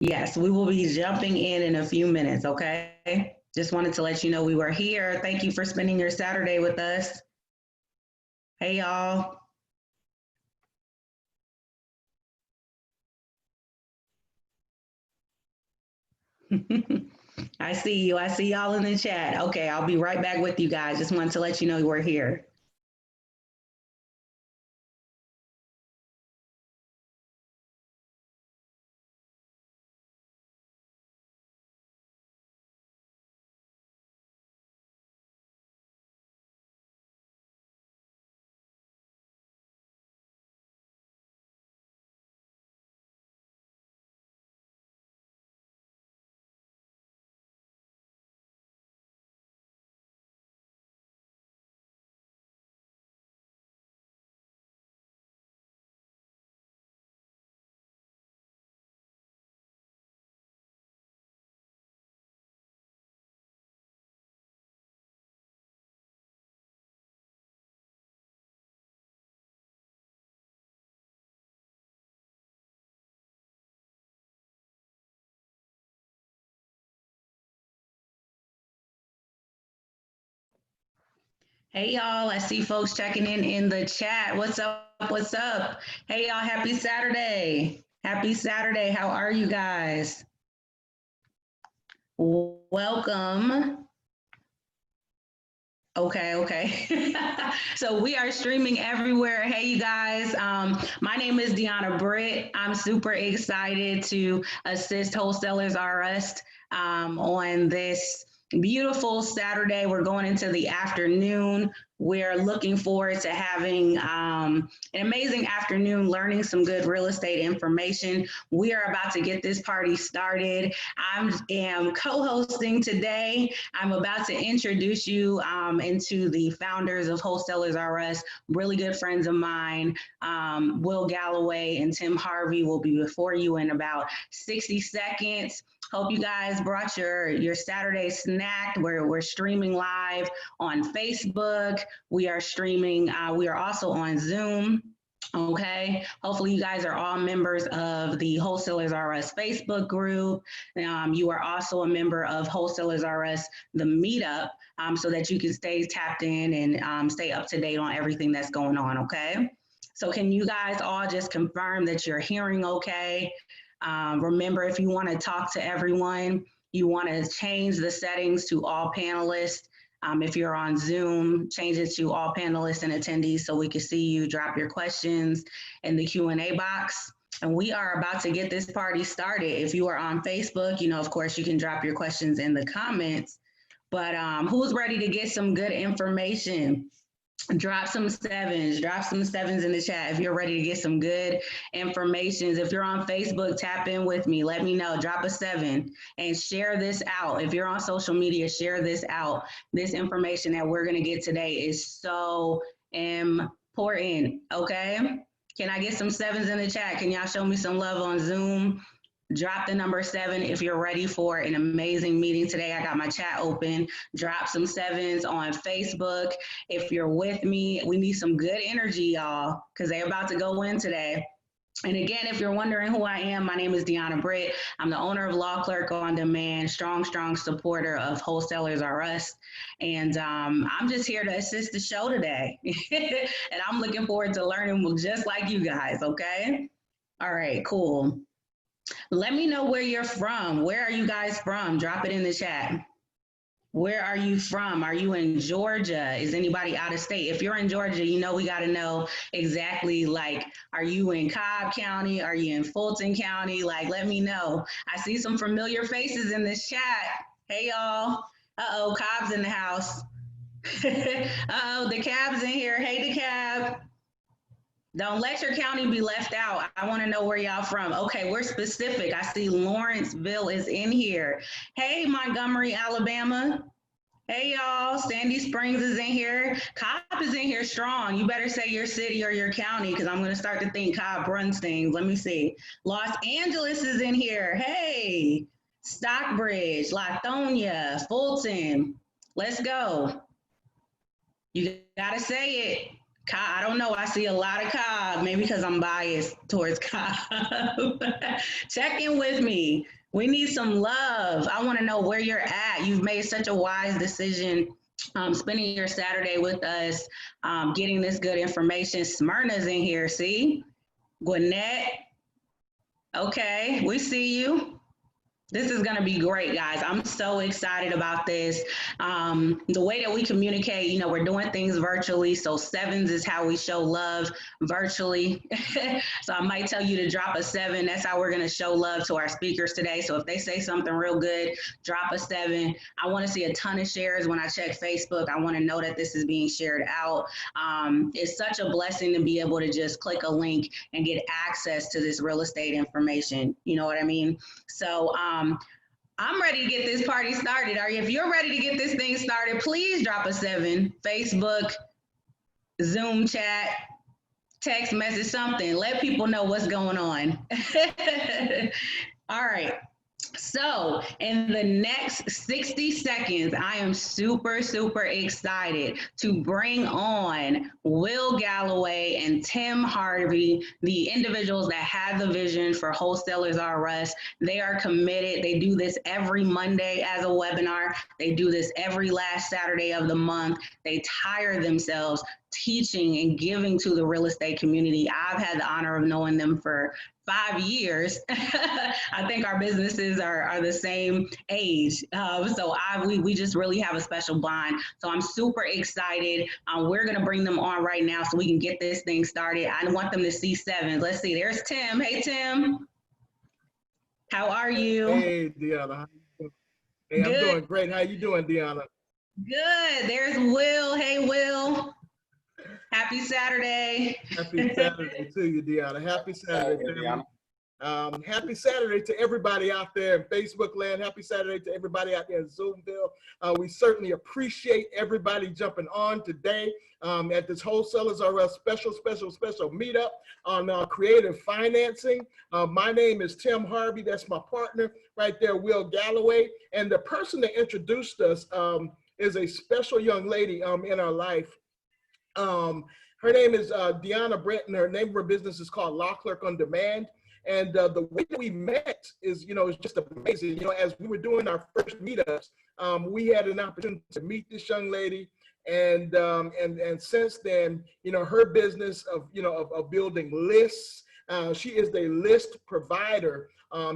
Yes, we will be jumping in a few minutes, okay? Just wanted to let you know we were here. Thank you for spending your Saturday with us. Hey, y'all. I see you. I see y'all in the chat. Okay, I'll be right back with you guys. Just wanted to let you know we're here. Hey, y'all. I see folks checking in the chat. What's up? What's up? Hey, y'all. Happy Saturday. Happy Saturday. How are you guys? Welcome. Okay, okay. So we are streaming everywhere. Hey, you guys. My name is Deanna Britt. I'm super excited to assist Wholesalers R Us on this beautiful Saturday. We're going into the afternoon. We're looking forward to having an amazing afternoon, learning some good real estate information. We are about to get this party started. I am co-hosting today. I'm about to introduce you into the founders of Wholesalers R Us, really good friends of mine. Will Galloway and Tim Harvey will be before you in about 60 seconds. Hope you guys brought your Saturday snack. We're streaming live on Facebook. We are streaming. We are also on Zoom. Okay. Hopefully, you guys are all members of the Wholesalers R Us Facebook group. You are also a member of Wholesalers R Us, the Meetup, so that you can stay tapped in and stay up to date on everything that's going on. Okay. So, can you guys all just confirm that you're hearing okay? Remember, if you want to talk to everyone, you want to change the settings to all panelists. If you're on Zoom, change it to all panelists and attendees so we can see you. Drop your questions in the Q&A box. And we are about to get this party started. If you are on Facebook, of course, you can drop your questions in the comments. But who's ready to get some good information? Drop some sevens in the chat if you're ready to get some good information. If you're on Facebook, tap in with me. Let me know. Drop a 7 and share this out. If you're on social media, share this out. This information that we're going to get today is so important. Okay. Can I get some 7s in the chat? Can y'all show me some love on Zoom? Drop the number 7 if you're ready for an amazing meeting today. I got my chat open. Drop some 7s on Facebook. If you're with me, we need some good energy, y'all, because they're about to go in today. And again, if you're wondering who I am, my name is Deanna Britt. I'm the owner of Law Clerk on Demand, strong supporter of Wholesalers R Us. And I'm just here to assist the show today. And I'm looking forward to learning just like you guys, okay? All right, cool. Let me know where you're from. Where are you guys from? Drop it in the chat. Where are you from? Are you in Georgia? Is anybody out of state? If you're in Georgia, we got to know exactly, like, are you in Cobb County? Are you in Fulton County? Like, let me know. I see some familiar faces in this chat. Hey, y'all. Uh-oh, Cobb's in the house. Uh-oh, the Cab's in here. Hey, the Cab. Don't let your county be left out. I want to know where y'all from. Okay, we're specific. I see Lawrenceville is in here. Hey, Montgomery, Alabama. Hey, y'all. Sandy Springs is in here. Cobb is in here strong. You better say your city or your county because I'm going to start to think Cobb runs things. Let me see. Los Angeles is in here. Hey, Stockbridge, Lithonia, Fulton. Let's go. You got to say it. Cobb, I don't know. I see a lot of Cobb, maybe because I'm biased towards Cobb. Check in with me. We need some love. I want to know where you're at. You've made such a wise decision, spending your Saturday with us, getting this good information. Smyrna's in here. See, Gwinnett. Okay, we see you. This is going to be great, guys. I'm so excited about this. The way that we communicate, we're doing things virtually. So sevens is how we show love virtually. So I might tell you to drop a 7. That's how we're going to show love to our speakers today. So if they say something real good, drop a 7. I want to see a ton of shares when I check Facebook. I want to know that this is being shared out. It's such a blessing to be able to just click a link and get access to this real estate information. You know what I mean? So I'm ready to get this party started. If you're ready to get this thing started, please drop a 7. Facebook, Zoom chat, text message, something. Let people know what's going on. All right. So in the next 60 seconds, I am super, super excited to bring on Will Galloway and Tim Harvey, the individuals that have the vision for Wholesalers R Us. They are committed. They do this every Monday as a webinar. They do this every last Saturday of the month. They tire themselves teaching and giving to the real estate community. I've had the honor of knowing them for 5 years. I think our businesses are the same age. So we just really have a special bond. So I'm super excited. We're going to bring them on right now so we can get this thing started. I want them to see 7. Let's see. There's Tim. Hey, Tim. How are you? Hey, Deanna. Hey, I'm doing great. How you doing, Deanna? Good. There's Will. Hey, Will. Happy Saturday. Happy Saturday to you, Deanna. Happy Saturday, Deanna. Happy Saturday to everybody out there in Facebook land. Happy Saturday to everybody out there in Zoomville. We certainly appreciate everybody jumping on today at this Wholesalers R Us special meetup on creative financing. My name is Tim Harvey. That's my partner right there, Will Galloway. And the person that introduced us is a special young lady in our life. Her name is Deanna Brett, and her name of her business is called Law Clerk on Demand. And the way that we met is, is just amazing. As we were doing our first meetups, we had an opportunity to meet this young lady, and since then, her business of building lists. She is the list provider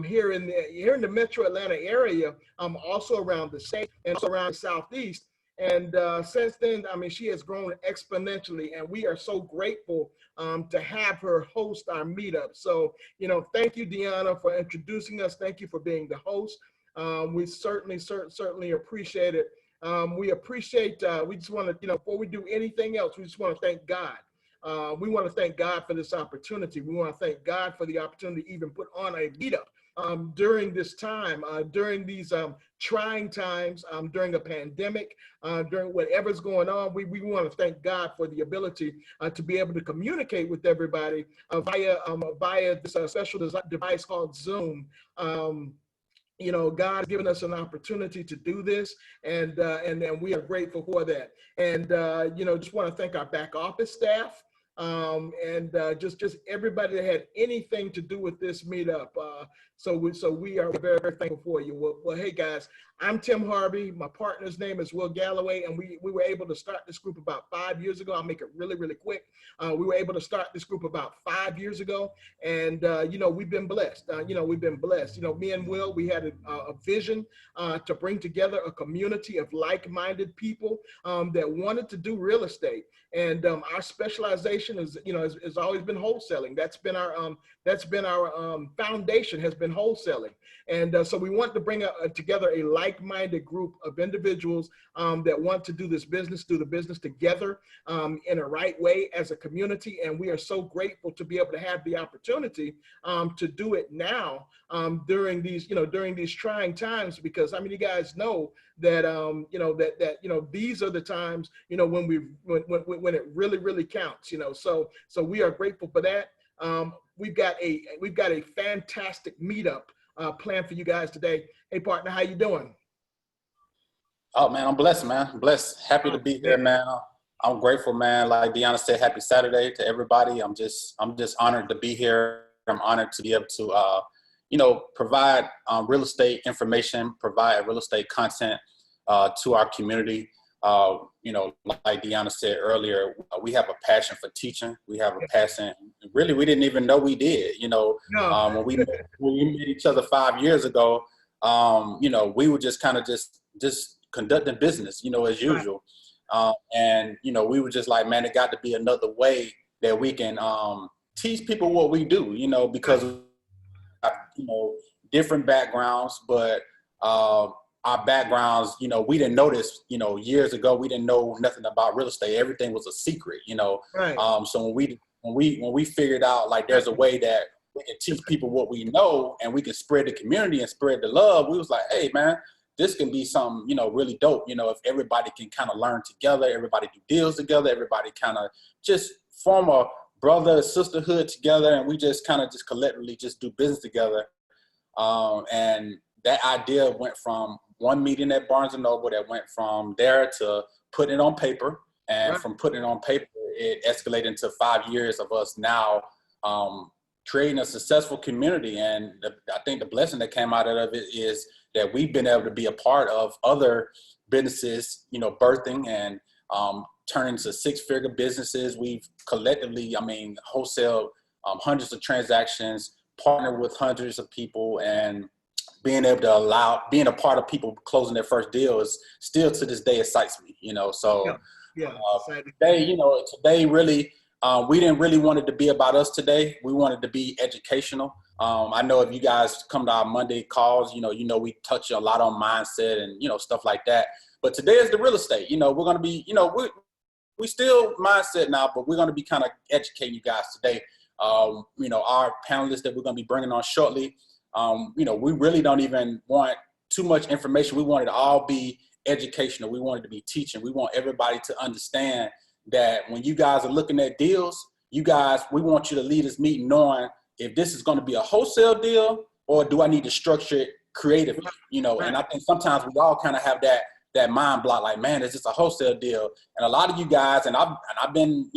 here in the Metro Atlanta area, also around the state and also around the Southeast. And since then, she has grown exponentially, and we are so grateful to have her host our meetup. So, thank you, Deanna, for introducing us. Thank you for being the host. We certainly appreciate it. We appreciate, we just want to, before we do anything else, we just want to thank God. We want to thank God for this opportunity. We want to thank God for the opportunity to even put on a meetup during this time, during these trying times, during a pandemic, during whatever's going on. We want to thank God for the ability to be able to communicate with everybody via this special device called Zoom. God has given us an opportunity to do this, and we are grateful for that. And just want to thank our back office staff. Just everybody that had anything to do with this meetup. So we are very, very thankful for you. Well, hey guys, I'm Tim Harvey. My partner's name is Will Galloway, and we were able to start this group about 5 years ago. I'll make it really, really quick. We were able to start this group about 5 years ago, and we've been blessed. We've been blessed. Me and Will, we had a vision to bring together a community of like-minded people that wanted to do real estate. And our specialization is, has always been wholesaling. That's been our foundation, has been wholesaling. And so we want to bring together a like-minded group of individuals that want to do the business together in a right way as a community. And we are so grateful to be able to have the opportunity to do it now during these trying times, because you guys know that these are the times when it really counts. So we are grateful for that. We've got a fantastic meetup planned for you guys today. Hey partner, how you doing? Oh man, I'm blessed, man. I'm blessed. Happy to be here, man. I'm grateful, man. Like Deanna said, happy Saturday to everybody. I'm just honored to be here. I'm honored to be able to, provide real estate information, provide real estate content to our community. Like Deanna said earlier, we have a passion for teaching. We have a passion. Really, we didn't even know we did. No. When we met each other 5 years ago, we were just kind of just conducting business, as usual. And we were just like, man, it got to be another way that we can teach people what we do, because different backgrounds, but our backgrounds, we didn't know this, years ago. We didn't know nothing about real estate. Everything was a secret, Right. So when we figured out like there's a way that we can teach people what we know and we can spread the community and spread the love, we was like, hey man, this can be something, really dope. If everybody can kind of learn together, everybody do deals together, everybody kind of just form a brother, sisterhood together, and we just kind of just collectively just do business together. And that idea went from one meeting at Barnes & Noble that went from there to putting it on paper. And from putting it on paper, it escalated into 5 years of us now creating a successful community. And I think the blessing that came out of it is that we've been able to be a part of other businesses, birthing and turning to six-figure businesses. We've collectively, wholesale hundreds of transactions, partnered with hundreds of people, and being able to being a part of people closing their first deal is still to this day excites me, So today really, we didn't really want it to be about us today. We wanted to be educational. I know if you guys come to our Monday calls, we touch a lot on mindset and, stuff like that. But today is the real estate. We're going to be, we still mindset now, but we're going to be kind of educating you guys today. Our panelists that we're going to be bringing on shortly, we really don't even want too much information. We want it to all be educational. We want it to be teaching. We want everybody to understand that when you guys are looking at deals, we want you to lead this meeting knowing if this is going to be a wholesale deal or do I need to structure it creatively, and I think sometimes we all kind of have that mind block, like, man, is this a wholesale deal? And a lot of you guys, and I've been,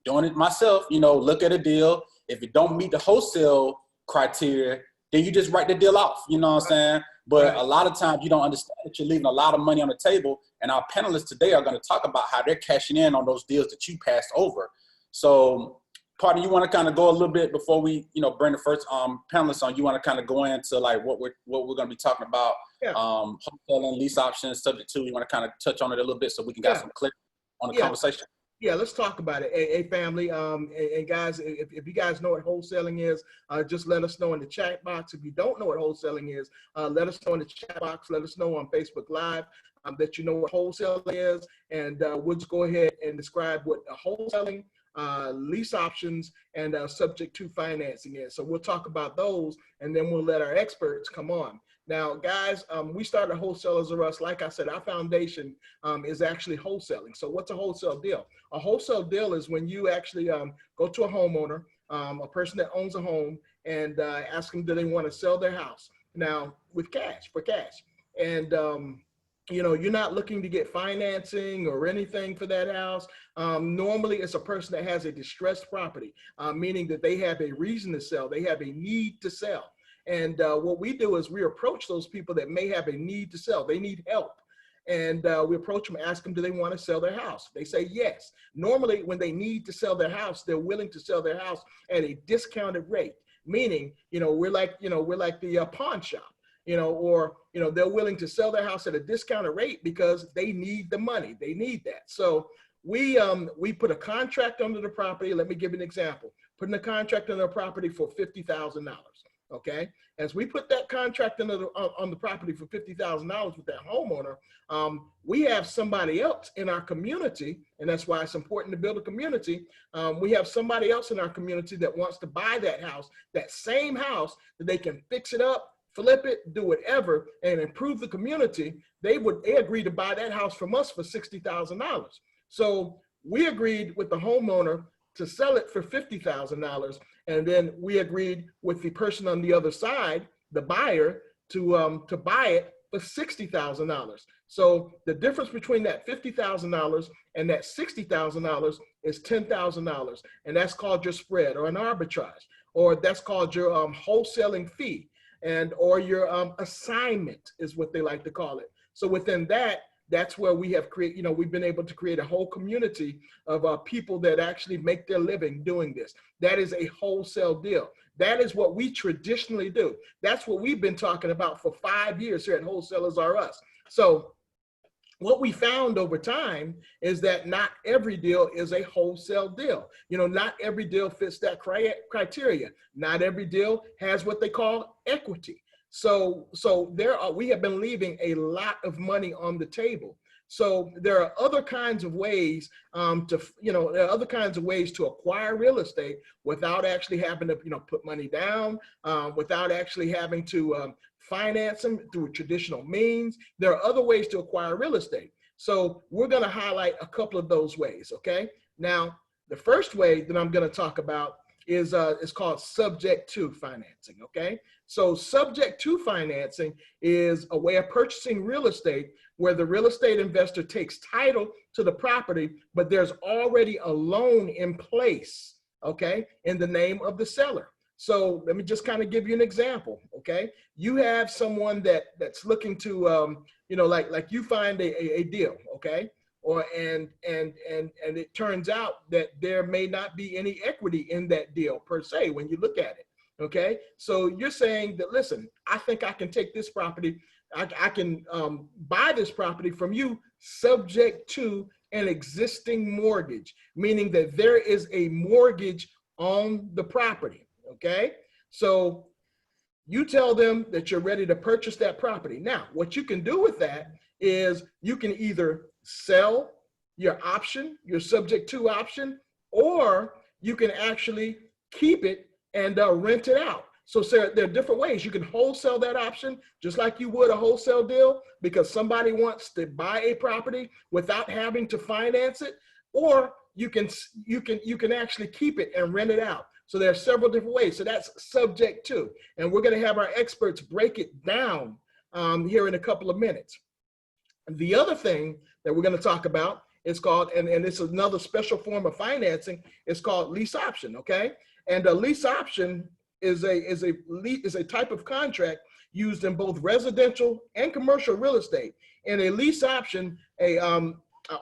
doing it myself, look at a deal. If it don't meet the wholesale criteria, then you just write the deal off, you know what I'm saying? But a lot of times you don't understand that you're leaving a lot of money on the table. And our panelists today are going to talk about how they're cashing in on those deals that you passed over. So, partner, you want to kind of go a little bit before we, bring the first panelists on. You want to kind of go into like what we're going to be talking about, wholesale and lease options, subject to. You want to kind of touch on it a little bit so we can get some clarity on the conversation. Yeah, let's talk about it. Hey, family, and guys, if you guys know what wholesaling is, just let us know in the chat box. If you don't know what wholesaling is, let us know in the chat box. Let us know on Facebook Live that you know what wholesaling is, and we'll just go ahead and describe what wholesaling, lease options, and subject to financing is. So we'll talk about those, and then we'll let our experts come on. Now, guys, we started Wholesalers R Us. Like I said, our foundation is actually wholesaling. So what's a wholesale deal? A wholesale deal is when you actually go to a homeowner, a person that owns a home, and ask them, do they want to sell their house? Now, with cash, for cash. And, you're not looking to get financing or anything for that house. Normally, it's a person that has a distressed property, meaning that they have a reason to sell. They have a need to sell. And what we do is we approach those people that may have a need to sell. They need help. And we approach them, ask them, do they want to sell their house? They say yes. Normally, when they need to sell their house, they're willing to sell their house at a discounted rate. Meaning, we're like the pawn shop, or they're willing to sell their house at a discounted rate because they need the money. They need that. So we put a contract under the property. Let me give you an example. Putting a contract under the property for $50,000. Okay, as we put that contract on the property for $50,000 with that homeowner, we have somebody else in our community, and that's why it's important to build a community. We have somebody else in our community that wants to buy that house, that same house, that they can fix it up, flip it, do whatever, and improve the community. They agreed to buy that house from us for $60,000. So we agreed with the homeowner to sell it for $50,000. And then we agreed with the person on the other side, the buyer, to buy it for $60,000. So the difference between that $50,000 and that $60,000 is $10,000. And that's called your spread or an arbitrage, or that's called your wholesaling fee, and or your assignment is what they like to call it. So within that, that's where we have created, we've been able to create a whole community of people that actually make their living doing this. That is a wholesale deal. That is what we traditionally do. That's what we've been talking about for 5 years here at Wholesalers Are Us. So what we found over time is that not every deal is a wholesale deal. Not every deal fits that criteria. Not every deal has what they call equity. So we have been leaving a lot of money on the table. So there are other kinds of ways to acquire real estate without actually having to, put money down, without actually having to finance them through traditional means. There are other ways to acquire real estate. So we're going to highlight a couple of those ways. Okay. Now, the first way that I'm going to talk about is called subject to financing. Okay. So subject to financing is a way of purchasing real estate where the real estate investor takes title to the property, but there's already a loan in place, okay, in the name of the seller. So let me just kind of give you an example, okay? You have someone that's looking to, like you find a deal, okay? And it turns out that there may not be any equity in that deal per se when you look at it. Okay, so you're saying that, listen, I think I can take this property, I can buy this property from you subject to an existing mortgage, meaning that there is a mortgage on the property. Okay, so you tell them that you're ready to purchase that property. Now, what you can do with that is you can either sell your option, your subject to option, or you can actually keep it and rent it out. So there are different ways. You can wholesale that option just like you would a wholesale deal because somebody wants to buy a property without having to finance it, or you can actually keep it and rent it out. So there are several different ways. So that's subject to, and we're going to have our experts break it down here in a couple of minutes. The other thing that we're going to talk about is called, and it's another special form of financing, it's called lease option. Okay. And a lease option is a type of contract used in both residential and commercial real estate. In a lease option, an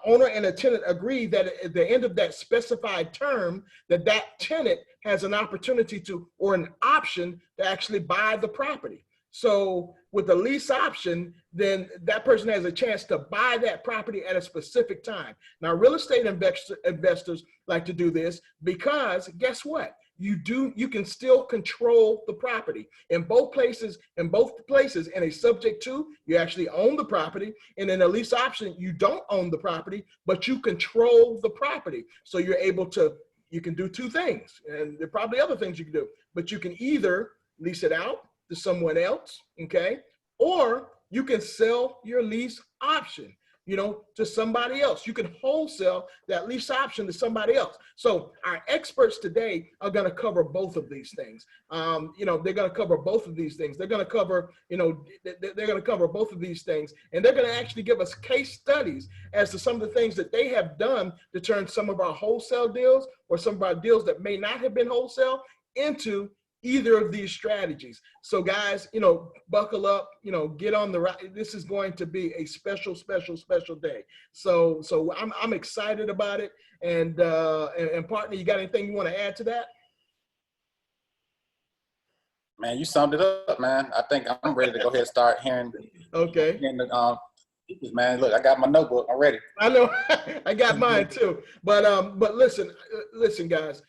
owner and a tenant agree that at the end of that specified term, that tenant has an opportunity to, or an option to actually buy the property. So with the lease option, then that person has a chance to buy that property at a specific time. Now, real estate investors like to do this because guess what? You can still control the property. In both places, in a subject to, you actually own the property. And in a lease option, you don't own the property, but you control the property. So you can do two things. And there are probably other things you can do, but you can either lease it out to someone else, okay? Or you can sell your lease option, to somebody else. You can wholesale that lease option to somebody else. So our experts today are going to cover both of these things. They're going to cover both of these things. They're going to cover, they're going to cover both of these things. And they're going to actually give us case studies as to some of the things that they have done to turn some of our wholesale deals or some of our deals that may not have been wholesale into either of these strategies. So guys, buckle up, get on the right. This is going to be a special day. So I'm excited about it. And partner, you got anything you want to add to that? Man, you summed it up, man. I think I'm ready to go ahead and start hearing. Okay. Man, look, I got my notebook. I'm ready. I know. I got mine too. But listen, guys,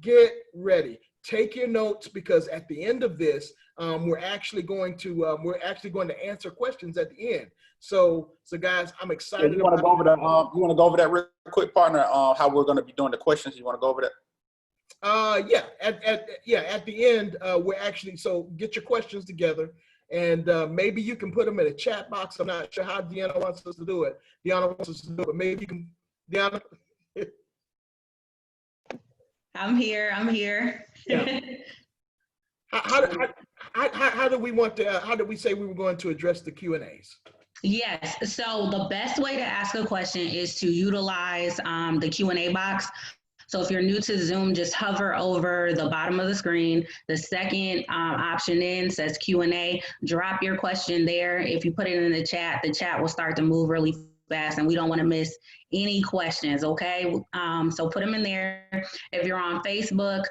get ready. Take your notes because at the end of this, we're actually going to answer questions at the end. So guys, I'm excited. You want to go over that? You want to go over that real quick, partner? How we're going to be doing the questions? You want to go over that? Yeah. At the end, we're actually, so get your questions together, and maybe you can put them in a chat box. I'm not sure how Deanna wants us to do it. But maybe you can, Deanna. I'm here. Yeah. How how do we want to, how did we say we were going to address the Q&As? Yes. So the best way to ask a question is to utilize the Q&A box. So if you're new to Zoom, just hover over the bottom of the screen. The second option in says Q&A. Drop your question there. If you put it in the chat will start to move really fast, and we don't want to miss any questions, okay? So put them in there. If you're on Facebook,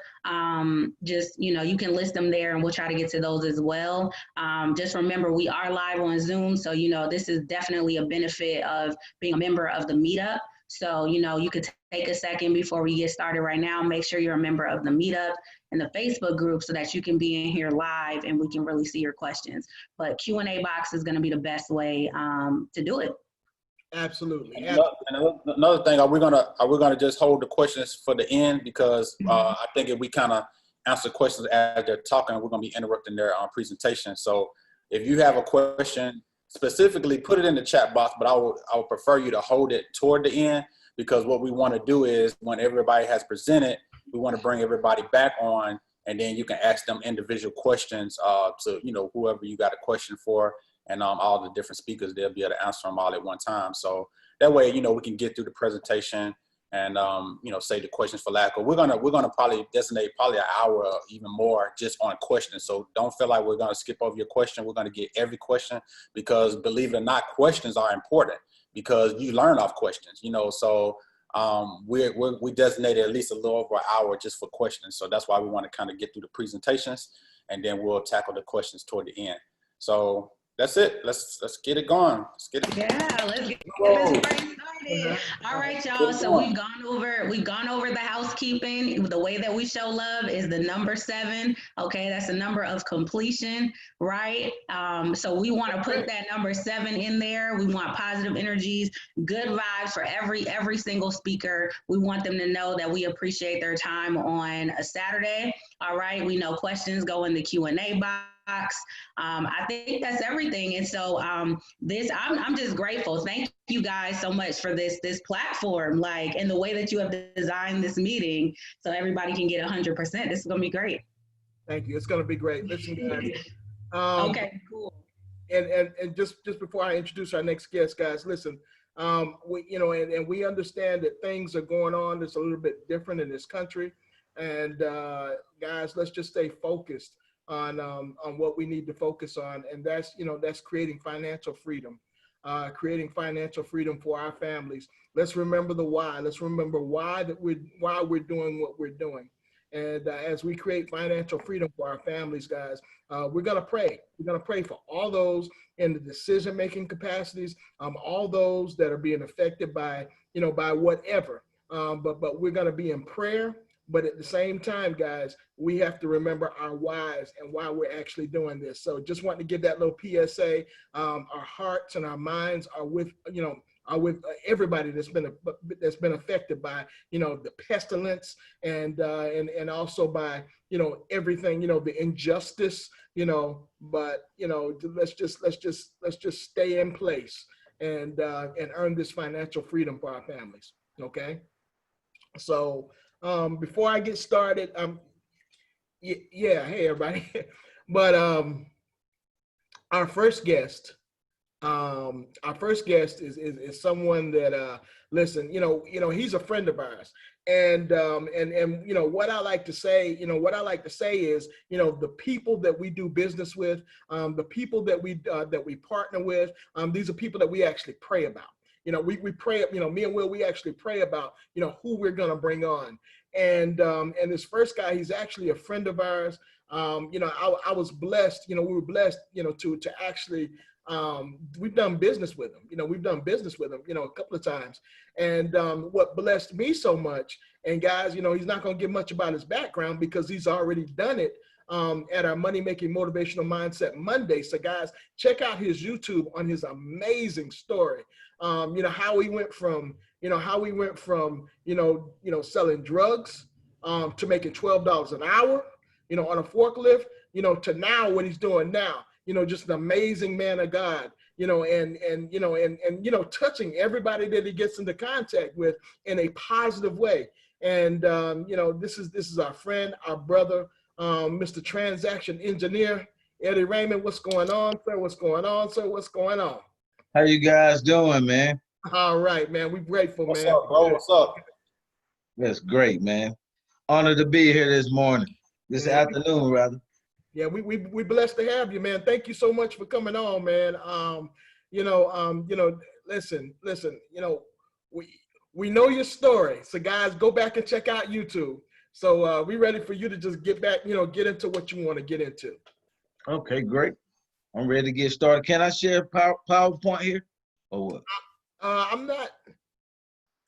just, you can list them there, and we'll try to get to those as well. Just remember, we are live on Zoom, so, this is definitely a benefit of being a member of the Meetup. So, you could take a second before we get started right now. Make sure you're a member of the Meetup and the Facebook group so that you can be in here live and we can really see your questions. But Q&A box is going to be the best way to do it. Absolutely. And another thing, are we gonna just hold the questions for the end, because I think if we kind of answer questions as they're talking, we're gonna be interrupting their presentation. So if you have a question specifically, put it in the chat box, but I would prefer you to hold it toward the end, because what we want to do is when everybody has presented, we want to bring everybody back on, and then you can ask them individual questions to whoever you got a question for. And all the different speakers, they'll be able to answer them all at one time. So that way, we can get through the presentation and, save the questions for last. But we're gonna probably designate probably an hour or even more just on questions. So don't feel like we're gonna skip over your question. We're gonna get every question, because believe it or not, questions are important because you learn off questions. So we designated at least a little over an hour just for questions. So that's why we want to kind of get through the presentations, and then we'll tackle the questions toward the end. So that's it. Let's get it going. Let's get it. Yeah, let's get this party started. All right, y'all. So we've gone over the housekeeping. The way that we show love is the number 7. Okay, that's the number of completion, right? So we want to put that number 7 in there. We want positive energies, good vibes for every single speaker. We want them to know that we appreciate their time on a Saturday. All right. We know questions go in the Q&A box. I think that's everything. And so I'm just grateful. Thank you guys so much for this platform, and the way that you have designed this meeting so everybody can get 100%. This is going to be great. Thank you. It's going to be great. Listen, guys. Okay, cool. And just before I introduce our next guest, guys, listen, we understand that things are going on that's a little bit different in this country. And guys, let's just stay focused on what we need to focus on, and that's creating financial freedom, creating financial freedom for our families. Let's remember the why. Let's remember why we're doing what we're doing, and as we create financial freedom for our families, guys, we're gonna pray. We're gonna pray for all those in the decision-making capacities, all those that are being affected by whatever. But we're gonna be in prayer. But at the same time, guys, we have to remember our whys and why we're actually doing this. So just wanting to give that little PSA. Our hearts and our minds are with everybody that's been affected by the pestilence and also by everything, the injustice, but let's just stay in place and earn this financial freedom for our families. Okay, so. Before I get started, hey everybody, but our first guest is someone that listen, he's a friend of ours, and what I like to say is, the people that we do business with, the people that we partner with, these are people that we actually pray about. We pray, me and Will, we actually pray about, who we're going to bring on. And this first guy, he's actually a friend of ours. I was blessed, we were blessed, to actually, we've done business with him. We've done business with him, a couple of times. And what blessed me so much, and guys, he's not going to give much about his background because he's already done it at our Money Making Motivational Mindset Monday. So guys, check out his YouTube on his amazing story. How he went from selling drugs to making $12 an hour, on a forklift, to now what he's doing now, just an amazing man of God, and touching everybody that he gets into contact with in a positive way. And this is our friend, our brother, Mr. Transaction Engineer, Eddie Raymond, what's going on, sir? What's going on, sir? What's going on? How you guys doing, man? All right, man. We're grateful, What's man. up, bro? What's up? That's great, man. Honored to be here this morning, this afternoon, rather. Yeah, we blessed to have you, man. Thank you so much for coming on, man. Listen, we know your story. So guys, go back and check out YouTube. So we ready for you to just get back, get into what you want to get into. Okay, great. I'm ready to get started. Can I share PowerPoint here or what? I'm not.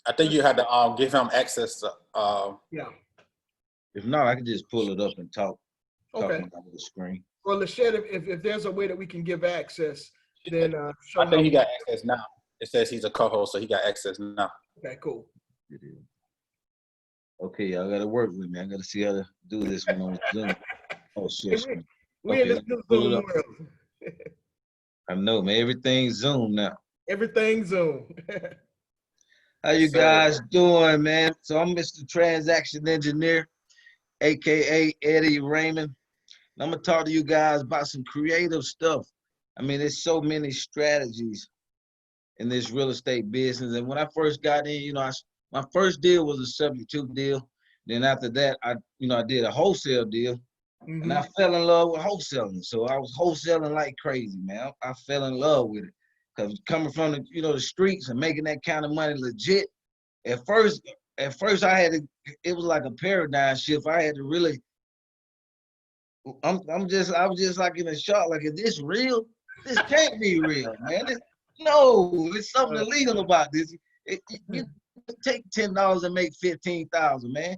I think you had to give him access to, Yeah. If not, I can just pull it up and talk Okay. about the screen. Well, Lachette, if there's a way that we can give access, then show I think he got access now. It says he's a co-host, so he got access now. Okay, cool. It is. Okay, y'all gotta work with me. I gotta see how to do this one on Zoom. Oh shit. We in this new Zoom world. I know, man. Everything's Zoom now. Everything Zoom. How you guys doing, man? So I'm Mr. Transaction Engineer, AKA Eddie Raymond. And I'm gonna talk to you guys about some creative stuff. I mean, there's so many strategies in this real estate business. And when I first got in, my first deal was a subject-to deal. Then after that, I did a wholesale deal, and I fell in love with wholesaling. So I was wholesaling like crazy, man. I fell in love with it. Because coming from the streets and making that kind of money legit, at first I had to, it was like a paradigm shift. I had to really, I was just like in a shock, like, is this real? This can't be real, man. No, there's something illegal about this. You take $10 and make $15,000, man.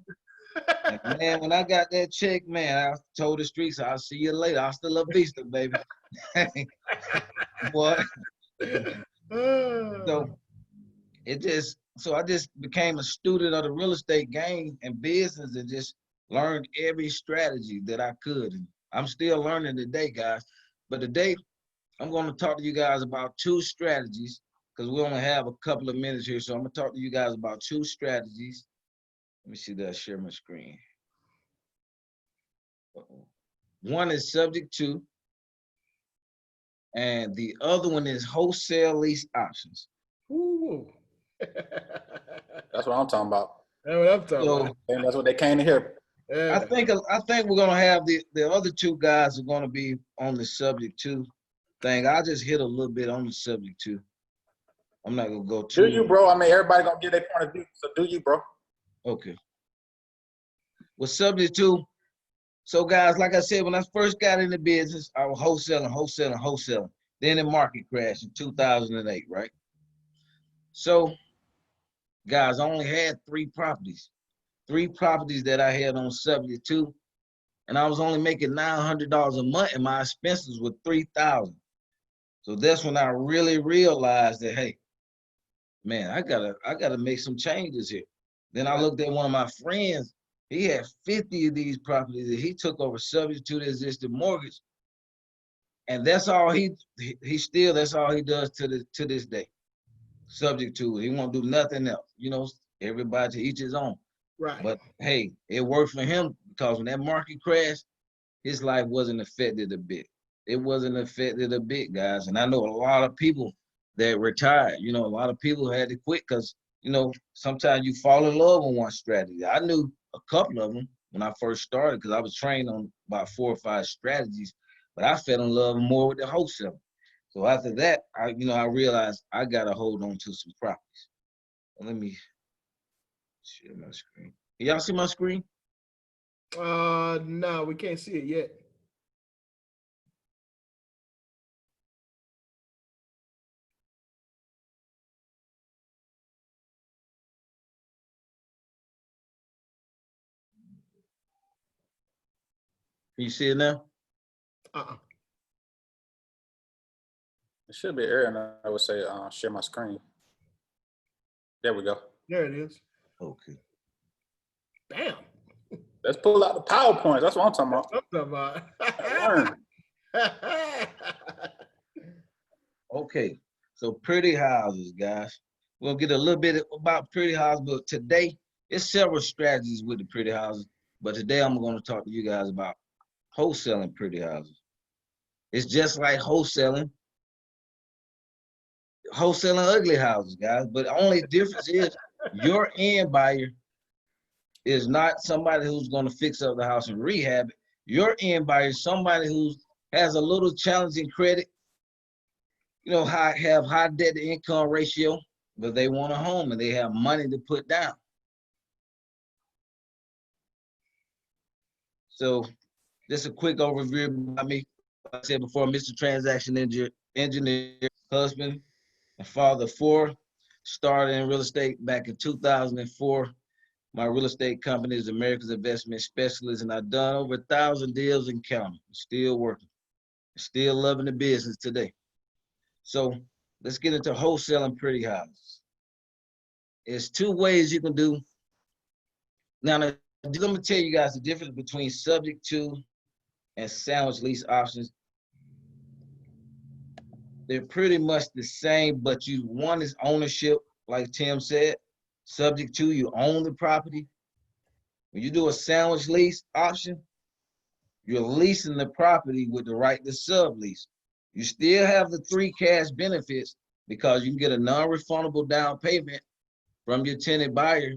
And man, when I got that check, man, I told the streets, I'll see you later. Hasta la vista, baby. Boy. So I just became a student of the real estate game and business and just learned every strategy that I could. And I'm still learning today, guys. But today, I'm going to talk to you guys about two strategies because we only have a couple of minutes here. So I'm going to talk to you guys about two strategies. Let me see that I share my screen. One is subject to, and the other one is wholesale lease options. Ooh. That's what I'm talking about. That's what I'm talking about. And that's what they came to hear. Yeah. I think we're gonna have the other two guys are gonna be on the subject to thing. I'll just hit a little bit on the subject to. I'm not gonna go too. Do you, bro? I mean, everybody gonna give their point of view. So do you, bro? Okay. Well, subject to. So guys, like I said, when I first got into business, I was wholesaling. Then the market crashed in 2008, right? So, guys, I only had three properties that I had on subject to, and I was only making $900 a month, and my expenses were $3,000. So that's when I really realized that, hey, man, I gotta make some changes here. Then I looked at one of my friends. He had 50 of these properties that he took over subject to the existing mortgage. And that's all that's all he does to this day. Subject to it. He won't do nothing else. Everybody to each his own. Right. But hey, it worked for him because when that market crashed, his life wasn't affected a bit. It wasn't affected a bit, guys. And I know a lot of people that retired. A lot of people had to quit because, sometimes you fall in love with one strategy. I knew a couple of them when I first started because I was trained on about 4 or 5 strategies, but I fell in love more with the wholesale. So after that, I realized I got to hold on to some properties. Let me share my screen. Can y'all see my screen? No, we can't see it yet. Can you see it now? It should be area, and I would say share my screen. There we go. There it is. Okay. Bam. Let's pull out the PowerPoint. That's what I'm talking about. Okay. So pretty houses, guys. We'll get a little bit about pretty houses, but today it's several strategies with the pretty houses. But today I'm going to talk to you guys about wholesaling pretty houses. It's just like wholesaling ugly houses, guys. But the only difference is your end buyer is not somebody who's going to fix up the house and rehab it. Your end buyer is somebody who has a little challenging credit, have high debt to income ratio, but they want a home and they have money to put down. So just a quick overview about me. Like I said before, Mr. Transaction Engineer, husband and father of 4, started in real estate back in 2004. My real estate company is America's Investment Specialist, and I've done over 1,000 deals in county. Still working, still loving the business today. So let's get into wholesaling pretty houses. There's 2 ways you can do. Now, let me tell you guys the difference between subject to and sandwich lease options. They're pretty much the same, but one is ownership, like Tim said. Subject to, you own the property. When you do a sandwich lease option, you're leasing the property with the right to sublease. You still have the 3 cash benefits because you can get a non-refundable down payment from your tenant buyer.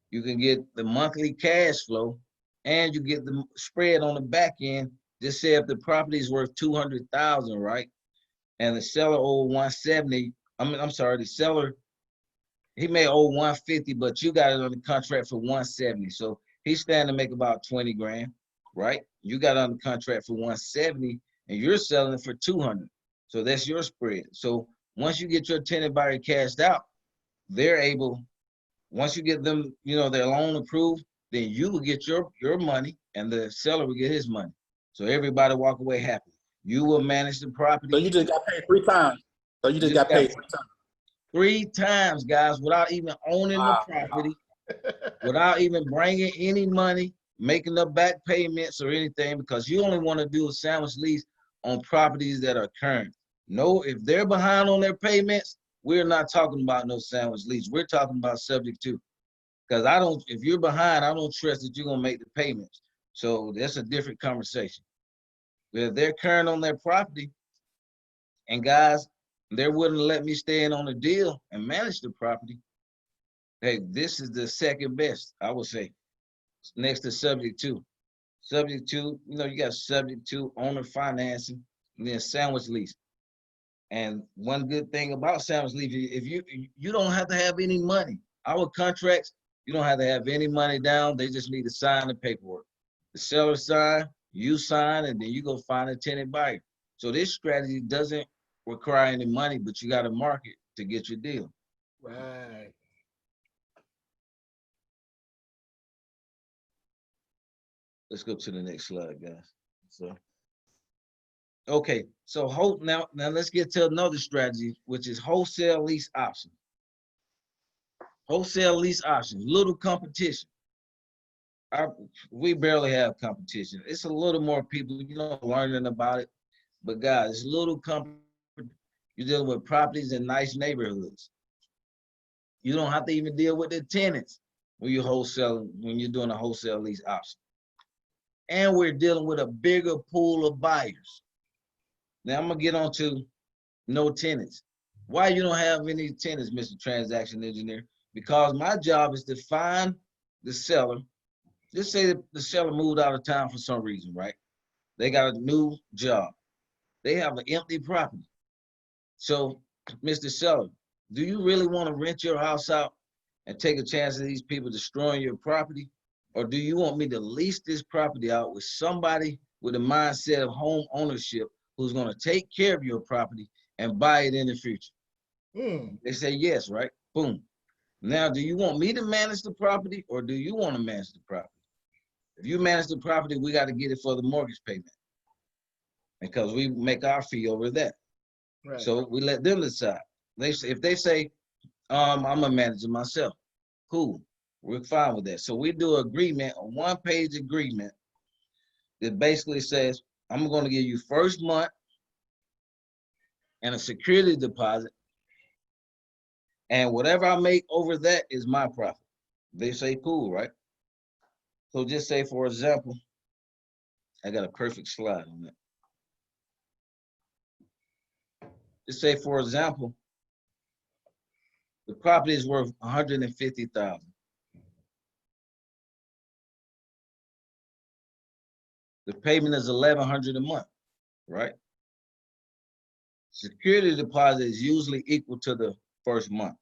You can get the monthly cash flow, and you get the spread on the back end. Just say if the property is worth $200,000, right? And the seller owed 170. I'm sorry, the seller, he may owe 150, but you got it on the contract for 170. So he's standing to make about 20 grand, right? You got it on the contract for 170 and you're selling it for 200. So that's your spread. So once you get your tenant buyer cashed out, they're able, once you get them, their loan approved, then you will get your money and the seller will get his money. So everybody walk away happy. You will manage the property. So you just got paid 3 times. So you just got paid 3 times. 3 times, guys, without even owning the property, without even bringing any money, making up back payments or anything, because you only want to do a sandwich lease on properties that are current. No, if they're behind on their payments, we're not talking about no sandwich lease. We're talking about subject to. Because if you're behind, I don't trust that you're going to make the payments. So that's a different conversation. But if they're current on their property, and guys, they're willing to let me stay in on the deal and manage the property, hey, this is the second best, I would say, next to subject to. Subject to, you got subject to, owner financing, and then sandwich lease. And one good thing about sandwich lease, if you don't have to have any money. Our contracts, you don't have to have any money down. They just need to sign the paperwork. The seller sign, you sign, and then you go find a tenant buyer. So this strategy doesn't require any money, but you got to market to get your deal. Right. Let's go to the next slide, guys. So, okay, so now let's get to another strategy, which is wholesale lease option. Wholesale lease option, little competition. We barely have competition. It's a little more people, learning about it. But guys, it's little competition. You're dealing with properties in nice neighborhoods. You don't have to even deal with the tenants when you're doing a wholesale lease option. And we're dealing with a bigger pool of buyers. Now I'm gonna get on to no tenants. Why you don't have any tenants, Mr. Transaction Engineer? Because my job is to find the seller. Just say that the seller moved out of town for some reason, right? They got a new job. They have an empty property. So, Mr. Seller, do you really want to rent your house out and take a chance of these people destroying your property? Or do you want me to lease this property out with somebody with a mindset of home ownership who's going to take care of your property and buy it in the future? They say yes, right? Boom. Now, do you want me to manage the property or do you want to manage the property? If you manage the property, we got to get it for the mortgage payment because we make our fee over that. Right. So we let them decide. If they say, I'm a manager myself, cool, we're fine with that. So we do an agreement, a 1-page agreement that basically says, I'm going to give you first month and a security deposit, and whatever I make over that is my profit. They say, cool, right? So just say, for example, I got a perfect slide on that. Just say, for example, the property is worth $150,000. The payment is $1,100 a month, right? Security deposit is usually equal to the first month.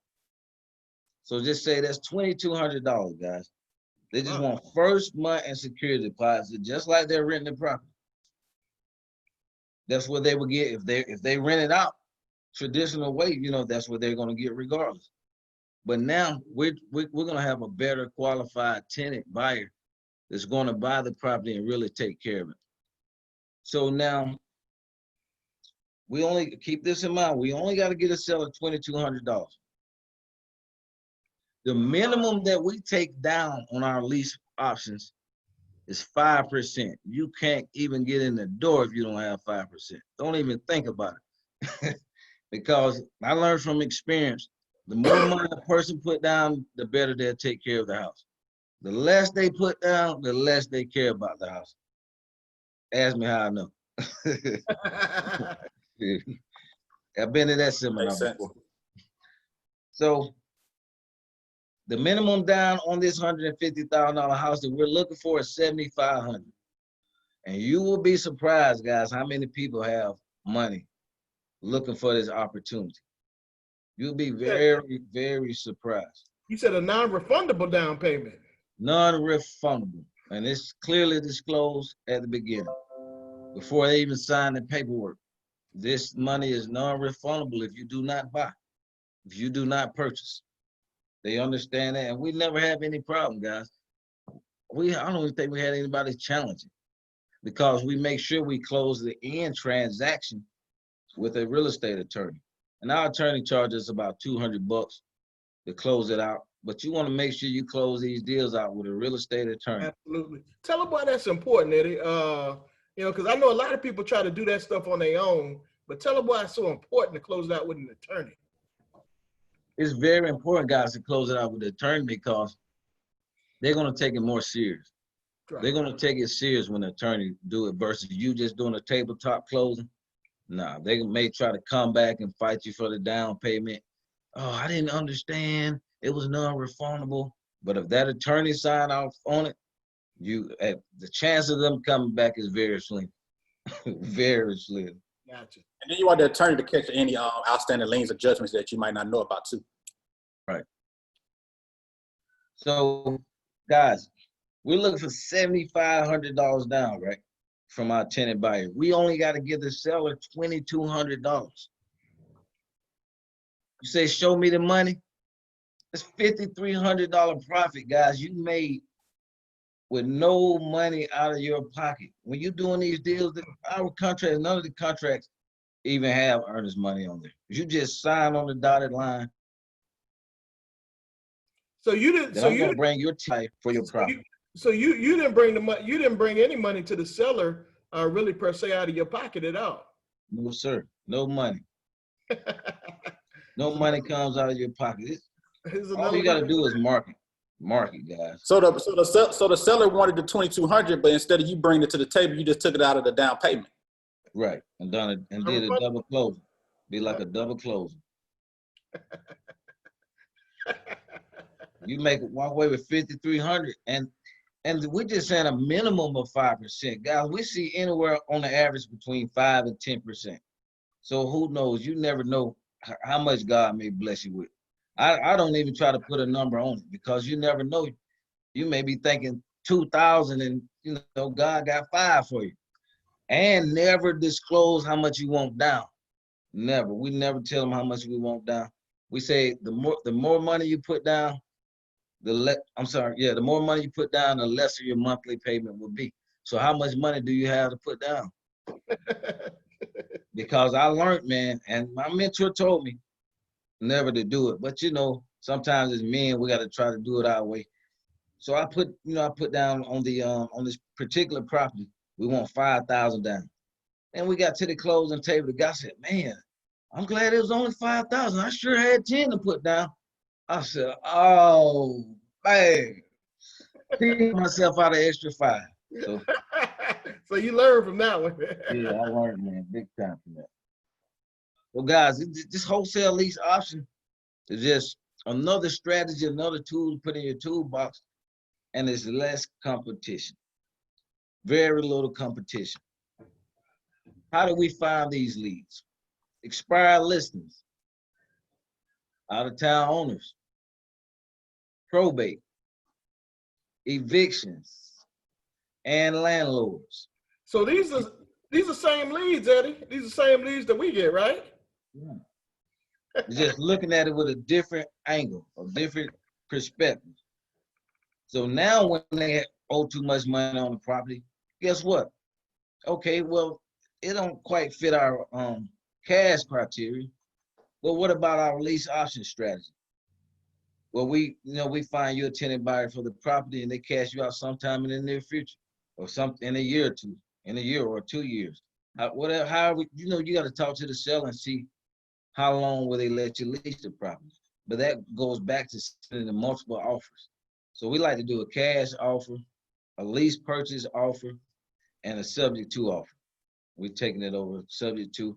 So just say that's $2,200, guys. They just want first month and security deposit, just like they're renting the property. That's what they would get if they rent it out traditional way. You know, that's what they're going to get regardless. But now we're going to have a better qualified tenant buyer that's going to buy the property and really take care of it. So now we only keep this in mind. We only got to get a seller $2,200. The minimum that we take down on our lease options is 5%. You can't even get in the door if you don't have 5%. Don't even think about it. Because I learned from experience, the more money a person put down, the better they'll take care of the house. The less they put down, the less they care about the house. Ask me how I know. I've been to that seminar before. So the minimum down on this $150,000 house that we're looking for is $7,500. And you will be surprised, guys, how many people have money looking for this opportunity. You'll be very, very surprised. You said a non-refundable down payment. Non-refundable. And it's clearly disclosed at the beginning, before they even sign the paperwork. This money is non-refundable if you do not buy, if you do not purchase. They understand that, and we never have any problem, guys. I don't even think we had anybody challenging, because we make sure we close the end transaction with a real estate attorney. And our attorney charges about $200 to close it out. But you want to make sure you close these deals out with a real estate attorney. Absolutely. Tell them why that's important, Eddie. You know, because I know a lot of people try to do that stuff on their own, but tell them why it's so important to close it out with an attorney. It's very important, guys, to close it out with an attorney, because they're going to take it more serious. Right. They're going to take it serious when the attorney do it versus you just doing a tabletop closing. Nah, they may try to come back and fight you for the down payment. Oh, I didn't understand. It was non-refundable. But if that attorney signed off on it, the chance of them coming back is very slim. Very slim. Gotcha. And then you want the attorney to catch any outstanding liens or judgments that you might not know about too. Right. So, guys, we're looking for $7,500 down, right, from our tenant buyer. We only got to give the seller $2,200. You say, show me the money. It's $5,300 profit, guys. You made with no money out of your pocket. When you're doing these deals, our contracts, none of the contracts even have earnest money on there. You just sign on the dotted line. So you didn't. So you bring your type for your profit. So you didn't bring the money. You didn't bring any money to the seller, really per se, out of your pocket at all. No, sir. No money. No money comes out of your pocket. All you got to do is market, guys. So the seller wanted the $2,200, but instead of you bringing it to the table, you just took it out of the down payment. Right, and done it and did a double closing. Be like a double closing. You make it walk away with $5,300, and we're just saying a minimum of 5%, guys. We see anywhere on the average between 5 and 10%. So who knows? You never know how much God may bless you with. I don't even try to put a number on it, because you never know. You may be thinking 2,000, and you know God got 5 for you. And never disclose how much you want down. Never. We never tell them how much we want down. We say the more money you put down, the more money you put down, the lesser your monthly payment will be. So how much money do you have to put down? Because I learned, man, and my mentor told me never to do it. But you know, sometimes as men, we got to try to do it our way. So I put down on the on this particular property, we want 5,000 down. And we got to the closing table. The guy said, "Man, I'm glad it was only 5,000. I sure had 10 to put down." I said, "Oh man, see myself out of extra 5." So, so you learned from that one. Yeah, I learned, man, big time from that. Well, guys, this wholesale lease option is just another strategy, another tool to put in your toolbox, and it's less competition. Very little competition. How do we find these leads? Expired listings, out-of-town owners, probate, evictions, and landlords. So these are same leads, Eddie. These are same leads that we get, right? Yeah. Just looking at it with a different angle, a different perspective. So now when they owe too much money on the property, guess what? Okay, well, it don't quite fit our cash criteria. But what about our lease option strategy? Well, we find you a tenant buyer for the property and they cash you out sometime in the near future, or something in a year or two, in a year or 2 years. However, you got to talk to the seller and see how long will they let you lease the property. But that goes back to sending the multiple offers. So we like to do a cash offer, a lease purchase offer, and a subject to offer. We're taking it over subject to.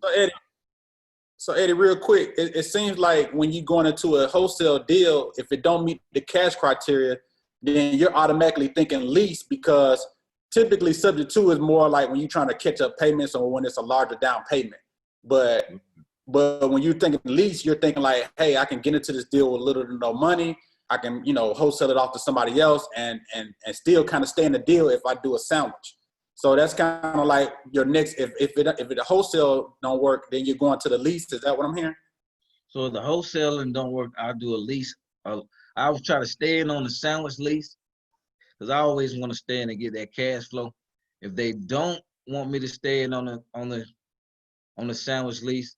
So Eddie, real quick, it seems like when you're going into a wholesale deal, if it don't meet the cash criteria, then you're automatically thinking lease, because typically subject to is more like when you're trying to catch up payments or when it's a larger down payment. But when you're thinking lease, you're thinking like, hey, I can get into this deal with little to no money. I can, wholesale it off to somebody else and still kind of stay in the deal if I do a sandwich. So that's kind of like your next, if it wholesale don't work, then you're going to the lease. Is that what I'm hearing? So if the wholesaling don't work, I'll do a lease. I will try to stay in on the sandwich lease, because I always want to stay in and get that cash flow. If they don't want me to stay in on the sandwich lease,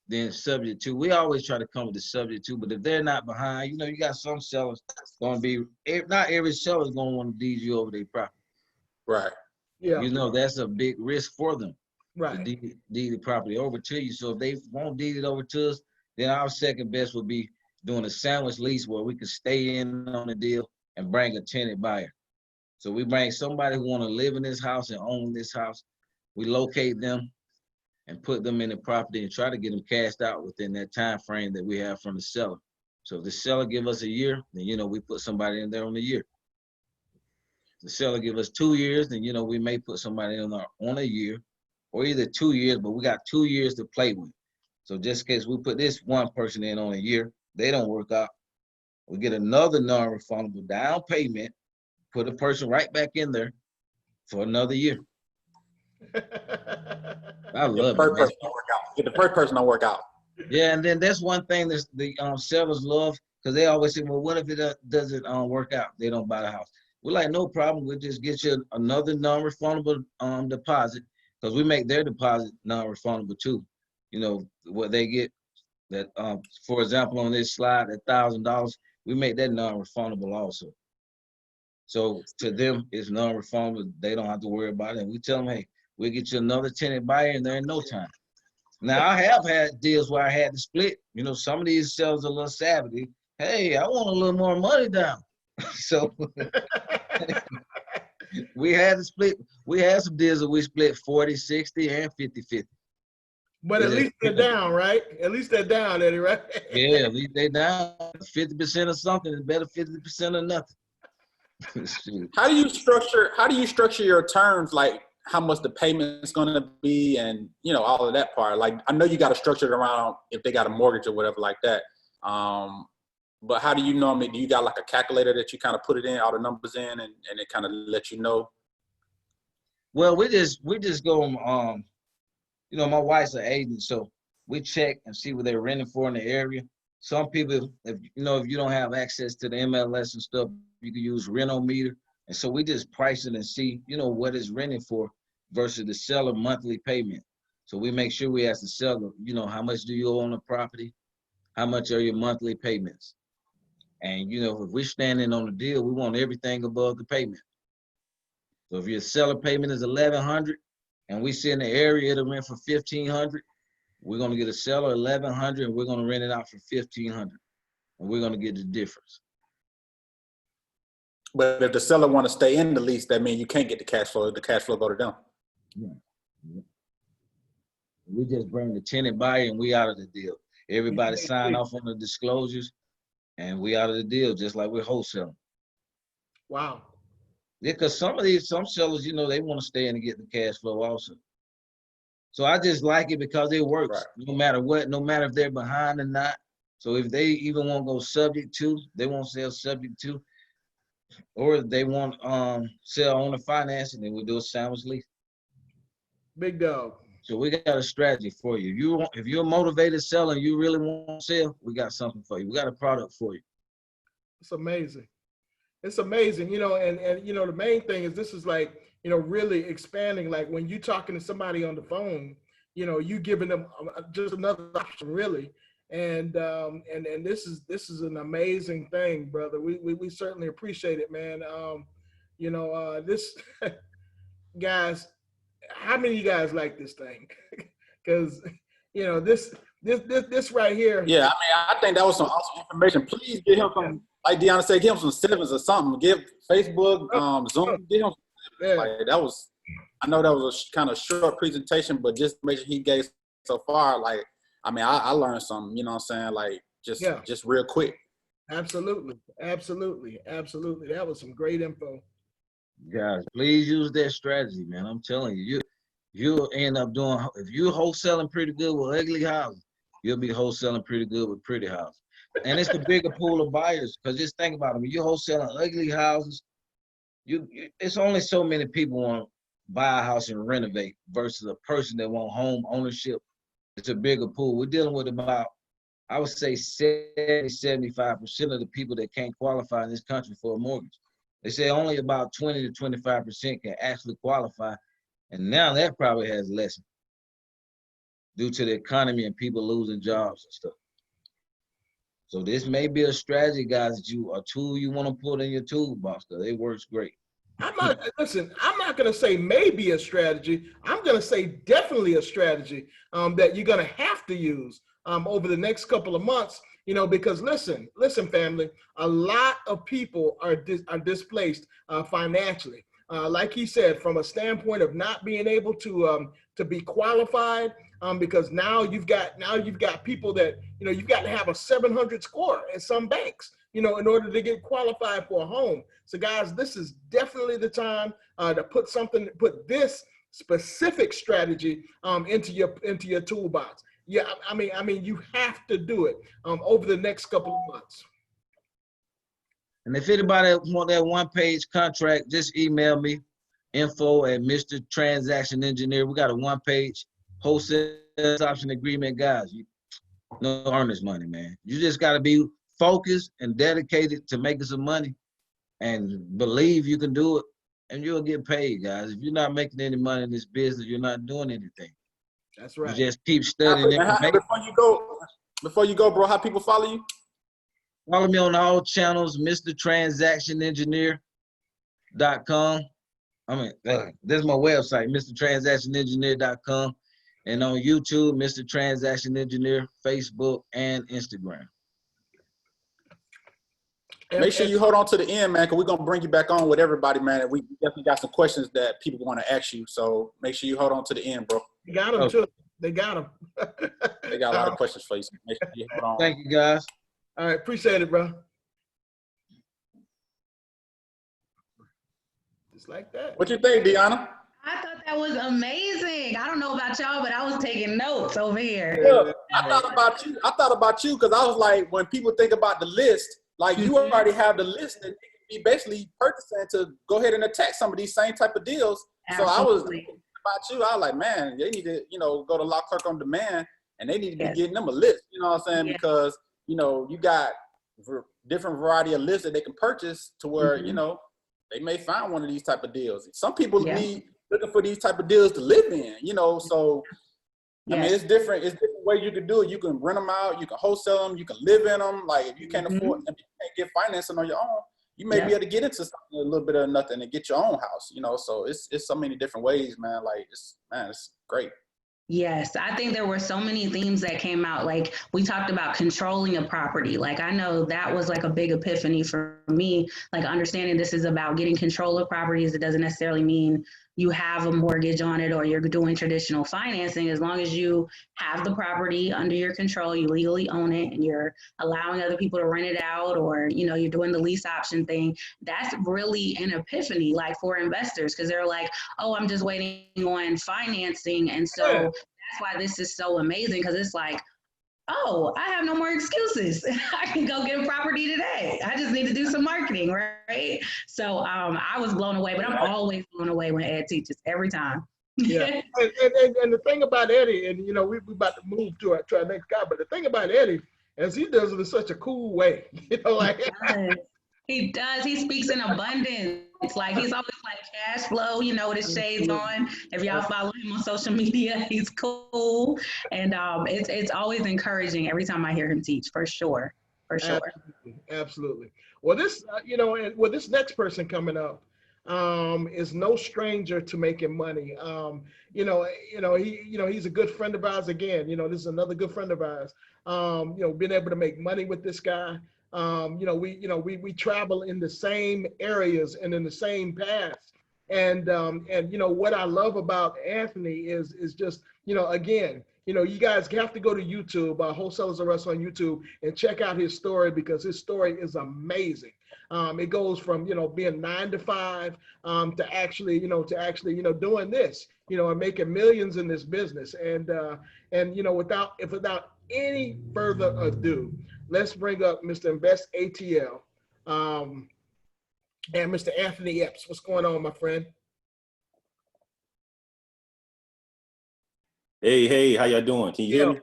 then subject to. We always try to come with the subject to, but if they're not behind, you got some sellers going to be, not every seller is going to want to deed you over their property. Right. Yeah. That's a big risk for them. Right. To deed the property over to you. So if they won't deed it over to us, then our second best would be doing a sandwich lease where we can stay in on the deal and bring a tenant buyer. So we bring somebody who want to live in this house and own this house. We locate them and put them in the property and try to get them cashed out within that time frame that we have from the seller. So if the seller give us a year, then we put somebody in there on a year. If the seller give us 2 years, then we may put somebody in there on a year, or either 2 years, but we got 2 years to play with. So just in case we put this one person in on a year, they don't work out, we get another non-refundable down payment, put a person right back in there for another year. I love it, man. Get the first person don't work out. Yeah, and then that's one thing that the sellers love, because they always say, well, what if it doesn't work out? They don't buy the house. We're like, no problem. We'll just get you another non-refundable deposit, because we make their deposit non-refundable too. What they get, that for example, on this slide, $1,000, we make that non-refundable also. So to them, it's non-refundable. They don't have to worry about it. And we tell them, hey, we'll get you another tenant buyer in there in no time. Now, I have had deals where I had to split. Some of these sellers are a little savvy. Hey, I want a little more money down. So we had to split. We had some deals that we split 40, 60, and 50-50. But at least they're down, right? At least they're down, Eddie, right? Yeah, at least they're down. 50% of something is better 50% of nothing. How do you structure your terms, like how much the payment's going to be, and all of that part? Like, I know you got to structure it around if they got a mortgage or whatever like that. But how do you normally, do you got like a calculator that you kind of put it in, all the numbers in, and it kind of let you know? Well, we just go, my wife's an agent, so we check and see what they're renting for in the area. Some people, if you don't have access to the MLS and stuff, you can use Rent-O-Meter. And so we just price it and see, what it's renting for versus the seller monthly payment. So we make sure we ask the seller, how much do you owe on the property? How much are your monthly payments? And, if we're standing on the deal, we want everything above the payment. So if your seller payment is $1,100 and we see in the area to rent for $1,500, we're going to get a seller $1,100 and we're going to rent it out for $1,500. And we're going to get the difference. But if the seller want to stay in the lease, that means you can't get the cash flow. The cash flow go to them. We just bring the tenant buyer and we out of the deal. Everybody sign off on the disclosures and we out of the deal, just like we're wholesaling. Wow. Yeah, because some sellers, you know, they want to stay in and get the cash flow also. So I just like it because it works no matter what, no matter if they're behind or not. So if they even want to go subject to, they won't sell subject to, or if they want sell owner financing, then we'll do a sandwich lease. Big dog. So we got a strategy for you. If you're a motivated seller and you really want to sell, we got something for you. We got a product for you. It's amazing. It's amazing, you know, and you know, the main thing is this is like, you know, really expanding. Like when you're talking to somebody on the phone, you know, you giving them just another option, really. And this is an amazing thing, brother. We certainly appreciate it, man. You know, this guys, how many of you guys like this thing? Because you know, this right here. Yeah, I mean, I think that was some awesome information. Please get him some, like Deanna said, give him some sevens or something. Give Facebook, Zoom, get him some, like that was. I know that was a kind of short presentation, but just make sure he gave so far. Like, I mean, I learned something. You know what I'm saying? Like, just real quick. Absolutely. That was some great info. Guys, please use that strategy, man. I'm telling you, you'll end up doing, if you're wholesaling pretty good with ugly houses, you'll be wholesaling pretty good with pretty houses. And it's the bigger pool of buyers, because just think about it. When you're wholesaling ugly houses, it's only so many people want to buy a house and renovate versus a person that want home ownership. It's a bigger pool. We're dealing with about, I would say 75% of the people that can't qualify in this country for a mortgage. They say only about 20 to 25% can actually qualify. And now that probably has lessened due to the economy and people losing jobs and stuff. So this may be a strategy, guys, a tool you want to put in your toolbox, because it works great. I'm not going to say maybe a strategy. I'm going to say definitely a strategy that you're going to have to use over the next couple of months. You know, because listen, family, a lot of people are displaced financially. Like he said, from a standpoint of not being able to be qualified, because now you've got people that, you know, you've got to have a 700 score at some banks, you know, in order to get qualified for a home. So guys, this is definitely the time to put this specific strategy into your toolbox. Yeah, I mean, you have to do it over the next couple of months. And if anybody want that one-page contract, just email me, info@Mr. Transaction Engineer. We got a one-page wholesale option agreement, guys. No earnest money, man. You just got to be focused and dedicated to making some money, and believe you can do it, and you'll get paid, guys. If you're not making any money in this business, you're not doing anything. That's right. You just keep studying. Before you go, bro, how people follow you? Follow me on all channels, MrTransactionEngineer.com. I mean, this is my website, MrTransactionEngineer.com. And on YouTube, Mr. Transaction Engineer, Facebook, and Instagram. Make sure you hold on to the end, man, because we're going to bring you back on with everybody, man. We definitely got some questions that people want to ask you. So make sure you hold on to the end, bro. You got them, too. They got them. They got a lot of questions for you. So make sure you hold on. Thank you, guys. All right. Appreciate it, bro. Just like that. What you think, Deanna? I thought that was amazing. I don't know about y'all, but I was taking notes over here. Yeah, I thought about you because I was like, when people think about the list, like you already have the list that you can be basically purchasing to go ahead and attack some of these same type of deals. Absolutely. So I was thinking about you. I was like, man, they need to, you know, go to Law Clerk on Demand, and they need to be getting them a list. You know what I'm saying? Because you know, you got different variety of lists that they can purchase to where you know they may find one of these type of deals. Some people need looking for these type of deals to live in, you know, so I mean, it's different ways you can do it. You can rent them out, you can wholesale them, you can live in them. Like if you can't afford, if you can't get financing on your own, you may be able to get into something a little bit of nothing and get your own house, you know. So it's so many different ways, man. Like it's great. Yes, I think there were so many themes that came out. Like we talked about controlling a property. Like I know that was like a big epiphany for me, like understanding this is about getting control of properties. It doesn't necessarily mean you have a mortgage on it or you're doing traditional financing, as long as you have the property under your control, you legally own it, and you're allowing other people to rent it out, or you're doing the lease option thing, that's really an epiphany, like for investors, because they're like, oh, I'm just waiting on financing. And so that's why this is so amazing, because it's like, oh, I have no more excuses. I can go get a property today. I just need to do some marketing, right? So I was blown away, but I'm always blown away when Ed teaches, every time. Yeah, and the thing about Eddie, and we're about to move to our next guy, but the thing about Eddie, as he does it in such a cool way, like he does. He speaks in abundance. Like, he's always like cash flow, with his shades on. If y'all follow him on social media, he's cool. And it's always encouraging every time I hear him teach, for sure. For sure. Absolutely. Well, this, this next person coming up is no stranger to making money. He's a good friend of ours again. This is another good friend of ours. Being able to make money with this guy. We travel in the same areas and in the same paths. And what I love about Anthony is just, again, you guys have to go to YouTube, Wholesalers of Us on YouTube, and check out his story, because his story is amazing. It goes from, being 9 to 5 to actually doing this, and making millions in this business. And without any further ado, let's bring up Mr. Invest ATL and Mr. Anthony Epps. What's going on, my friend? Hey, how y'all doing? Can you hear me?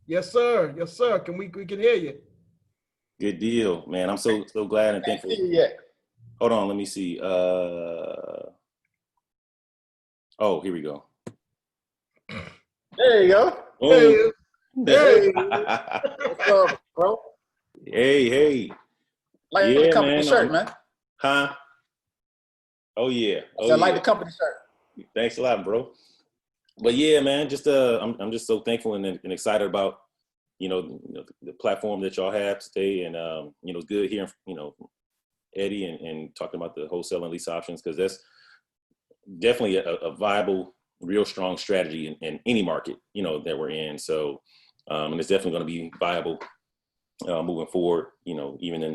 Yes, sir. Yes, sir. We can hear you. Good deal, man. I'm so glad and thankful. Hold on, let me see. Oh, here we go. There you go. Hey. What's up, bro? Hey. Like the company shirt, man. Huh? Oh yeah. I like the company shirt. Thanks a lot, bro. But yeah, man, just I'm just so thankful and excited about the platform that y'all have today, and it's good hearing Eddie and talking about the wholesale and lease options, because that's definitely a viable, real strong strategy in any market that we're in. So and it's definitely going to be viable moving forward, even in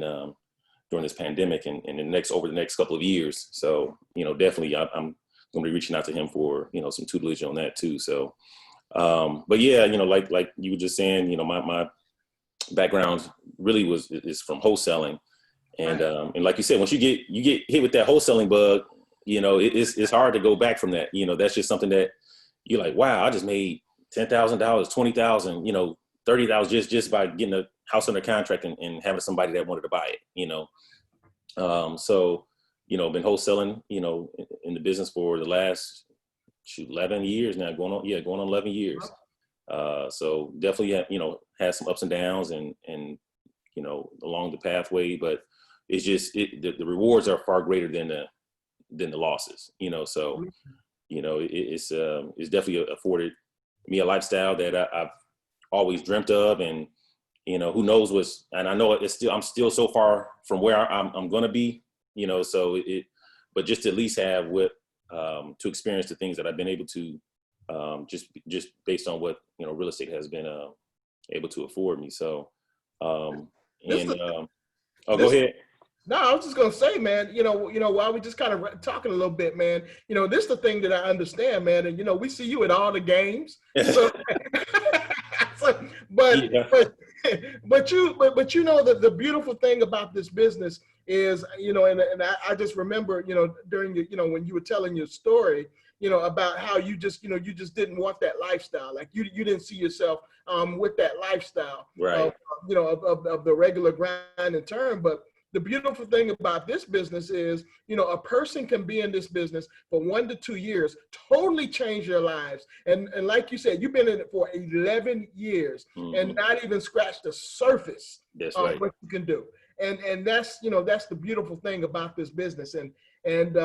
during this pandemic and over the next couple of years. So definitely I'm going to be reaching out to him for some tutelage on that too. So but yeah, like you were just saying, my background really is from wholesaling, and and like you said, once you get hit with that wholesaling bug, it's hard to go back from that. That's just something that you're like, wow, I just made $10,000, $20,000, $30,000 just by getting a house under contract and having somebody that wanted to buy it. So been wholesaling in the business for the last 11 years now, going on 11 years. So definitely had some ups and downs and along the pathway, but it's just the rewards are far greater than the losses. So it's definitely afforded me a lifestyle that I've always dreamt of, and who knows and I know I'm still so far from where I'm going to be. But just to at least have to experience the things that I've been able to, just based on what real estate has been able to afford me. So, go ahead. No, I was just gonna say, man. While we just kind of talking a little bit, man. This is the thing that I understand, man. And we see you at all the games. So, but the beautiful thing about this business is, and I just remember, during when you were telling your story, about how you just didn't want that lifestyle. Like you didn't see yourself with that lifestyle, right? Of the regular grind and turn. But the beautiful thing about this business is, a person can be in this business for 1 to 2 years, totally change their lives. And like you said, you've been in it for 11 years and not even scratched the surface of what you can do. And that's, that's the beautiful thing about this business. And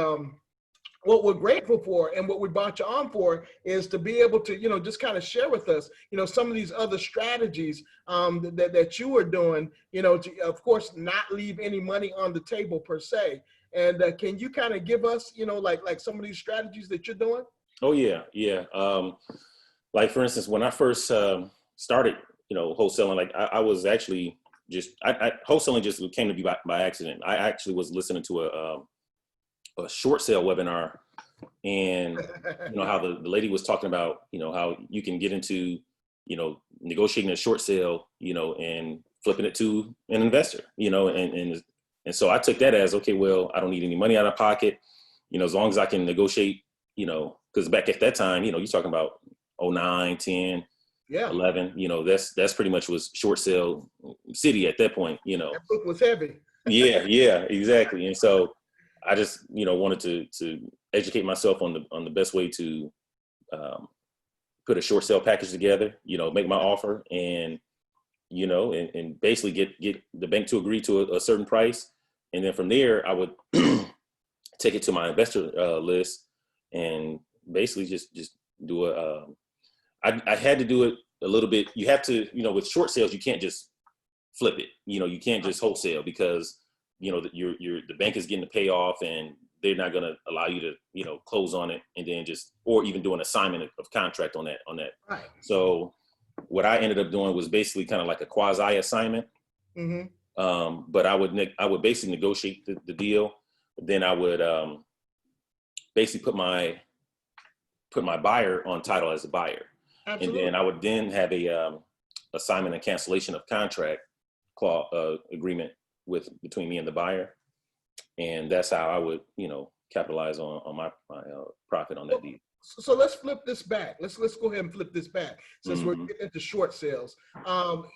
what we're grateful for and what we brought you on for is to be able to, just kind of share with us, some of these other strategies that you are doing, to, of course, not leave any money on the table per se. And can you kind of give us, you know, like some of these strategies that you're doing? Oh yeah, yeah. Like for instance, when I first started, you know, wholesaling, like I was actually just wholesaling just came to be by accident. I actually was listening to a short sale webinar, and you know how the lady was talking about, you know, how you can get into, you know, negotiating a short sale, you know, and flipping it to an investor, you know, and so I took that as, okay, well, I don't need any money out of pocket, you know, as long as I can negotiate, you know, because back at that time, you know, you're talking about 09, 10, yeah, 11, you know, that's pretty much was short sale city at that point, you know. That book was heavy. Yeah, exactly. And so I just, you know, wanted to educate myself on the best way to put a short sale package together, you know, make my offer, and, you know, and basically get the bank to agree to a certain price. And then from there, I would take it to my investor list and basically just do I had to do it a little bit. You have to, you know, with short sales, you can't just flip it. You know, you can't just wholesale because, you know, the bank is getting the payoff and they're not going to allow you to, you know, close on it and then just, or even do an assignment of contract on that. Right. So what I ended up doing was basically kind of like a quasi assignment. But I would basically negotiate the deal. Then I would basically put my buyer on title as a buyer. Absolutely. And then I would then have a assignment and cancellation of contract agreement between me and the buyer. And that's how I would, you know, capitalize on my profit on that deal. So let's flip this back. Let's go ahead and flip this back since we're getting into short sales.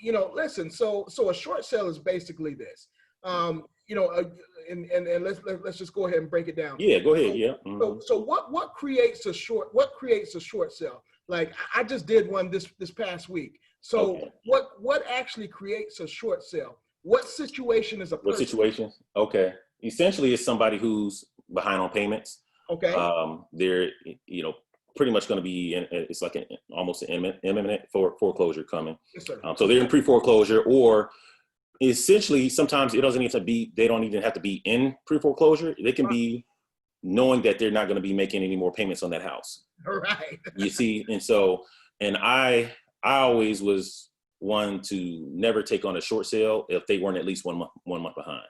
You know, listen. So a short sale is basically this. You know, and let's just go ahead and break it down. Yeah, go ahead. Yeah. So what creates a short sale? Like I just did one this past week. So okay. What actually creates a short sale? What situation is a person? What situation? Okay. Essentially, it's somebody who's behind on payments. Okay. They're, you know, pretty much going to be it's like almost an imminent foreclosure coming. Yes, sir. So they're in pre-foreclosure, or essentially sometimes it doesn't even have to be, they don't even have to be in pre-foreclosure. They can be knowing that they're not going to be making any more payments on that house. Right. You see, and I always was one to never take on a short sale if they weren't at least one month behind.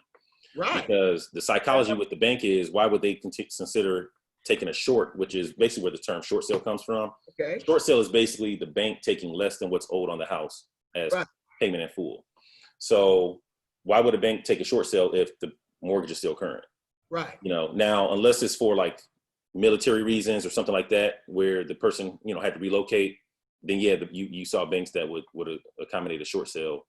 Right. Because the psychology with the bank is, why would they consider taking a short, which is basically where the term short sale comes from. Okay. Short sale is basically the bank taking less than what's owed on the house as payment in full. So why would a bank take a short sale if the mortgage is still current? Right. You know, now, unless it's for like military reasons or something like that, where the person, you know, had to relocate, then yeah, you saw banks that would accommodate a short sale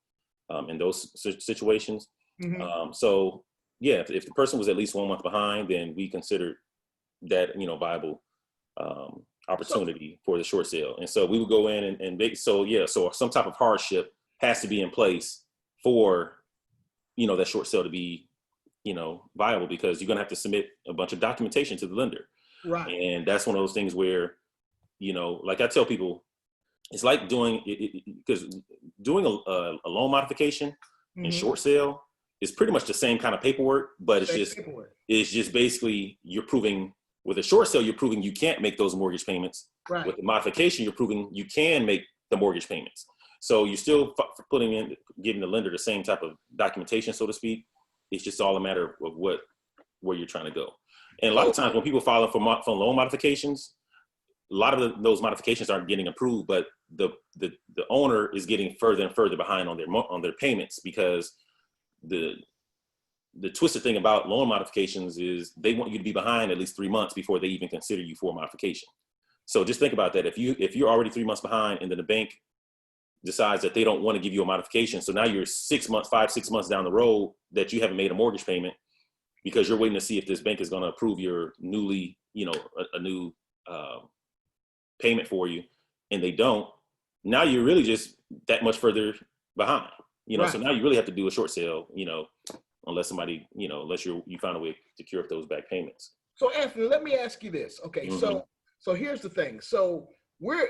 in those situations. Mm-hmm. So yeah, if the person was at least 1 month behind, then we considered that, you know, viable opportunity for the short sale. And so we would go in and make, so some type of hardship has to be in place for, you know, that short sale to be, you know, viable, because you're going to have to submit a bunch of documentation to the lender. Right. And that's one of those things where, you know, like I tell people, it's like doing because doing a loan modification and short sale is pretty much the same kind of paperwork, but it's just basically you're proving, with a short sale, you're proving you can't make those mortgage payments. Right. With the modification, you're proving you can make the mortgage payments. So you're still giving the lender the same type of documentation, so to speak. It's just all a matter of where you're trying to go. And a lot of times when people file for loan modifications, a lot of those modifications aren't getting approved, but the owner is getting further and further behind on their payments, because the twisted thing about loan modifications is they want you to be behind at least 3 months before they even consider you for a modification. So just think about that. If you're already 3 months behind and then the bank decides that they don't want to give you a modification, so now you're 6 months down the road that you haven't made a mortgage payment because you're waiting to see if this bank is going to approve your newly, you know, a new payment for you, and they don't. Now you're really just that much further behind, you know. Right. So now you really have to do a short sale, you know, unless somebody, you know, unless you find a way to cure up those back payments. So Anthony, let me ask you this. Okay, so here's the thing. So we're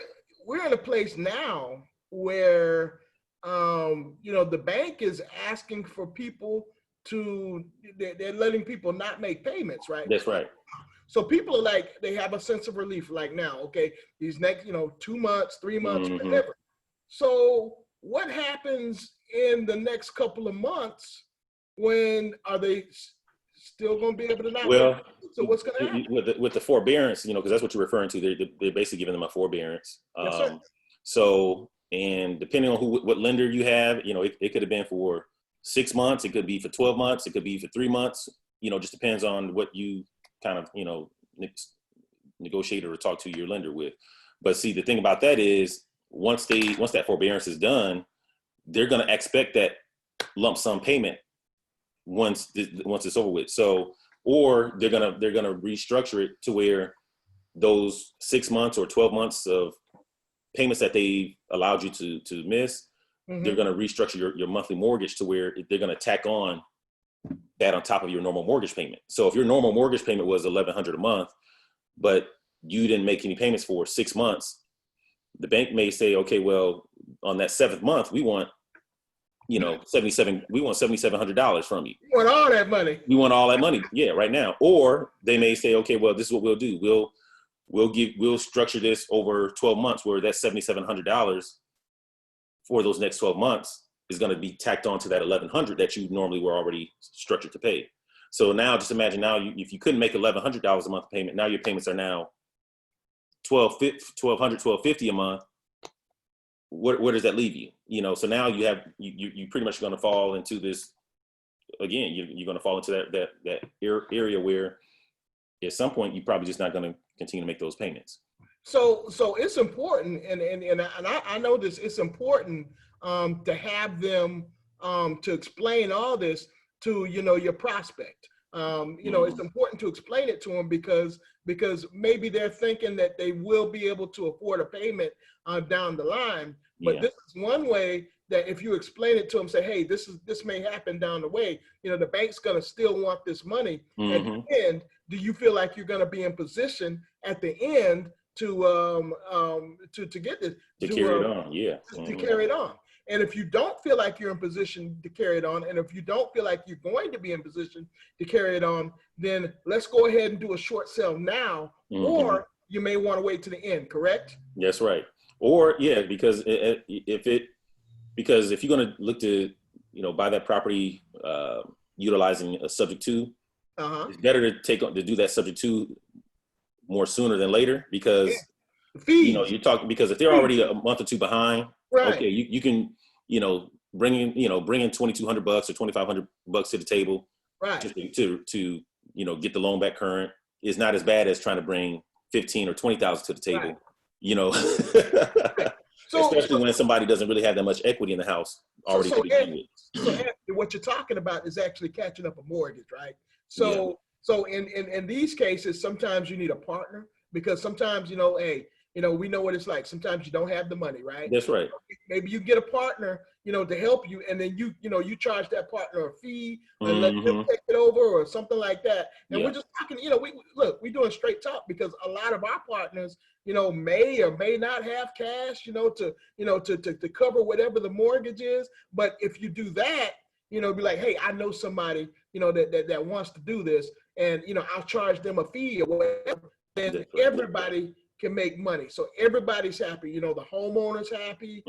in a place now where you know, the bank is asking for people they're letting people not make payments, right? That's right. So people are like, they have a sense of relief, like now, okay, these next, 2 months, 3 months, whatever. So what happens in the next couple of months? When are they still going to be able to not? Well, so what's going to happen with the forbearance? Because that's what you're referring to. They're basically giving them a forbearance. Yes, sir. So, and depending on what lender you have, it could have been for 6 months. It could be for 12 months. It could be for 3 months. Just depends on what you kind of negotiate or talk to your lender with. But see, the thing about that is once that forbearance is done, they're going to expect that lump sum payment once it's over with. So, or they're gonna restructure it to where those 6 months or 12 months of payments that they allowed you to miss, they're gonna restructure your monthly mortgage to where they're gonna tack on that on top of your normal mortgage payment. So if your normal mortgage payment was $1,100 a month, but you didn't make any payments for 6 months, the bank may say, okay, well, on that 7th month, we want $7,700 from you. You want all that money. We want all that money, yeah, right now. Or they may say, okay, well, this is what we'll do. We'll structure this over 12 months where that $7,700 for those next 12 months is going to be tacked on to that $1,100 that you normally were already structured to pay. So now just imagine now if you couldn't make $1,100 a month payment, now your payments are now $1,200, $1,250 a month. Where does that leave you? So now you pretty much going to fall into this again. You're going to fall into that area where at some point you're probably just not going to continue to make those payments. So it's important, and I know this. It's important to have them to explain all this to your prospect. It's important to explain it to them because maybe they're thinking that they will be able to afford a payment down the line. But this is one way that if you explain it to them, say, hey, this may happen down the way. The bank's going to still want this money at the end. Do you feel like you're going to be in position at the end to get this to carry it on? Yeah, to carry it on. And if you don't feel like you're in position to carry it on, and if you don't feel like you're going to be in position to carry it on, then let's go ahead and do a short sale now, or you may want to wait to the end, correct? That's right. Or because if you're going to look to, buy that property utilizing a subject to, it's better to do that subject to more sooner than later because, you're talking, because if they're already a month or two behind, right. Okay, you can, bring in $2,200 or $2,500 to the table, right? Just to get the loan back current. Is not as bad as trying to bring $15,000 or $20,000 to the table, right. Especially when somebody doesn't really have that much equity in the house already. So what you're talking about is actually catching up a mortgage, right? So in these cases, sometimes you need a partner because sometimes, we know what it's like. Sometimes you don't have the money, right? That's right. Maybe you get a partner, to help you, and then you charge that partner a fee and let them take it over or something like that. And we're just talking, we're doing straight talk because a lot of our partners, may or may not have cash, to cover whatever the mortgage is. But if you do that, be like, hey, I know somebody, that wants to do this, and I'll charge them a fee or whatever. Then everybody can make money. So everybody's happy. The homeowner's happy.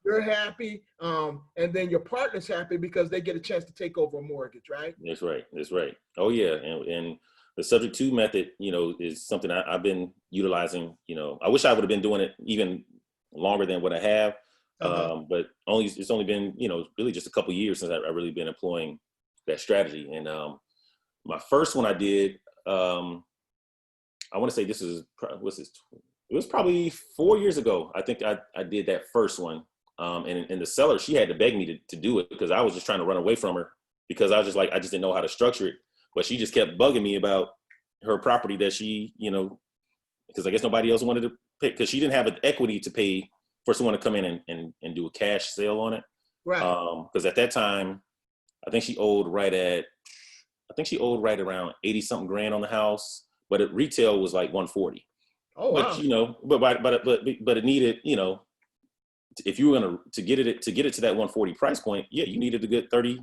You're happy. And then your partner's happy because they get a chance to take over a mortgage, right? That's right. Oh yeah. And the subject to method, is something I've been utilizing. I wish I would have been doing it even longer than what I have. But it's only been, really just a couple of years since I've really been employing that strategy. And my first one I did, I want to say it was probably 4 years ago. I think I did that first one. And the seller, she had to beg me to do it because I was just trying to run away from her because I was just like, I just didn't know how to structure it. But she just kept bugging me about her property that she, because I guess nobody else wanted to pay because she didn't have an equity to pay for someone to come in and do a cash sale on it. Right. Because at that time, I think she owed right around 80 something grand on the house, but at retail was like 140. Oh, wow. But but it needed, if you were to get it to that 140 price point, you needed a good 30%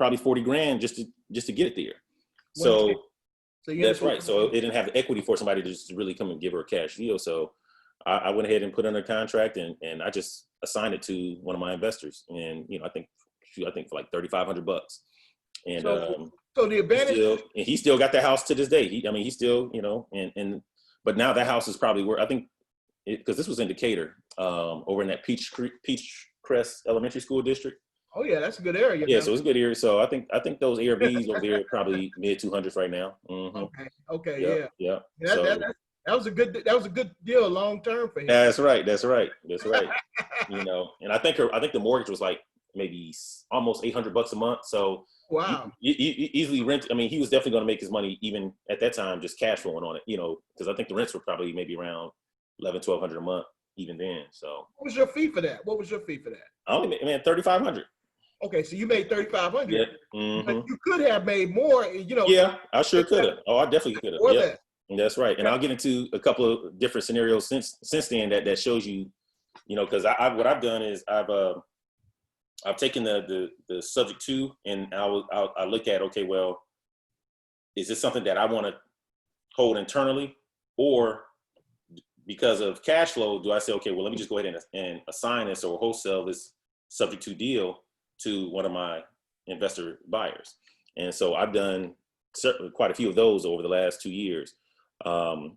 probably 40 grand just to get it there. So That's right. So it didn't have the equity for somebody to just really come and give her a cash deal. So I went ahead and put under contract, and I just assigned it to one of my investors. And, I think for like $3,500. And so the advantage, he still got the house to this day. He still, but now that house is probably worth, I think, because this was in Decatur, over in that Peachcrest Elementary School district. Oh yeah, that's a good area. Yeah, so it's a good area. So I think those Airbnbs over there are probably mid 200s right now. Mm-hmm. Okay, yep, yeah. So, that was a good deal long term for him. That's right. And I think the mortgage was like maybe almost $800 a month. So wow, you easily rent. He was definitely going to make his money even at that time, just cash flowing on it. Because I think the rents were probably maybe around $1,100-1,200 a month even then. So what was your fee for that? I only made $3,500. Okay, so you made $3,500. Yeah. But you could have made more. Yeah, I sure could have. Oh, I definitely could have. Yeah, that's right. And I'll get into a couple of different scenarios since then that shows you, because what I've done is I've taken the subject to, and I look at, okay, well, is this something that I want to hold internally, or because of cash flow, do I say, okay, well, let me just go ahead and assign this or wholesale this subject to deal to one of my investor buyers? And so I've done certainly quite a few of those over the last 2 years. I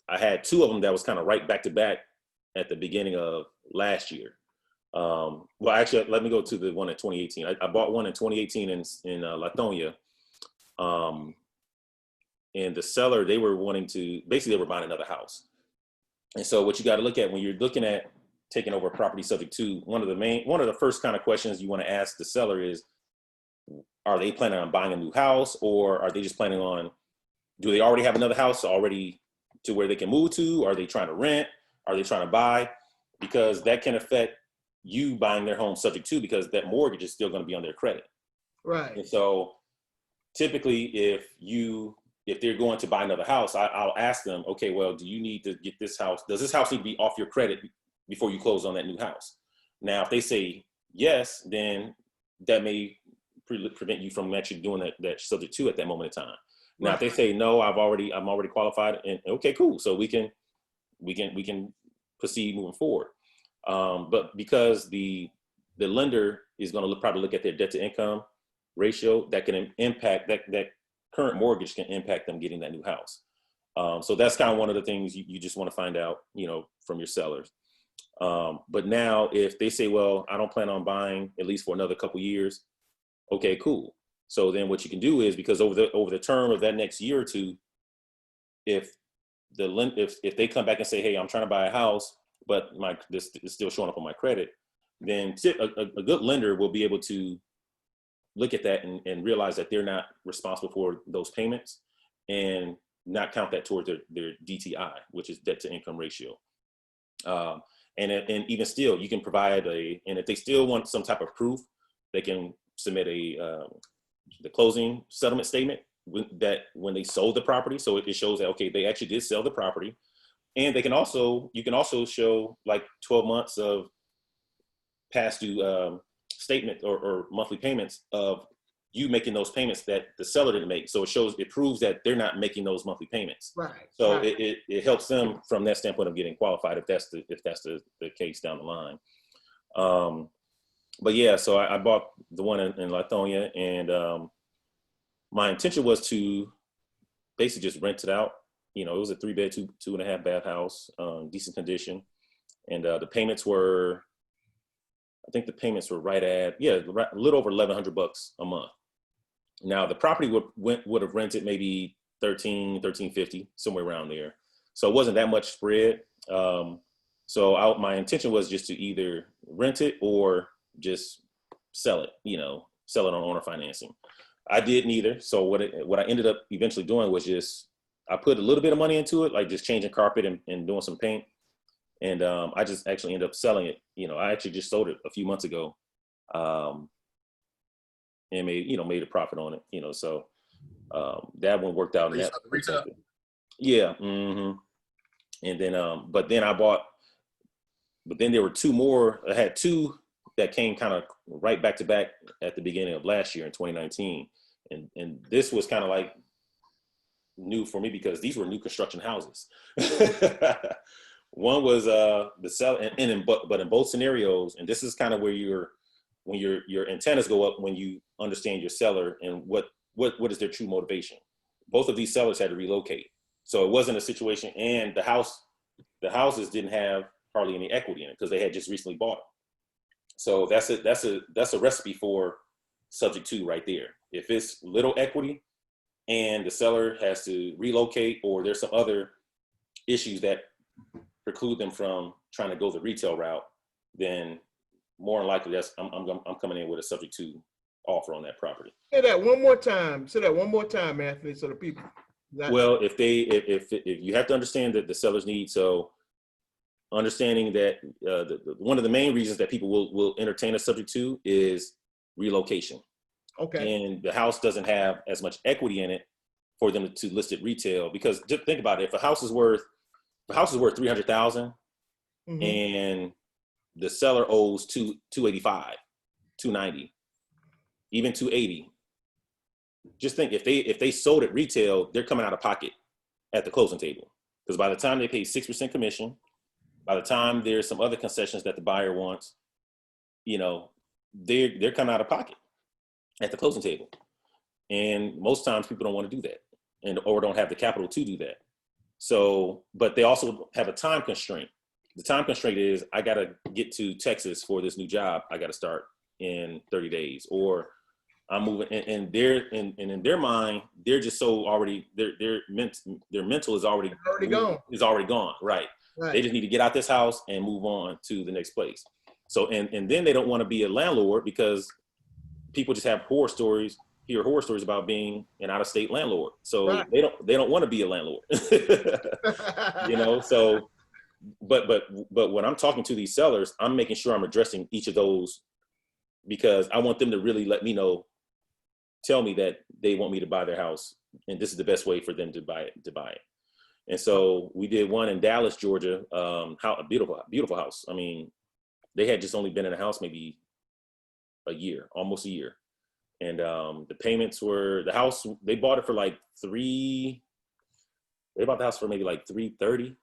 had 2 of them that was kind of right back to back at the beginning of last year. Well, actually, let me go to the one in 2018. I bought one in 2018 in Lithonia. And the seller, they were buying another house. And so what you got to look at when you're looking at taking over a property subject to, one of the first kind of questions you want to ask the seller is, are they planning on buying a new house, or are they just planning on, do they already have another house already to where they can move to? Are they trying to rent? Are they trying to buy? Because that can affect you buying their home subject to, because that mortgage is still going to be on their credit. Right. And so typically if they're going to buy another house, I'll ask them, okay, well, do you need to get this house? Does this house need to be off your credit before you close on that new house? Now, if they say yes, then that may prevent you from actually doing that subject to at that moment in time. Now, right. If they say no, I'm already qualified, and okay, cool. So we can proceed moving forward. But because the lender is going to probably look at their debt to income ratio, that can impact that current mortgage can impact them getting that new house. So that's kind of one of the things you just want to find out, from your sellers. But now if they say, well, I don't plan on buying at least for another couple years. Okay, cool. So then what you can do is, because over the term of that next year or two, if they come back and say, hey, I'm trying to buy a house, but this is still showing up on my credit, then a good lender will be able to look at that and realize that they're not responsible for those payments and not count that towards their DTI, which is debt to income ratio. And even still, you can provide and if they still want some type of proof, they can submit the closing settlement statement when they sold the property. So it shows that, okay, they actually did sell the property. And you can also show like 12 months of past due statement or monthly payments of you making those payments that the seller didn't make. So it proves that they're not making those monthly payments. Right. So right. It helps them from that standpoint of getting qualified if that's the case down the line. But yeah, so I bought the one in Lithonia, and my intention was to basically just rent it out. It was a 3-bed, 2.5 bath house, decent condition. And the payments were, I think the payments were right at, a little over $1,100 a month. Now the property would have rented maybe $1,350, somewhere around there. So it wasn't that much spread. So my intention was just to either rent it or just sell it, sell it on owner financing. I did neither. So what I ended up eventually doing was I put a little bit of money into it, like just changing carpet and doing some paint. And I just actually ended up selling it. I actually just sold it a few months ago, and made a profit on it. So that one worked out. Yeah. Mm-hmm. And then, but then there were 2 more. I had 2 that came kind of right back to back at the beginning of last year in 2019. And this was kind of like new for me because these were new construction houses. One was the seller, but in both scenarios, and this is kind of where your antennas go up when you understand your seller and what is their true motivation. Both of these sellers had to relocate, so it wasn't a situation, and the houses didn't have hardly any equity in it because they had just recently bought them. So that's a recipe for subject to right there. If it's little equity and the seller has to relocate, or there's some other issues that preclude them from trying to go the retail route, then more than likely I'm coming in with a subject to offer on that property. Say that one more time. Say that one more time, Anthony, so the people. Well, if you have to understand that the seller's need, so understanding that one of the main reasons that people will entertain a subject to is relocation. Okay. And the house doesn't have as much equity in it for them to list it retail, because just think about it. If a house is worth $300,000 and the seller owes $285, $290, even $280. Just think if they sold it retail, they're coming out of pocket at the closing table, because by the time they pay 6% commission, by the time there's some other concessions that the buyer wants, they're coming out of pocket at the closing table. And most times people don't want to do that, or don't have the capital to do that. So, but they also have a time constraint. The time constraint is, I got to get to Texas for this new job. I got to start in 30 days, or I'm moving. And in their mind, they're just so already, their mental is already gone. Right. They just need to get out this house and move on to the next place. So, and then they don't want to be a landlord, because people just have horror stories about being an out-of-state landlord. So they don't want to be a landlord, so, but when I'm talking to these sellers, I'm making sure I'm addressing each of those, because I want them to really tell me that they want me to buy their house, and this is the best way for them to buy it. And so we did one in Dallas, Georgia, a beautiful house. I mean, they had just only been in a house maybe almost a year. And the payments were, the house, they bought it for like they bought the house for maybe like $330,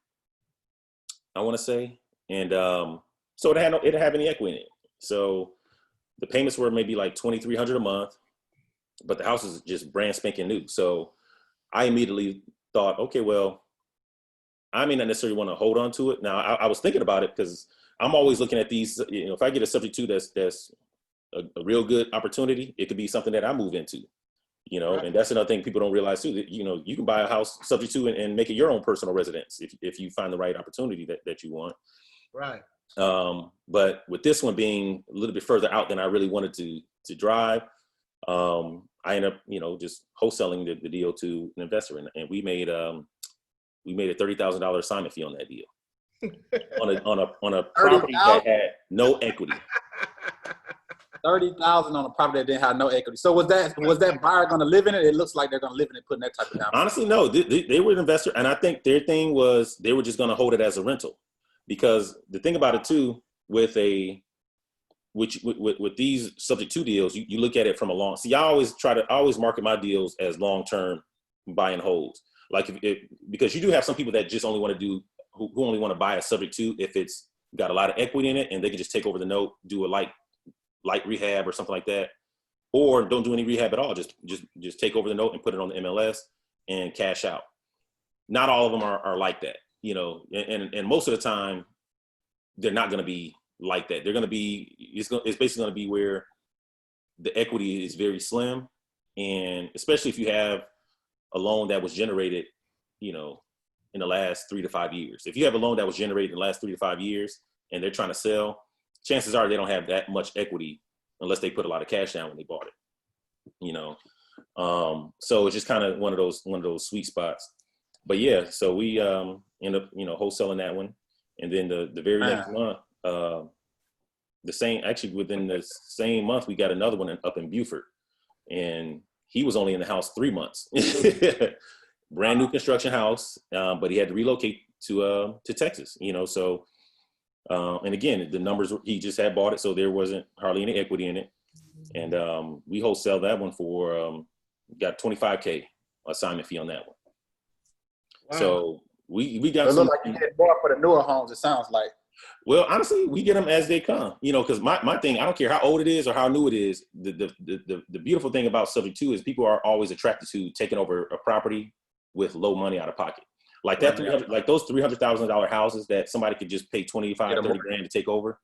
I want to say. And so it didn't have any equity in it. So the payments were maybe like $2,300 a month, but the house is just brand spanking new. So I immediately thought, okay, well, I may not necessarily want to hold on to it. Now I was thinking about it, because I'm always looking at these, if I get a subject to that's a real good opportunity, it could be something that I move into, right. And that's another thing people don't realize too, that, you can buy a house subject to and make it your own personal residence if you find the right opportunity that you want. Right. But with this one being a little bit further out than I really wanted to drive, I ended up, just wholesaling the deal to an investor, and we made a $30,000 assignment fee on that deal on a property that had no equity. 30,000 on a property that didn't have no equity. So was that buyer going to live in it? It looks like they're going to live in it, putting that type of down. Honestly, no. They were an investor, and I think their thing was they were just going to hold it as a rental, because the thing about it too, with these subject to deals, you look at it from a long. See, I always market my deals as long-term buy and holds. Like because you do have some people that just only want to do who only want to buy a subject to if it's got a lot of equity in it, and they can just take over the note, do a light rehab or something like that, or don't do any rehab at all. Just take over the note and put it on the MLS and cash out. Not all of them are like that, and most of the time they're not going to be like that. They're going to be, it's basically going to be where the equity is very slim. And especially if you have a loan that was generated, in the last 3 to 5 years. If you have a loan that was generated in the last 3 to 5 years and they're trying to sell, chances are they don't have that much equity unless they put a lot of cash down when they bought it, so it's just kind of one of those sweet spots. But yeah, so we end up, wholesaling that one. And then the very next month, within the same month, we got another one up in Beaufort, and he was only in the house 3 months, brand new construction house. But he had to relocate to Texas, so And again, the numbers, he just had bought it, so there wasn't hardly any equity in it. And we wholesale that one for, got $25K assignment fee on that one. Wow. So we got some. It looks like you get more for the newer homes, it sounds like. Well, honestly, we get them as they come, because my thing, I don't care how old it is or how new it is. The beautiful thing about subject to is people are always attracted to taking over a property with low money out of pocket. Like that, like those $300,000 houses that somebody could just pay 25, 30 grand to take over.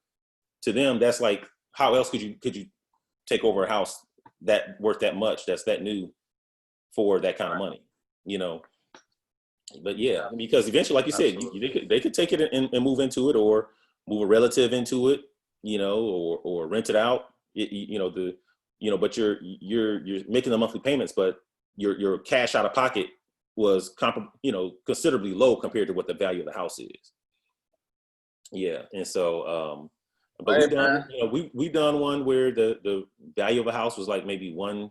To them, that's like, how else could you take over a house that worth that much, that's that new, for that kind of money, But yeah, because eventually, like you said, they could take it and move into it, or move a relative into it, or rent it out. But you're making the monthly payments, but your cash out of pocket was considerably low compared to what the value of the house is. Yeah, and so but we've done one where the value of a house was like maybe one.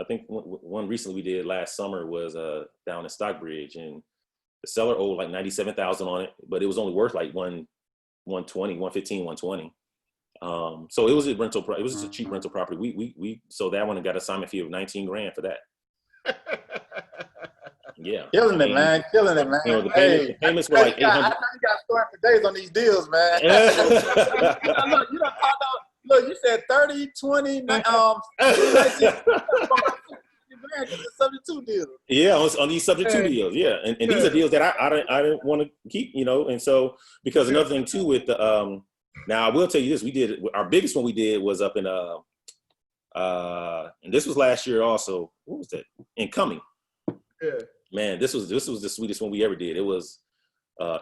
I think one recently we did last summer was down in Stockbridge, and the seller owed like $97,000 on it, but it was only worth like 120, 115, 120. So it was a rental. It was just a cheap rental property. We sold that one and got an assignment fee of 19 grand for that. Yeah, killing it, man. The payments were like 800. I know you got storing for days on these deals, man. Look, you said 30, 20, 19, subject to deals. Yeah, on these subject to deals. Yeah, and these are deals that I didn't want to keep, And so, because another thing too with the now I will tell you this, we did our biggest one we did was up in and this was last year also. What was that? In Cumming. Yeah. Man, this was the sweetest one we ever did. It was a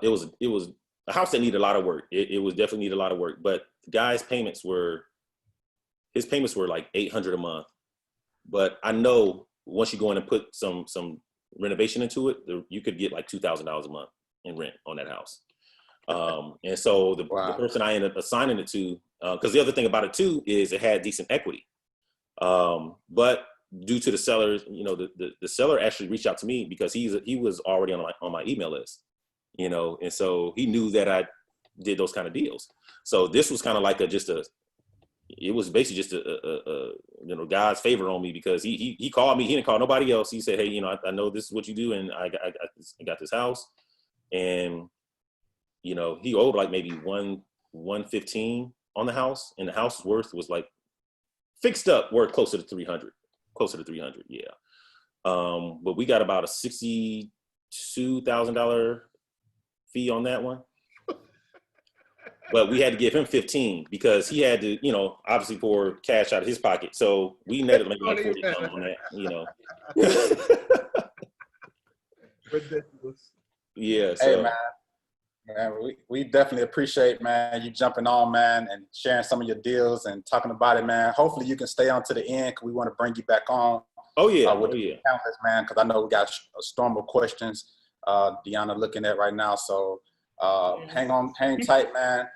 house that needed a lot of work. It was definitely needed a lot of work, but the guy's payments were like $800 a month. But I know once you go in and put some renovation into it, you could get like $2,000 a month in rent on that house. And so the person I ended up assigning it to, because the other thing about it too is it had decent equity. But due to the sellers, the seller actually reached out to me because he was already on my email list, and so he knew that I did those kind of deals. So this was kind of like it was basically just a God's favor on me, because he called me. He didn't call nobody else. He said, hey, I know this is what you do, and I got this house, and he owed like maybe 115 on the house, and the house worth was like fixed up worth closer to 300, yeah. But we got about a $62,000 fee on that one. But we had to give him 15 because he had to, obviously pour cash out of his pocket. So we netted maybe like 40 on that, Ridiculous. Yeah. So. Hey, man, we definitely appreciate, man, you jumping on, man, and sharing some of your deals and talking about it, man. Hopefully you can stay on to the end, because we want to bring you back on. Oh, yeah. With the accountants, man, because I know we got a storm of questions Deanna looking at right now. So hang tight, man.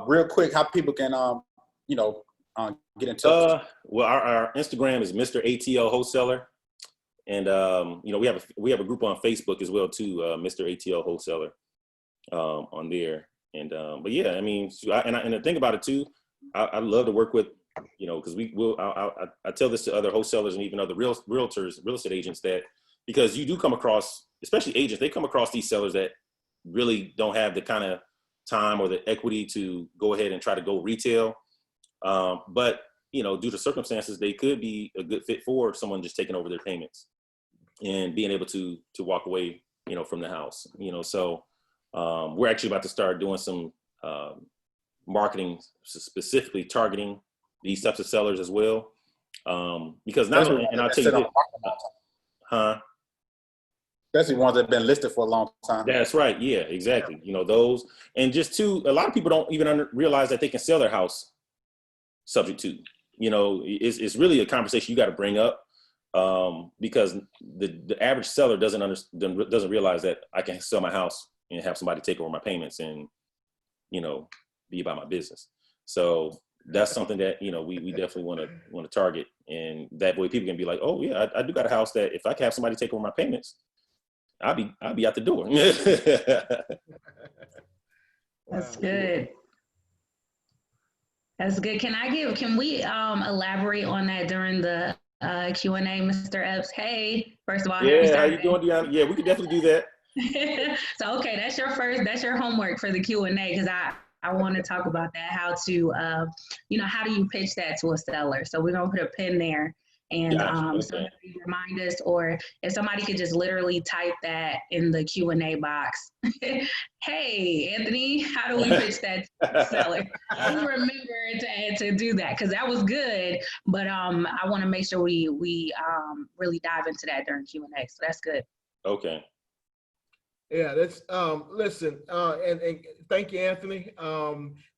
Real quick, how people can, get in touch? Well, our Instagram is Mr. ATL Wholesaler. And, we have a group on Facebook as well, too, Mr. ATL Wholesaler on there. And, but yeah, I mean, and the thing about it, too, I love to work with, because I tell this to other wholesalers and even other realtors, real estate agents, that because you do come across, especially agents, they come across these sellers that really don't have the kind of time or the equity to go ahead and try to go retail. But, due to circumstances, they could be a good fit for someone just taking over their payments and being able to walk away, from the house, so we're actually about to start doing some marketing, specifically targeting these types of sellers as well. Because not only, and I'll tell you this, especially ones that have been listed for a long time. That's right. Yeah, exactly. Those, and just too, a lot of people don't even realize that they can sell their house subject to, it's really a conversation you got to bring up, because the average seller doesn't realize that I can sell my house and have somebody take over my payments and, be about my business. So that's something that, we definitely want to target. And that way people can be like, oh yeah, I do got a house that if I can have somebody take over my payments, I'll be out the door. That's good. That's good. Can we elaborate on that during the Q&A, Mr. Epps? Hey, first of all, happy Yeah, how you Saturday. doing, Deanna? Yeah, we could definitely do that. So, okay, that's your homework for the Q&A, because I want to talk about that, how to, how do you pitch that to a seller? So we're going to put a pin there. And Gotcha. somebody remind us, or if somebody could just literally type that in the Q&A box. Hey, Anthony, how do we pitch that to the seller? Just remember to do that, because that was good. But I want to make sure we really dive into that during Q&A. So that's good. Okay. Yeah, that's listen, and thank you, Anthony.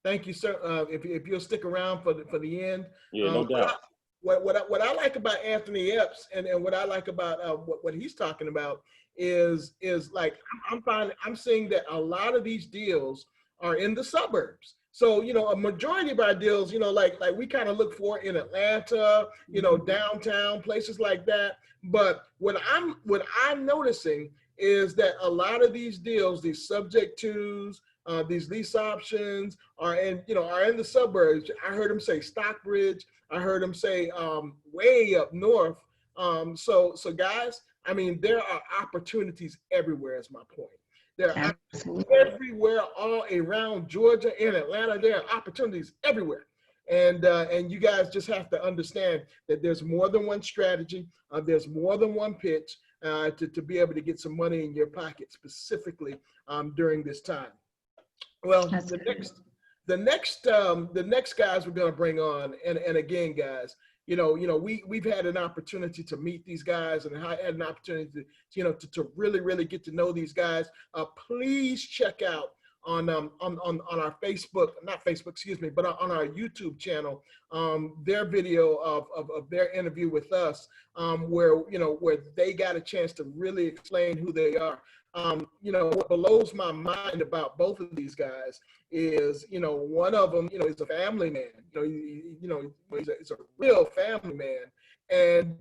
Thank you, sir. If you'll stick around for the end. Yeah, no doubt. What I like about Anthony Epps and what I like about what he's talking about is like I'm seeing that a lot of these deals are in the suburbs. So, a majority of our deals, like we kind of look for in Atlanta, downtown, places like that. But what I'm noticing is that a lot of these deals, these subject tos, these lease options are in the suburbs. I heard him say Stockbridge. I heard him say way up north. So guys, I mean, there are opportunities everywhere is my point. There are opportunities everywhere, all around Georgia and Atlanta. There are opportunities everywhere. And you guys just have to understand that there's more than one strategy. There's more than one pitch to be able to get some money in your pocket, specifically during this time. Well, the next guys we're going to bring on, and again, guys, we've had an opportunity to meet these guys, and I had an opportunity to really get to know these guys. Please check out on our Facebook, not Facebook, excuse me, but on our YouTube channel, their video of their interview with us, where they got a chance to really explain who they are. What blows my mind about both of these guys is, one of them, is a family man. He's a real family man, and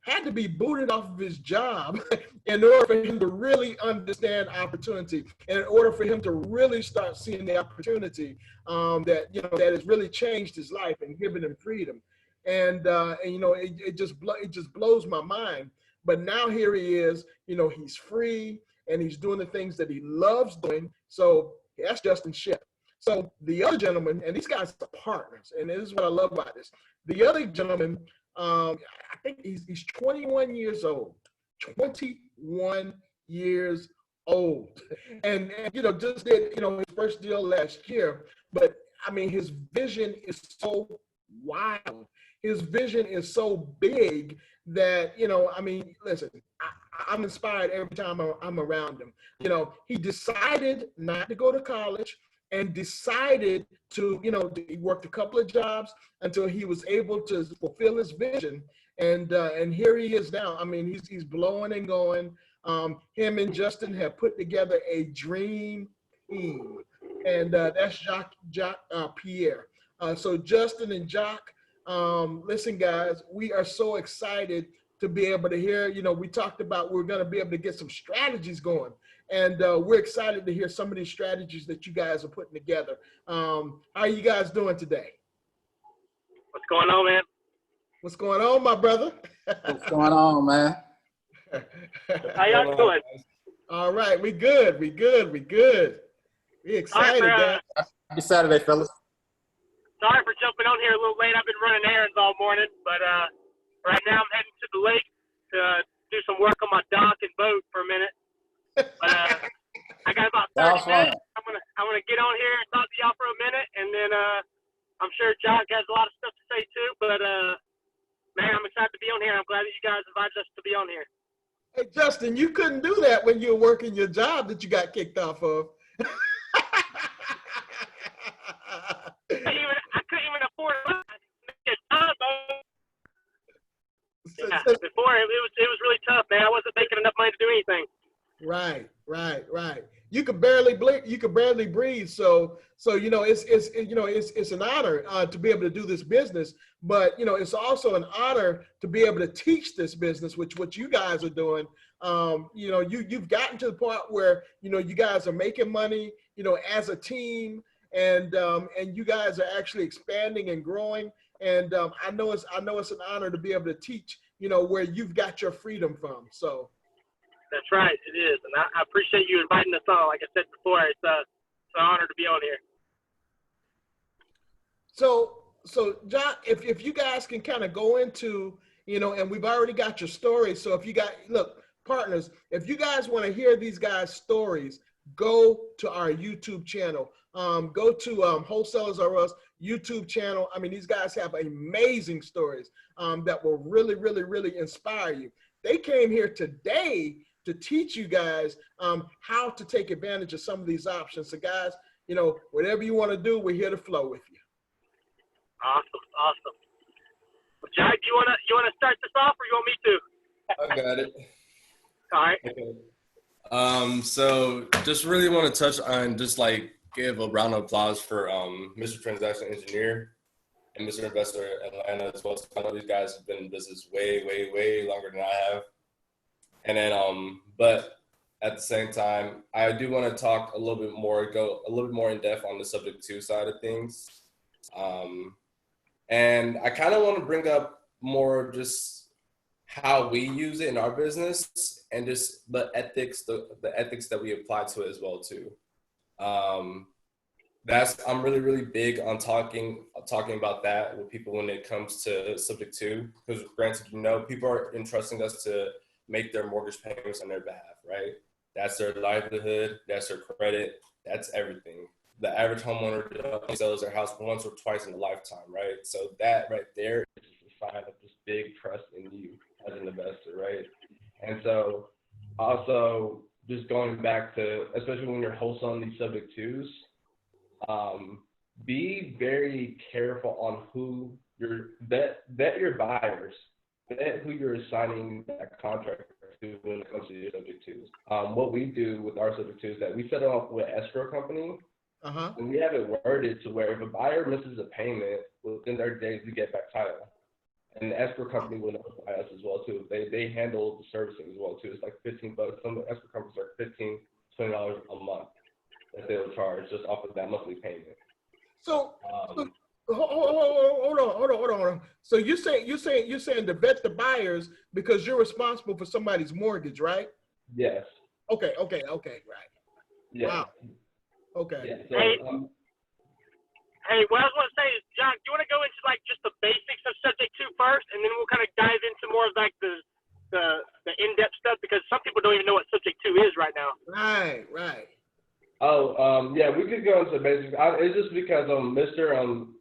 had to be booted off of his job in order for him to really understand opportunity, and in order for him to really start seeing the opportunity that has really changed his life and given him freedom. And it just blows my mind. But now here he is, he's free and he's doing the things that he loves doing. So that's Justin Shipp. So the other gentleman, and these guys are partners, and this is what I love about this. The other gentleman, I think he's 21 years old. 21 years old, and just did his first deal last year. But I mean, his vision is so wild. His vision is so big that, I mean, listen, I'm inspired every time I'm around him. He decided not to go to college and decided to, he worked a couple of jobs until he was able to fulfill his vision. And here he is now. I mean, he's blowing and going. Him and Justin have put together a dream team, and that's Jacques Pierre. So Justin and Jacques, listen, guys, we are so excited to be able to hear. We talked about we're going to be able to get some strategies going, and we're excited to hear some of these strategies that you guys are putting together. How are you guys doing today? What's going on, man? What's going on, my brother? What's going on, man? How y'all doing? All right, we good. We excited, guys. Happy Saturday, fellas. Sorry for jumping on here a little late. I've been running errands all morning, but right now I'm heading to the lake to do some work on my dock and boat for a minute. But I got about 30 minutes. I'm gonna get on here and talk to y'all for a minute, and then I'm sure Jacques has a lot of stuff to say too. But man, I'm excited to be on here. I'm glad that you guys invited us to be on here. Hey, Justin, you couldn't do that when you were working your job that you got kicked off of. I couldn't even afford it. Yeah, before it was really tough, man. I wasn't making enough money to do anything. Right. You could barely blink. You could barely breathe. So it's an honor to be able to do this business. But it's also an honor to be able to teach this business, which what you guys are doing. You've gotten to the point where you guys are making money. as a team, and you guys are actually expanding and growing. And I know it's an honor to be able to teach, where you've got your freedom from. So. That's right, it is, and I appreciate you inviting us on. Like I said before, it's an honor to be on here. So John, if you guys can kind of go into, and we've already got your story. So if you got, look, partners, if you guys want to hear these guys' stories, go to our YouTube channel. Go to Wholesalers Are Us YouTube channel. I mean, these guys have amazing stories that will really, really, really inspire you. They came here today to teach you guys how to take advantage of some of these options. So guys, whatever you want to do, we're here to flow with you. Awesome. Well, Jack, you wanna start this off, or you want me to? I got it. All right. Okay. So just really want to touch on, just like give a round of applause for Mr. Transaction Engineer and Mr. Investor Atlanta as well. So I know these guys have been in business way, way, way longer than I have. And then, but at the same time, I do want to talk go a little bit more in depth on the subject to side of things. And I kind of want to bring up more just how we use it in our business, and just the ethics that we apply to it as well too. I'm really, really big on talking about that with people when it comes to subject to, because granted, people are entrusting us to make their mortgage payments on their behalf, right? That's their livelihood, that's their credit, that's everything. The average homeowner sells their house once or twice in a lifetime, right? So that right there is a sign of this big trust in you as an investor, right? And so also just going back to, especially when you're wholesaling these subject twos, be very careful on who vet your buyers, vet who you're assigning that contract to when it comes to your subject twos. What we do with our subject twos is that we set it up with an escrow company. And we have it worded to where if a buyer misses a payment, within 30 days we get back title. And the escrow company will notify us as well too. They handle the servicing as well too. It's like $15. Some of the escrow companies are $15, $20 a month that they'll charge just off of that monthly payment. So hold on. So you're saying to vet the buyers because you're responsible for somebody's mortgage, right? Yes. Okay, right. Yeah. Wow. Okay. Yeah, so, Hey, what I was going to say is, John, do you want to go into like just the basics of subject to first, and then we'll kind of dive into more of like the in-depth stuff, because some people don't even know what subject to is right now. Right. Yeah, we could go into the basics. It's just because Mr.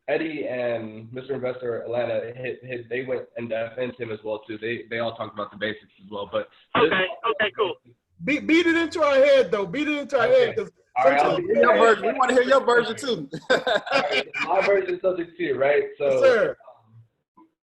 Eddie and Mr. Investor Atlanta they went in depth into him as well too. They all talked about the basics as well. But okay, cool. Beat it into our head though. Beat it into our head. All right, we want to hear your version too. Right, my version is subject to, right? So, yes, sir.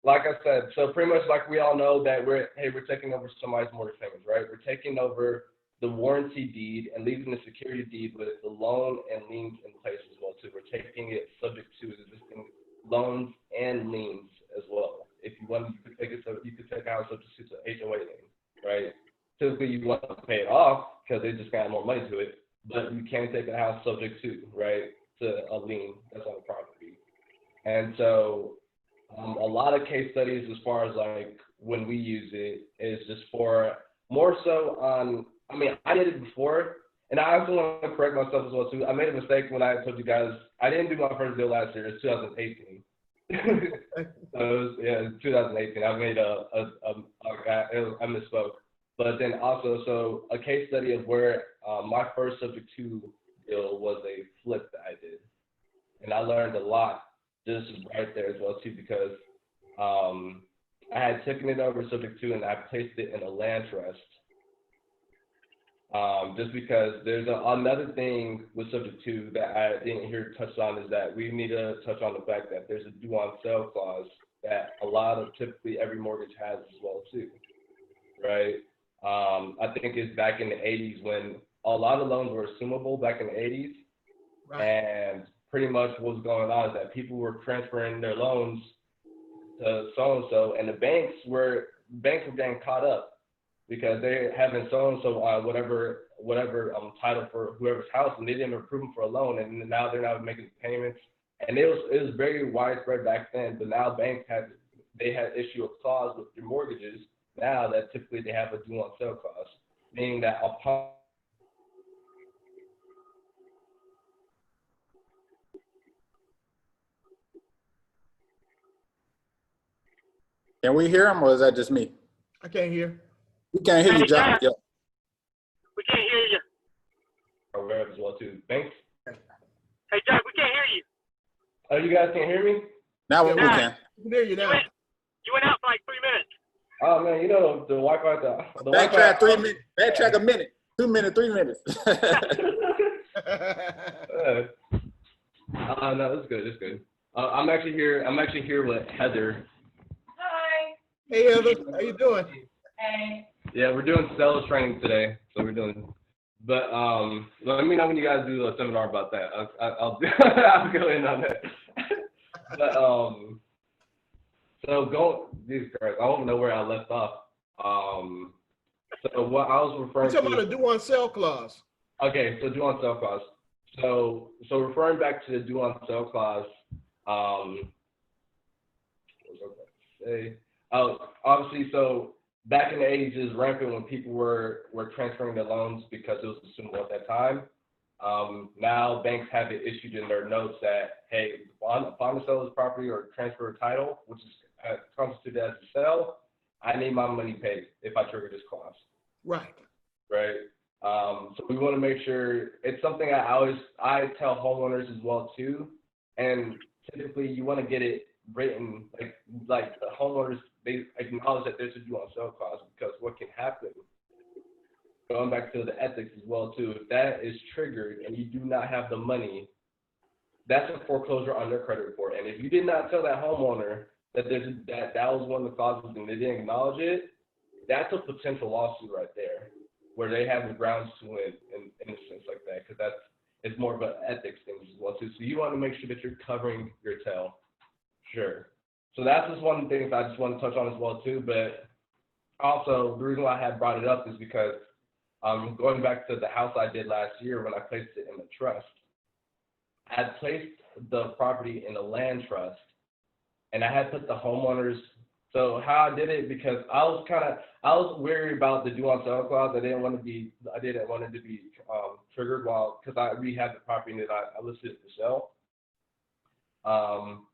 Like I said, so pretty much like we all know that we're taking over somebody's mortgage payments, right? We're taking over the warranty deed and leaving the security deed with the loan and liens in place as well too. We're taking it subject to existing loans and liens as well. If you want, you could take a house subject to HOA lien, right? Typically, you want to pay it off because they just got more money to it. But you can take a house subject to, right, to a lien that's on the property. And so a lot of case studies as far as like when we use it is just for more so on, I mean, I did it before, and I also want to correct myself as well too. I made a mistake when I told you guys, I didn't do my first deal last year, it's 2018. So it was, 2018. I made I misspoke. But then also, so a case study of where my first subject to deal was a flip that I did. And I learned a lot just right there as well too, because I had taken it over subject to and I placed it in a land trust. Just because there's another thing with subject to that I didn't hear touched on is that we need to touch on the fact that there's a due on sale clause that a lot of typically every mortgage has as well too, right? I think it's back in the 80s when a lot of loans were assumable back in the 80s. Right. And pretty much what was going on is that people were transferring their loans to so-and-so, and the banks were getting caught up because they having so-and-so on whatever title for whoever's house, and they didn't approve them for a loan, and now they're not making payments. And it was very widespread back then, but now banks had issue a clause with their mortgages now that typically they have a due on sale clause, meaning that upon Can we hear him, or is that just me? I can't hear. We can't hear you, Jacques. Yep. We can't hear you. aware of as well too. Thanks. Hey, Jacques, we can't hear you. Oh, you guys can't hear me? Now we Nah. can. We can hear you now. You went out for like 3 minutes. Oh man, you know the Wi-Fi. The Backtrack Wi-Fi, 3 minutes. Backtrack a minute. 2 minutes. 3 minutes. No, it's good. It's good. I'm actually here with Heather. Hi. Hey Heather, how you doing? Hey. Yeah, we're doing sales training today, so we're doing. But let me know when you guys do a seminar about that. I'll I'll go in on that. But so Jesus Christ, I don't know where I left off. So what I was referring You're talking to. about a due on sale clause. Okay, so due on sale clause. So referring back to the due on sale clause, what was I about to say? Oh, obviously, so back in the 80s, it was rampant when people were transferring their loans because it was assumable at that time. Now banks have it issued in their notes that, hey, upon the sale of this property or transfer of title, which is constituted as a sale, I need my money paid if I trigger this clause. Right. Right. So we want to make sure it's something I tell homeowners as well too. And typically you want to get it written like the homeowners, they acknowledge that there's a due on sale clause, because what can happen, going back to the ethics as well too, if that is triggered and you do not have the money, that's a foreclosure on their credit report. And if you did not tell that homeowner that that was one of the clauses and they didn't acknowledge it, that's a potential lawsuit right there, where they have the grounds to win in a sense like that, because it's more of an ethics thing as well too. So you want to make sure that you're covering your tail. Sure. So that's just one of the things I just want to touch on as well too. But also the reason why I had brought it up is because going back to the house I did last year when I placed it in the trust, I had placed the property in a land trust, and I had put the homeowners. So how I did it, because I was wary about the due on sale clause. I didn't want it to be triggered because I rehabbed the property and I listed it for sale.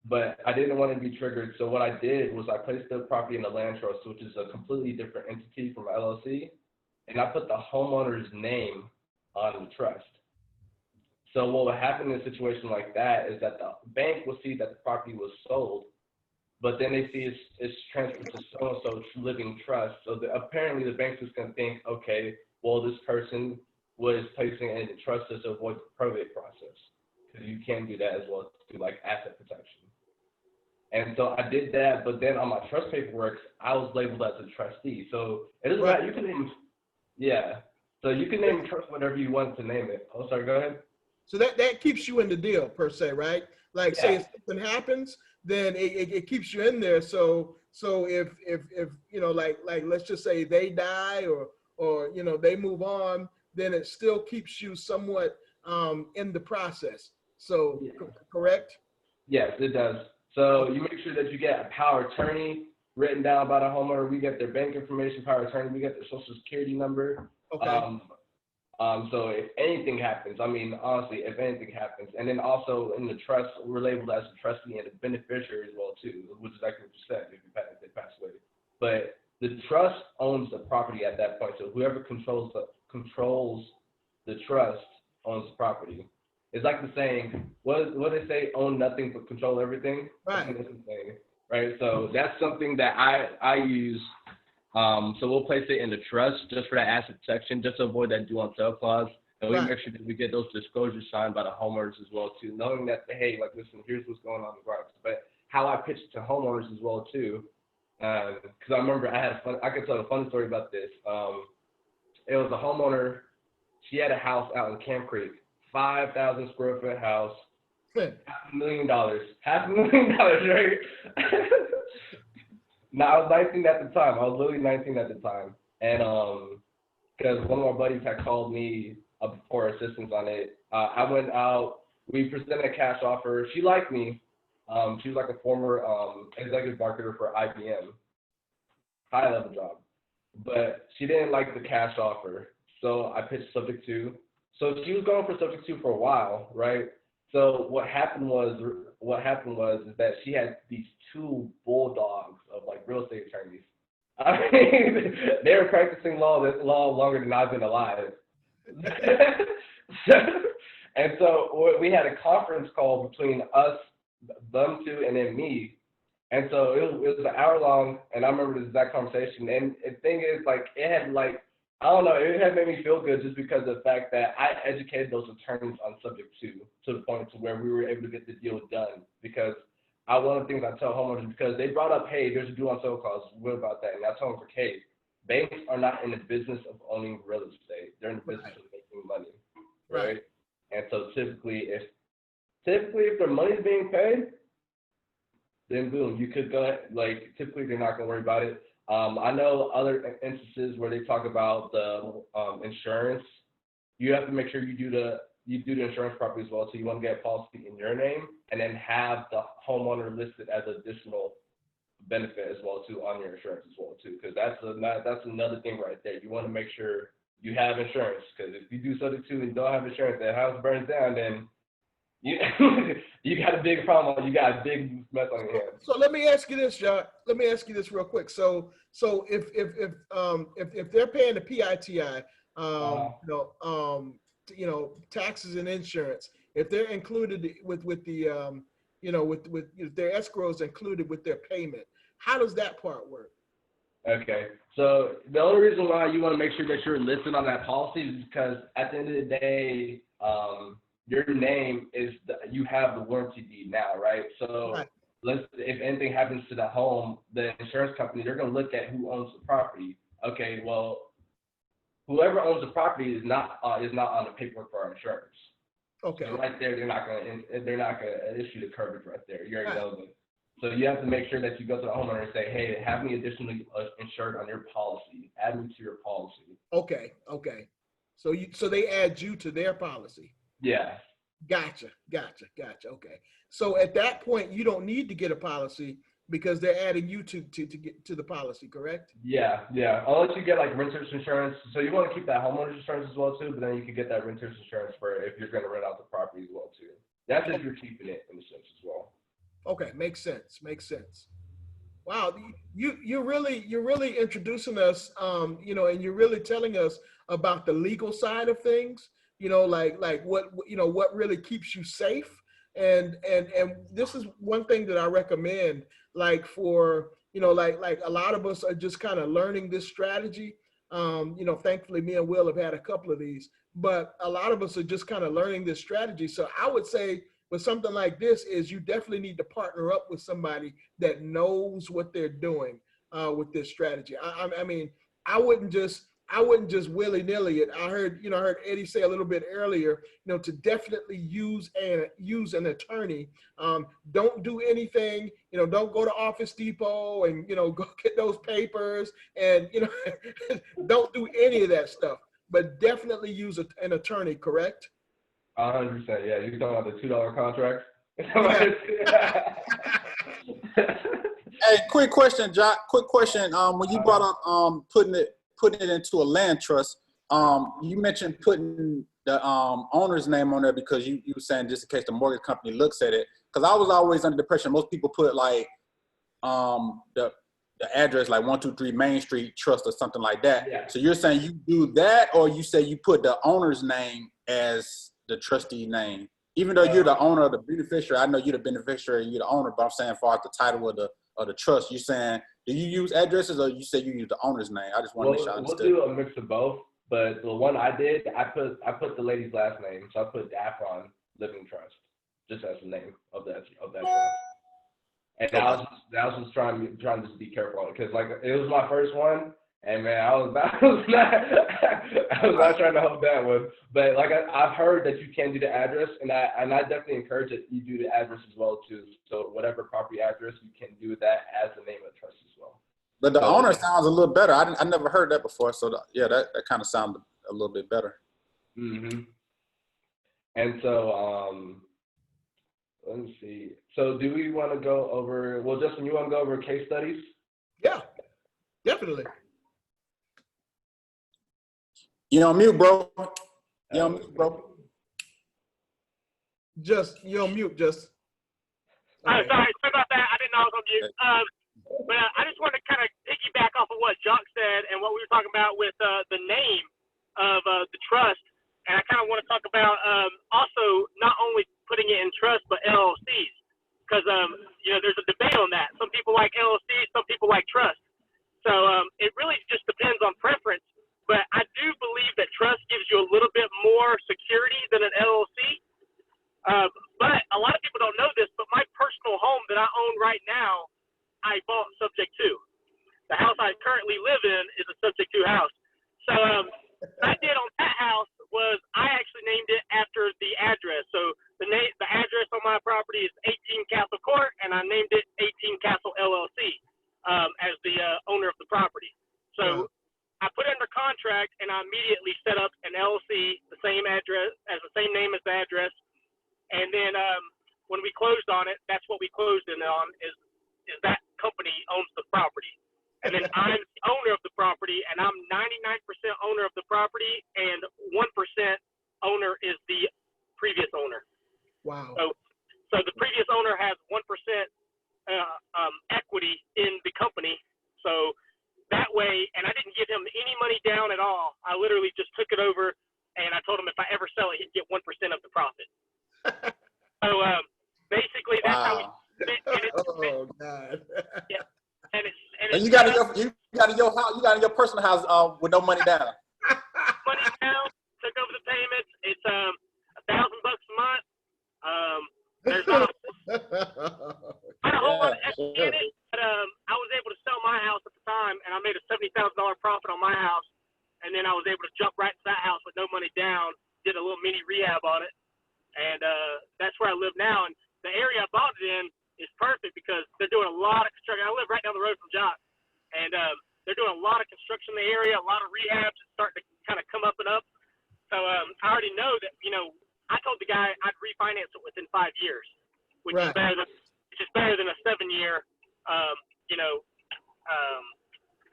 But I didn't want it to be triggered. So what I did was I placed the property in a land trust, which is a completely different entity from LLC, and I put the homeowner's name on the trust. So what would happen in a situation like that is that the bank will see that the property was sold, but then they see it's transferred to so-and-so living trust. So apparently the bank's just going to think, okay, well, this person was placing it in the trust to avoid the probate process, because you can do that as well to like asset protection. And so I did that, but then on my trust paperwork, I was labeled as a trustee. So it is right. You can name, yeah. So you can name trust whatever you want to name it. Oh, sorry, go ahead. So that keeps you in the deal per se, right? Like, Yeah. say if something happens, then it keeps you in there. So if you know, like let's just say they die or you know they move on, then it still keeps you somewhat in the process. So Yeah. Correct? Yes, it does. So you make sure that you get a power of attorney written down by the homeowner. We get their bank information, power of attorney. We get their social security number. Okay. So if anything happens, I mean, honestly, if anything happens, and then also in the trust, we're labeled as a trustee and a beneficiary as well too, which is exactly what you said if they pass away. But the trust owns the property at that point. So whoever controls the trust owns the property. It's like the saying, what they say, own nothing but control everything. Right. That's the saying, right? So that's something that I use. So we'll place it in the trust just for that asset protection, just to avoid that due on sale clause. And we make sure that we get those disclosures signed by the homeowners as well too, knowing that, hey, like, listen, here's what's going on in the ground. But how I pitch it to homeowners as well too, because I remember I could tell a funny story about this. It was a homeowner. She had a house out in Camp Creek, 5,000 square foot house, $500,000, $500,000, right? No, I was 19 at the time. I was literally 19 at the time. And because one of my buddies had called me for assistance on it, I went out. We presented a cash offer. She liked me. She was like a former executive marketer for IBM, high level job. But she didn't like the cash offer. So I pitched subject to. So she was going for subject to for a while, right? So what happened was is that she had these two bulldogs of like real estate attorneys. I mean, they were practicing law longer than I've been alive. And so we had a conference call between us, them two, and then me. And so it was an hour long, and I remember the exact conversation. And the thing is, like, it had like, I don't know, it had made me feel good just because of the fact that I educated those attorneys on subject to the point to where we were able to get the deal done. Because one of the things I tell homeowners, because they brought up, hey, there's a due on sale clause, what about that? And I tell them, hey, banks are not in the business of owning real estate. They're in the business of making money, right? And so typically if their money's being paid, then boom, you could go ahead, like typically they're not gonna worry about it. I know other instances where they talk about the insurance. You have to make sure you do the insurance properly as well. So you want to get a policy in your name and then have the homeowner listed as additional benefit as well too on your insurance as well too, because that's another thing right there. You want to make sure you have insurance, because if you do subject to and you don't have insurance, that house burns down, then you you got a big problem. You got a big mess on your hands. So let me ask you this, Jacques. Let me ask you this real quick. So if they're paying the PITI, taxes and insurance, if they're included with the if their escrow is included with their payment, how does that part work? Okay, so the only reason why you want to make sure that you're listed on that policy is because at the end of the day, your name you have the warranty deed now, right? So if anything happens to the home, the insurance company, they're going to look at who owns the property. Okay, well, whoever owns the property is not on the paperwork for our insurance. Okay. So right there, they're not going to issue the coverage right there. You're irrelevant. So you have to make sure that you go to the homeowner and say, hey, have me additionally insured on your policy. Add me to your policy. Okay. So they add you to their policy. Yeah. Gotcha. Okay. So at that point, you don't need to get a policy because they're adding you to get to the policy, correct? Yeah. Unless you get like renter's insurance. So you want to keep that homeowner's insurance as well too, but then you can get that renter's insurance for if you're going to rent out the property as well too. That's if you're keeping it in a sense as well. Okay, makes sense. Wow, you're really introducing us, and you're really telling us about the legal side of things. Like what really keeps you safe, and this is one thing that I recommend. Like for like a lot of us are just kind of learning this strategy. Thankfully, me and Will have had a couple of these, but a lot of us are just kind of learning this strategy. So I would say, with something like this, is you definitely need to partner up with somebody that knows what they're doing with this strategy. I mean, I wouldn't just willy-nilly it. I heard Eddie say a little bit earlier, to definitely use an attorney. Don't do anything, don't go to Office Depot and, go get those papers and, don't do any of that stuff, but definitely use an attorney, correct? 100%. Yeah, you're talking about the $2 contract. Hey, quick question, Jacques. When you brought up putting it into a land trust, you mentioned putting the owner's name on there because you were saying just in case the mortgage company looks at it. Because I was always under the impression most people put like the address like 123 Main Street Trust or something like that. Yeah. So you're saying you do that, or you say you put the owner's name as the trustee name, even though you're the owner of the beneficiary. I know you're the beneficiary and you're the owner, but I'm saying as far as the title of the trust, you're saying, do you use addresses or you say you use the owner's name? I just want to make sure I understood. We'll do a mix of both, but the one I did, I put the lady's last name, so I put Daffron Living Trust just as the name of that trust. And I was just trying to just be careful on it because like it was my first one. And man, I was not trying to hold that one, but like I've heard that you can do the address, and I definitely encourage that you do the address as well too. So whatever property address, you can do that as the name of the trust as well. But the owner sounds a little better. I never heard that before. So that kind of sounded a little bit better. Mm-hmm. And so, let me see. So do we want to go over, well, Justin, you want to go over case studies? Yeah, definitely. You're on mute, bro. You're on mute, bro. You're on mute, just. Sorry about that. I didn't know I was on mute. But I just wanted to kind of piggyback off of what Jacques said and what we were talking about with the name of the trust. And I kind of want to talk about also not only putting it in trust, but LLCs. Because, there's a debate on that. Some people like LLCs, some people like trust. So it really just depends on preference. But I do believe that trust gives you a little bit more security than an LLC. But a lot of people don't know this, but my personal home that I own right now, I bought subject to. The house I currently live in is a subject to house. So what I did on that house was I actually named it after the address. So the address on my property is 18 Castle Court, and I named it 18 Castle LLC as the owner of the property. So I put it under contract, and I immediately set up an LLC, the same address, as the same name as the address. And then when we closed on it, that's what we closed in on is that company owns the property. And then I'm the owner of the property, and I'm 99% owner of the property, and 1% owner is the previous owner. Wow. So the previous owner has 1% equity in the company. So that way, and I didn't give him any money down at all. I literally just took it over, and I told him if I ever sell it, he'd get 1% of the profit. So basically, that's how we. Oh God. Yeah. And you got in your house. You got in your personal house with no money down. Money down. Took over the payments. It's $1,000 a month. There's not a whole lot of equity in it, but I was able to sell my house at the time, and I made a $70,000 profit on my house, and then I was able to jump right to that house with no money down. Did a little mini rehab on it, and that's where I live now. And the area I bought it in is perfect because they're doing a lot of construction. I live right down the road from Jacques, and they're doing a lot of construction in the area, a lot of rehabs. It's starting to kind of come up and up. So I already know that, I told the guy I'd refinance it within 5 years, which is better than a 7-year,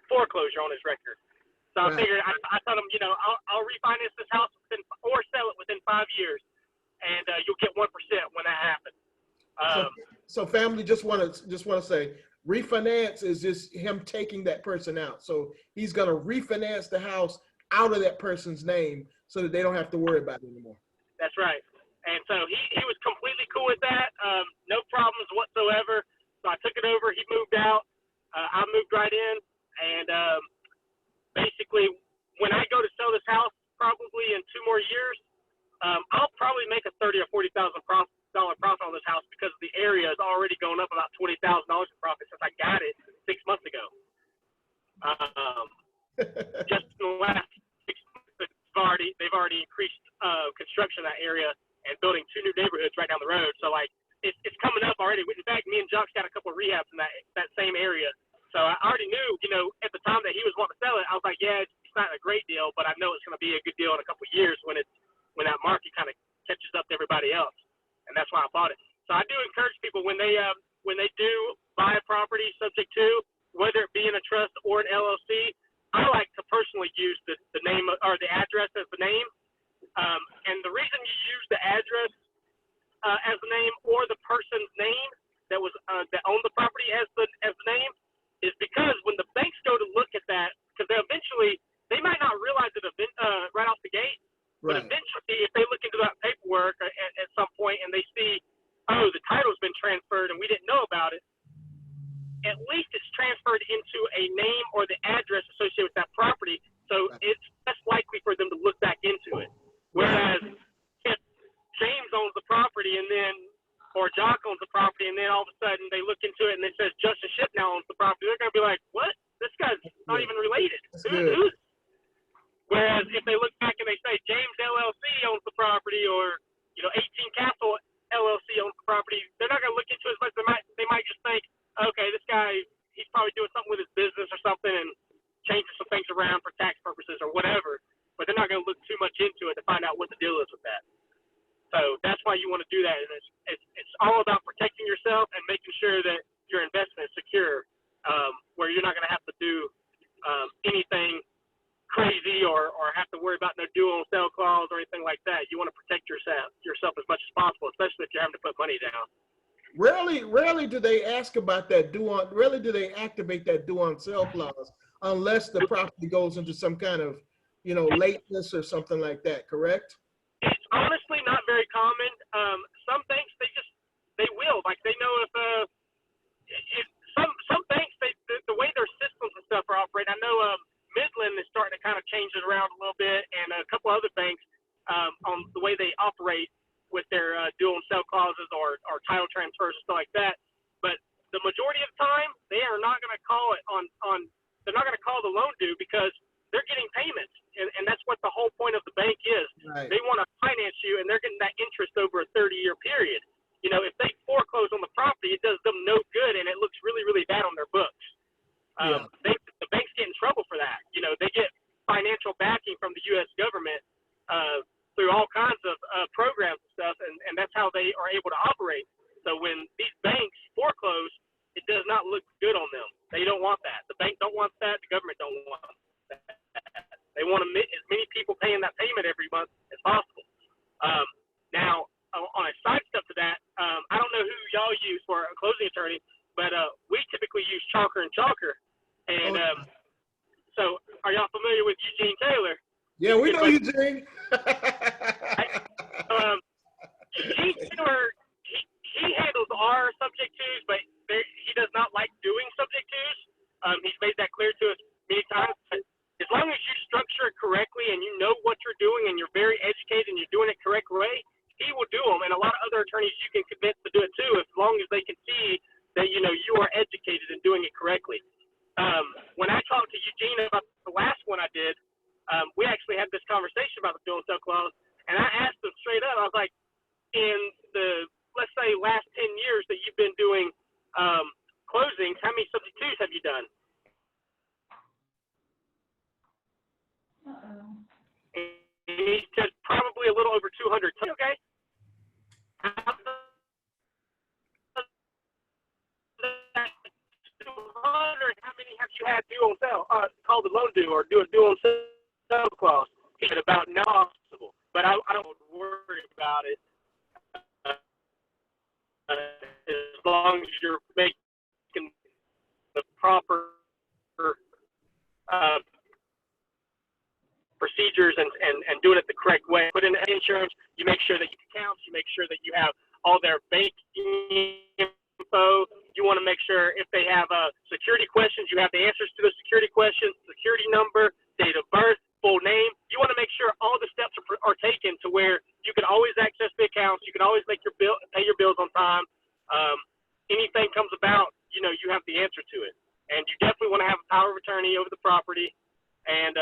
foreclosure on his record. So I figured I told him, I'll refinance this house or sell it within 5 years, and you'll get 1% when that happens. So family, just want to say, refinance is just him taking that person out. So he's going to refinance the house out of that person's name so that they don't have to worry about it anymore. That's right. And so he was completely cool with that. No problems whatsoever. So I took it over. He moved out. I moved right in. And basically, when I go to sell this house, probably in 2 more years, I'll probably make a $30,000 or $40,000 profit on this house because the area is already going up about $20,000 in profit since I got it 6 months ago. Just in the last 6 months, they've already increased construction in that area and building 2 new neighborhoods right down the road. So it's coming up already. In fact, me and Jacques got a couple of rehabs in that same area. So I already knew, at the time that he was wanting to sell it, I was like, yeah, it's not a great deal, but I know it's going to be a good deal in a couple of years when that market kind of catches up to everybody else. And that's why I bought it. So I do encourage people when they do buy a property subject to, whether it be in a trust or an LLC, I like to personally use the name or the address as the name. And the reason you use the address as the name or the person's name that owned the property as the name is because when the banks go to look at that, because they might not realize it right off the gate, but eventually if they look into that paperwork at some point and they see, oh, the title's been transferred and we didn't know about it, at least it's transferred into a name or the address associated with that property, so it's less likely for them to look back into it. Whereas if James owns the property or Jacques owns the property, and then all of a sudden they look into it and it says Justin Shipp now owns the property, they're going to be like, what? This guy's not even related. Who's? Whereas if they look back and they say James LLC owns the property or 18 Castle LLC owns the property, they're not going to look into it as much. They might just think, okay, this guy, he's probably doing something with his business or they ask about that rarely do they activate that due on sale clause unless the property goes into some kind of, lateness or something like that, correct? It's honestly not very common. Some banks, they will. Like, they know if some banks, the way their systems and stuff are operating. I know Midland is starting to kind of change it around a little bit, and a couple other banks on the way they operate with their dual and sell clauses or title transfers and stuff like that. But the majority of the time, they are not going to call it they're not going to call the loan due because they're getting payments, and that's what the whole point of the bank is. Right. They want to finance you, and they're getting that interest over a 30-year period. If they foreclose on the property, it does them no good, and it looks really, really bad on their books. The banks get in trouble for that. They get financial backing from the U.S. government through all kinds of programs and stuff, and that's how they are able to operate. So when these banks foreclose, it does not look good on them. They don't want that. The bank don't want that. The government don't want that. They want as many people paying that payment every month as possible. Now, on a side step to that, I don't know who y'all use for a closing attorney, but we typically use Chalker and Chalker. And so are y'all familiar with Eugene Taylor? Yeah, we know Eugene. Eugene Taylor, he handles our subject twos, but he does not like doing subject twos. He's made that clear to us many times. But as long as you structure it correctly and you know what you're doing and you're very educated and you're doing it correct way, he will do them. And a lot of other attorneys you can convince to do it too, as long as they can see that you are educated and doing it correctly. When I talked to Eugene about the last one I did, we actually had this conversation about the dual and sell clause, and I asked him straight up. I was like, in the, let's say, last 10 years that you've been doing closings, how many subject twos have you done? And he said probably a little over 200. Okay. How many have you had due on sale? Called the loan due or do a due on sale clause? He said about not possible, but I don't worry about it as long as you're making the proper procedures and doing it the correct way. Put in the insurance, you make sure that you count, you make sure that you have all their banking info. You want to make sure if they have security questions, you have the answers to the security questions, security number, date of birth, full name. You want to make sure all the steps are taken to where you can always access the accounts, you can always make your pay your bills on time. Anything comes about, you have the answer to it. And you definitely want to have a power of attorney over the property. And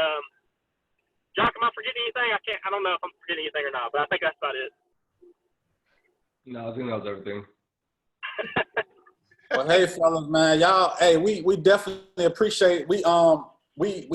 Jacques, am I forgetting anything? I don't know if I'm forgetting anything or not, but I think that's about it. No, I think that was everything. Well, hey, fellas, man, y'all. Hey, we definitely appreciate. We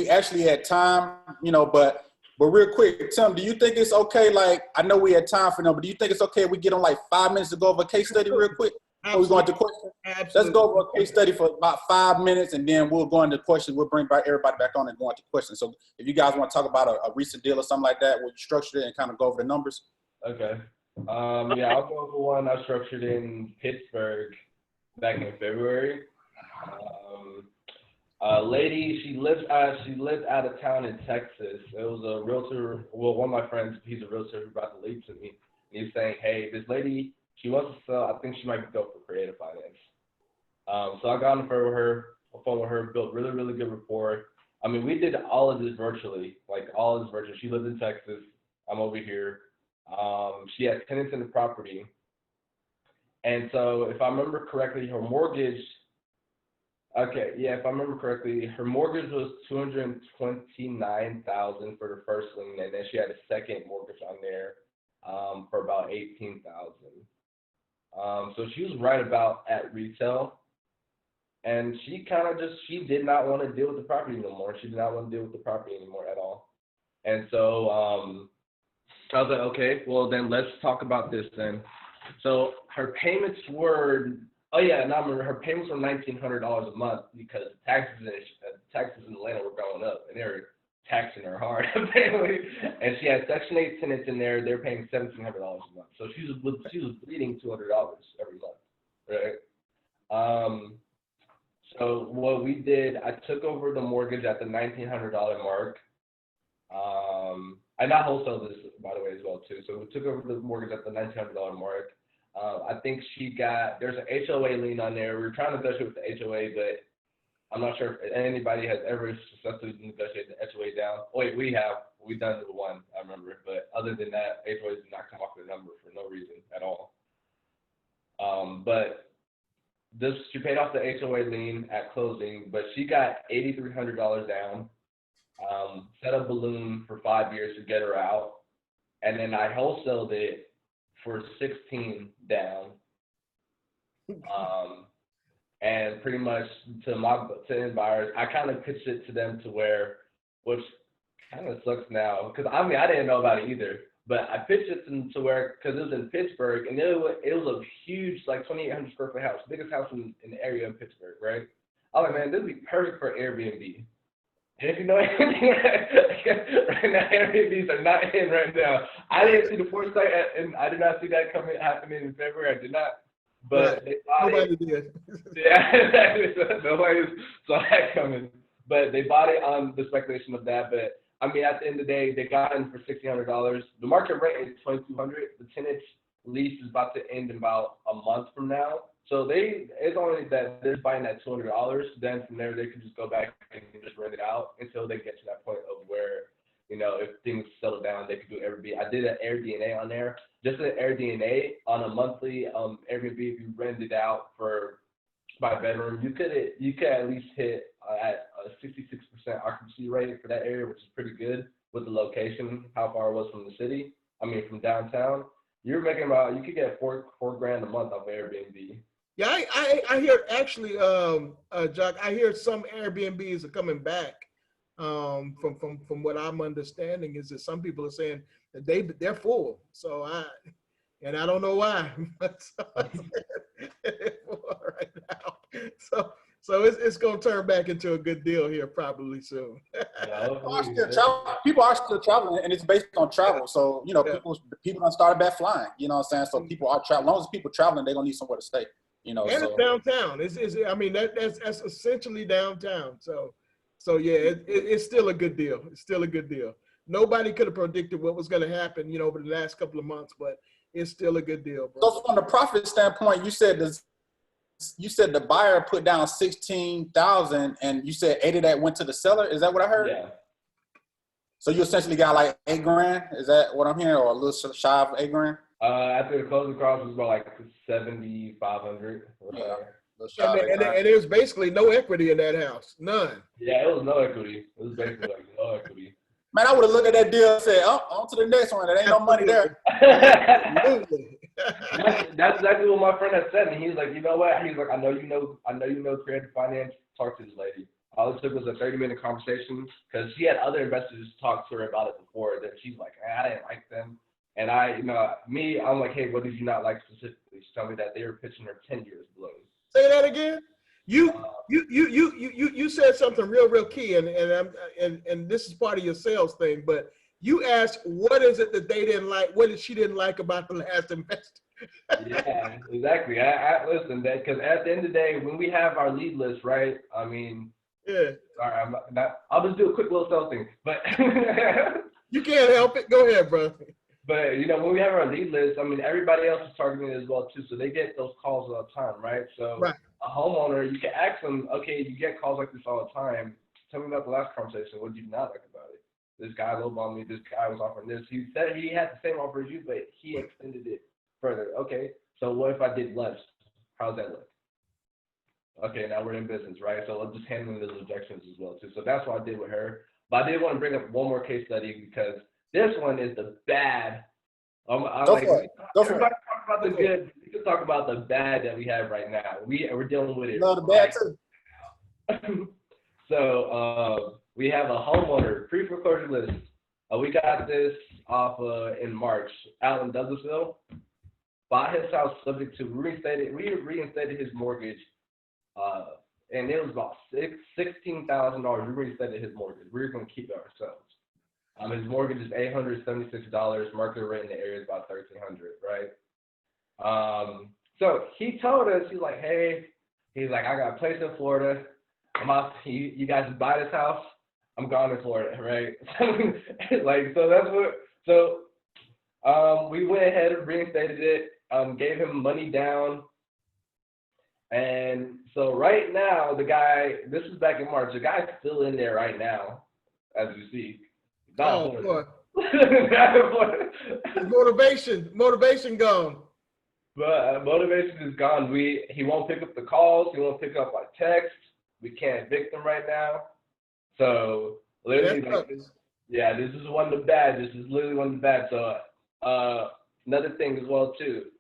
actually had time, but real quick, Tim, do you think it's okay? Like, I know we had time for them, but do you think it's okay if we get on like 5 minutes to go over a case study real quick? Before we go into questions? Absolutely. Let's go over a case study for about 5 minutes, and then we'll go into questions. We'll bring everybody back on and go into questions. So if you guys want to talk about a recent deal or something like that, we'll structure it and kind of go over the numbers. Okay. Yeah, I'll go over one I structured in Pittsburgh back in February. A lady, she lived out of town in Texas. It was a realtor. Well, one of my friends, he's a realtor who brought the lead to me. And he's saying, hey, this lady, she wants to sell. I think she might go for creative finance. So I got on the phone with her, built really, really good rapport. I mean, we did all of this virtually, She lived in Texas. I'm over here. She had tenants in the property. And so if I remember correctly, her mortgage was $229,000 for the first lien, and then she had a second mortgage on there for about $18,000. So she was right about at retail, and she did not want to deal with the property no more. She did not want to deal with the property anymore at all. And so I was like, okay, well then let's talk about this then. So her payments were, her payments were $1,900 a month because taxes in Atlanta were going up, and they were taxing her hard apparently. And she had Section 8 tenants in there; they're paying $1,700 a month. So she was bleeding $200 every month, right? So what we did, I took over the mortgage at the $1,900 mark. I not wholesale this, by the way, as well too. So we took over the mortgage at the $1,900 mark. I think there's an HOA lien on there. We were trying to negotiate with the HOA, but I'm not sure if anybody has ever successfully negotiated the HOA down. Wait, we've done it one, I remember. But other than that, HOAs did not come up with a number for no reason at all. But she paid off the HOA lien at closing, but she got $8,300 down, set a balloon for 5 years to get her out, and then I wholesaled it for 16 down. And pretty much to end buyers, I kind of pitched it to them to where, which kind of sucks now, because I didn't know about it either. But I pitched it to where, because it was in Pittsburgh, and it was a huge, like 2,800 square foot house, biggest house in the area in Pittsburgh, right? I was like, man, this would be perfect for Airbnb. And if you know anything, right now, Airbnbs are not in right now. I didn't see the foresight, and I did not see that happening in February. I did not. But nobody did. Yeah, exactly. Nobody saw that coming. But they bought it on the speculation of that. But I mean, at the end of the day, they got in for $1,600. The market rate is $2,200. The tenant's lease is about to end in about a month from now. So it's only that they're buying at $200. Then from there, they can just go back and just rent it out until they get to that point of where, if things settle down, they could do Airbnb. I did an Airbnb on there. Just an Airbnb on a monthly Airbnb. If you rent it out by bedroom, you could at least hit at a 66% occupancy rate for that area, which is pretty good with the location, how far it was from the city. From downtown. You're making you could get $4 grand a month off Airbnb. Yeah, I hear actually, Jacques, I hear some Airbnbs are coming back. From what I'm understanding is that some people are saying that they're full. So I don't know why. But they're full right now. So it's gonna turn back into a good deal here probably soon. People are still traveling, and it's based on travel. So people done started back flying. You know what I'm saying? So people are traveling. As long as people traveling, they're gonna need somewhere to stay. And it's downtown. That's essentially downtown. So yeah, it's still a good deal. It's still a good deal. Nobody could have predicted what was going to happen, over the last couple of months, but it's still a good deal, bro. So from the profit standpoint, you said the buyer put down $16,000, and you said 8 of that went to the seller. Is that what I heard? Yeah. So you essentially got like $8 grand. Is that what I'm hearing, or a little shy of $8 grand? After the closing cost was about like $7,500. Yeah. And there's basically no equity in that house, none. Yeah, it was no equity. It was basically like no equity. Man, I would have looked at that deal and said, "Oh, on to the next one. There ain't no money there." Absolutely. That's exactly what my friend had said, and he's like, you know what? He's like, I know you know creative finance. Talk to this lady. All it took was a 30-minute conversation because she had other investors talk to her about it before. That she's like, I didn't like them, and I'm like, hey, what did you not like specifically? She told me that they were pitching her 10 years below. Say that again. You said something real key, and this is part of your sales thing. But you asked, what is it that they didn't like? What did she didn't like about the last investor? Yeah, exactly. I listen, because at the end of the day, when we have our lead list, right? Yeah. Sorry, I'll just do a quick little sales thing, but you can't help it. Go ahead, bro. But when we have our lead list, everybody else is targeting it as well too. So they get those calls all the time, right? So right. A homeowner, you can ask them, okay, you get calls like this all the time. Tell me about the last conversation. What did you not like about it? This guy lowballed me. This guy was offering this. He said he had the same offer as you, but he extended it further. Okay, so what if I did less? How's that look? Okay, now we're in business, right? So I'm just handling those objections as well too. So that's what I did with her. But I did want to bring up one more case study because this one is the bad. Everybody talk about the good. We can talk about the bad that we have right now. We're dealing with it. No, the bad too. So we have a homeowner pre-foreclosure list. We got this off in March out in Douglasville. Bought his house subject to reinstated his mortgage, and it was about $16,000. We reinstated his mortgage. We're going to keep it ourselves. His mortgage is $876. Market rate in the area is about $1,300, right? So he told us, he's like, hey, He's like, I got a place in Florida. I'm out. You guys buy this house. I'm gone in Florida, right? Like, so that's what. So we went ahead and reinstated it. Gave him money down. And so right now, the guy. This is back in March. The guy's still in there right now, as you see. Oh, boy. Motivation gone. But motivation is gone. He won't pick up the calls. He won't pick up our texts. We can't evict him right now. So literally, this is one of the bad. This is literally one of the bad. So another thing as well too.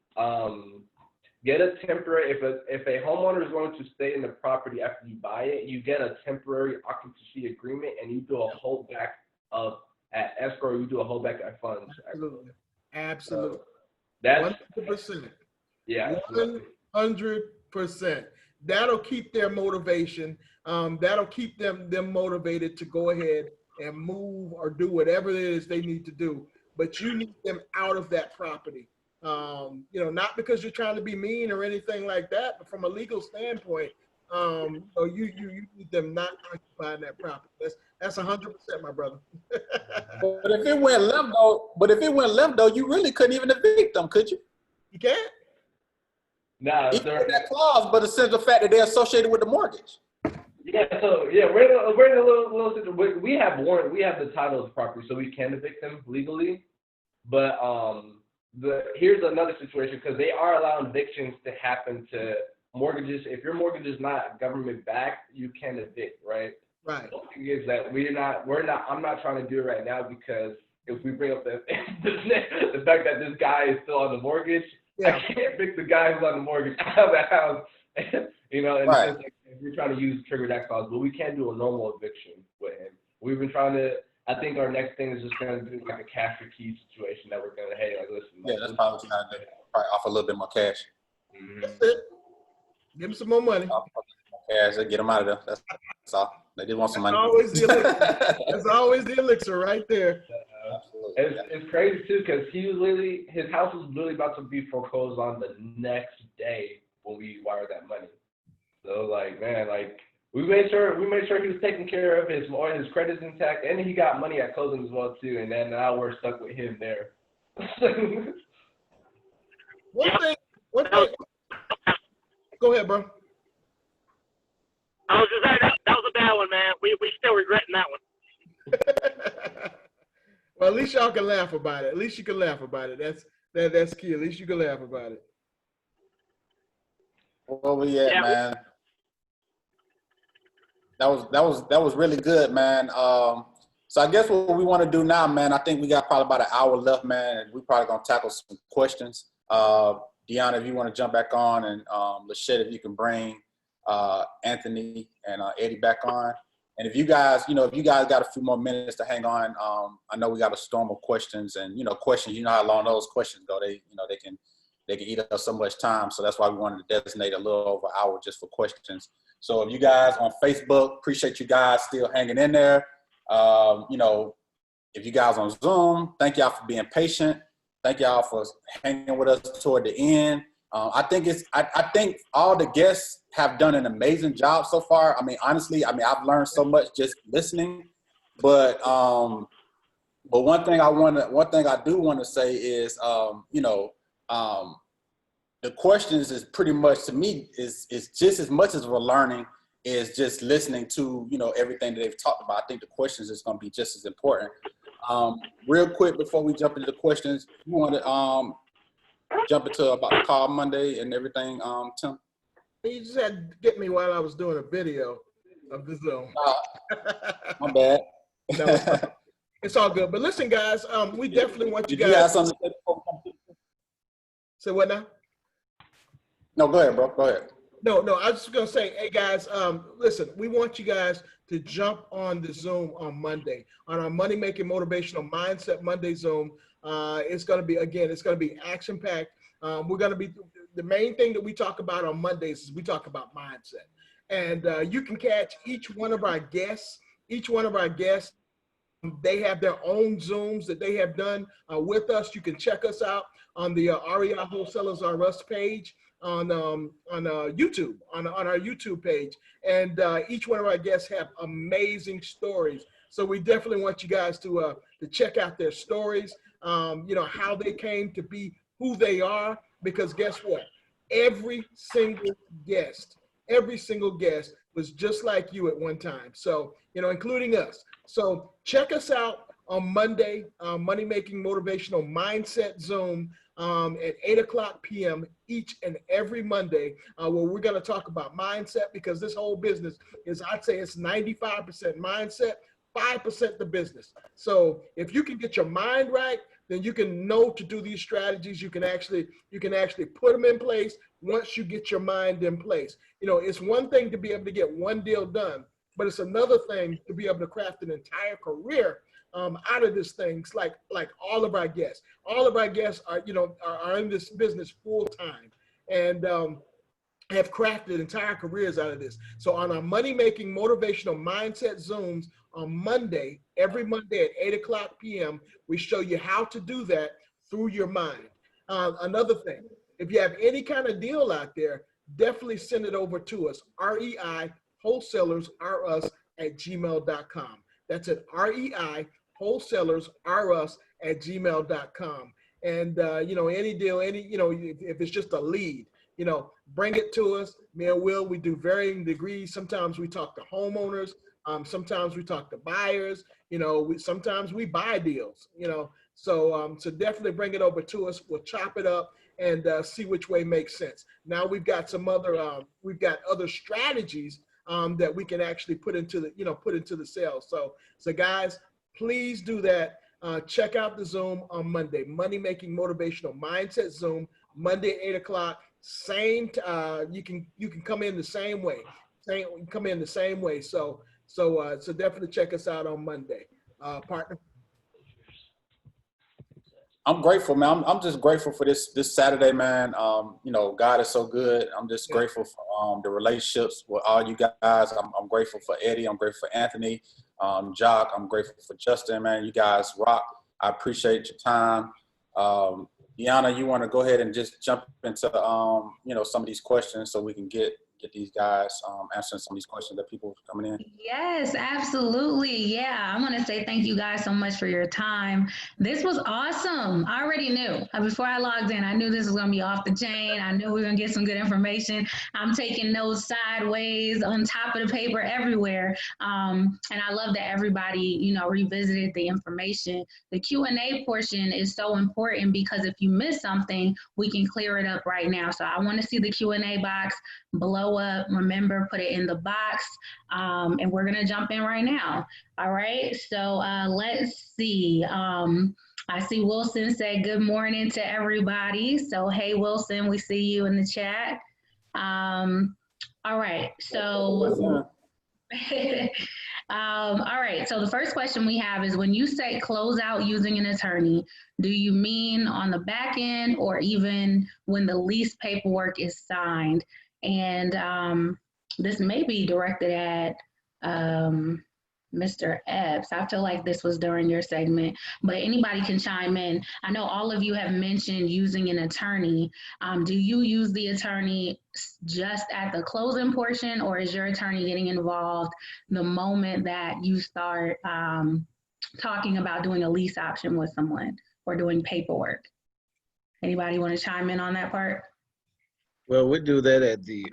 Get a temporary. If a homeowner is going to stay in the property after you buy it, you get a temporary occupancy agreement, and you do a holdback of at escrow. You do a holdback at funds. Absolutely. That's 100%. Yeah. 100%. That'll keep their motivation. That'll keep them motivated to go ahead and move or do whatever it is they need to do. But you need them out of that property. Not because you're trying to be mean or anything like that, but from a legal standpoint, you need them not occupying that property. That's 100%, my brother. But if it went left though, you really couldn't even evict them, could you? You can't. No, that clause, but it's the fact that they're associated with the mortgage. Yeah, so yeah, we're in a little situation. We have the title of the property, so we can evict them legally. But here's another situation, because they are allowing evictions to happen to mortgages. If your mortgage is not government backed, you can evict, right? Right. The thing is that I'm not trying to do it right now, because if we bring up the fact that this guy is still on the mortgage, I can't evict the guy who's on the mortgage out of the house. Right. Sense, like, if we're trying to use trigger that clause, but we can't do a normal eviction with him. We've been trying to. I think our next thing is just going to be like a cash for keys situation that we're going to, hey, like, listen. Yeah, that's probably what we're trying to do. Probably offer a little bit more cash. That's it. Give them some more money. Cash, get them out of there. That's all. They just want some money. Always the elixir. That's always the elixir right there. It's crazy too, because his house was literally about to be foreclosed on the next day when we wired that money. So like, man, like we made sure he was taken care of, his credit's intact, and he got money at closing as well too. And then now we're stuck with him there. One thing. Go ahead, bro. I was just saying that was a bad one, man. We still regretting that one. Well, at least y'all can laugh about it. At least you can laugh about it. That's key. At least you can laugh about it. Where we at, man? That was really good, man. So I guess what we want to do now, man, I think we got probably about an hour left, man, and we probably gonna tackle some questions. Deanna, if you want to jump back on, and Lachette, if you can bring Anthony and Eddie back on. And if you guys got a few more minutes to hang on, I know we got a storm of questions, and questions. You know how long those questions go. They can eat up so much time. So that's why we wanted to designate a little over an hour just for questions. So if you guys on Facebook, appreciate you guys still hanging in there. If you guys on Zoom, thank y'all for being patient. Thank y'all for hanging with us toward the end. I think all the guests have done an amazing job so far. I mean, honestly, I've learned so much just listening. But one thing I do want to say is, the questions is pretty much, to me, is just as much as we're learning is just listening to, everything that they've talked about. I think the questions is going to be just as important. Real quick, before we jump into the questions, you want to jump into about the call Monday and everything, Tim? You just had to get me while I was doing a video of the Zoom. My bad. No, it's all good. But listen, guys, we definitely want you guys. Did you have something to say? Say what now? No, go ahead, bro. Go ahead. No, I was just going to say, hey, guys, listen, we want you guys to jump on the Zoom on Monday, on our Money Making Motivational Mindset Monday Zoom. It's going to be action-packed. We're going to be, the main thing that we talk about on Mondays is we talk about mindset. And you can catch each one of our guests. They have their own Zooms that they have done with us. You can check us out on the REI Wholesalers R Us page. on YouTube, on our YouTube page. And each one of our guests have amazing stories. So we definitely want you guys to check out their stories, how they came to be who they are, because guess what? Every single guest was just like you at one time. So, including us. So check us out on Monday, Money Making Motivational Mindset Zoom at 8:00 p.m. each and every Monday, where we're going to talk about mindset, because this whole business is, I'd say it's 95% mindset, 5% the business. So if you can get your mind right, then you can know to do these strategies. You can actually put them in place once you get your mind in place. It's one thing to be able to get one deal done, but it's another thing to be able to craft an entire career out of this thing. It's like all of our guests. All of our guests are in this business full time, and have crafted entire careers out of this. So on our Money Making Motivational Mindset Zooms on Monday, every Monday at 8:00 p.m., we show you how to do that through your mind. Another thing, if you have any kind of deal out there, definitely send it over to us, REI Wholesalers R Us at gmail.com. That's at REI Wholesalers R Us at gmail.com. And, any deal, if it's just a lead, bring it to us. Me and Will, we do varying degrees. Sometimes we talk to homeowners. Sometimes we talk to buyers. Sometimes we buy deals. So definitely bring it over to us. We'll chop it up and see which way makes sense. Now we've got some other other strategies that we can actually put into the sales. So guys, please do that. Check out the Zoom on Monday, Money Making Motivational Mindset Zoom, Monday, 8:00. Same. You can come in the same way. So definitely check us out on Monday, partner. I'm grateful, man. I'm just grateful for this Saturday, man. God is so good. I'm just grateful for the relationships with all you guys. I'm grateful for Eddie. I'm grateful for Anthony, Jacques. I'm grateful for Justin, man. You guys rock. I appreciate your time. Deanna, you want to go ahead and just jump into some of these questions so we can get these guys answering some of these questions that people are coming in? Yes, absolutely. Yeah, I want to say thank you guys so much for your time. This was awesome. I already knew. Before I logged in, I knew this was going to be off the chain. I knew we were going to get some good information. I'm taking notes sideways, on top of the paper, everywhere. And I love that everybody, revisited the information. The Q&A portion is so important, because if you miss something, we can clear it up right now. So I want to see the Q&A box blow up. Remember, put it in the box, and we're gonna jump in right now. All right, so let's see. I see Wilson said good morning to everybody. So hey Wilson, we see you in the chat. All right, so all right, so the first question we have is, when you say close out using an attorney, do you mean on the back end, or even when the lease paperwork is signed? And this may be directed at Mr. Epps. I feel like this was during your segment, but anybody can chime in. I know all of you have mentioned using an attorney. Do you use the attorney just at the closing portion, or is your attorney getting involved the moment that you start talking about doing a lease option with someone or doing paperwork? Anybody want to chime in on that part? Well, we do that at the,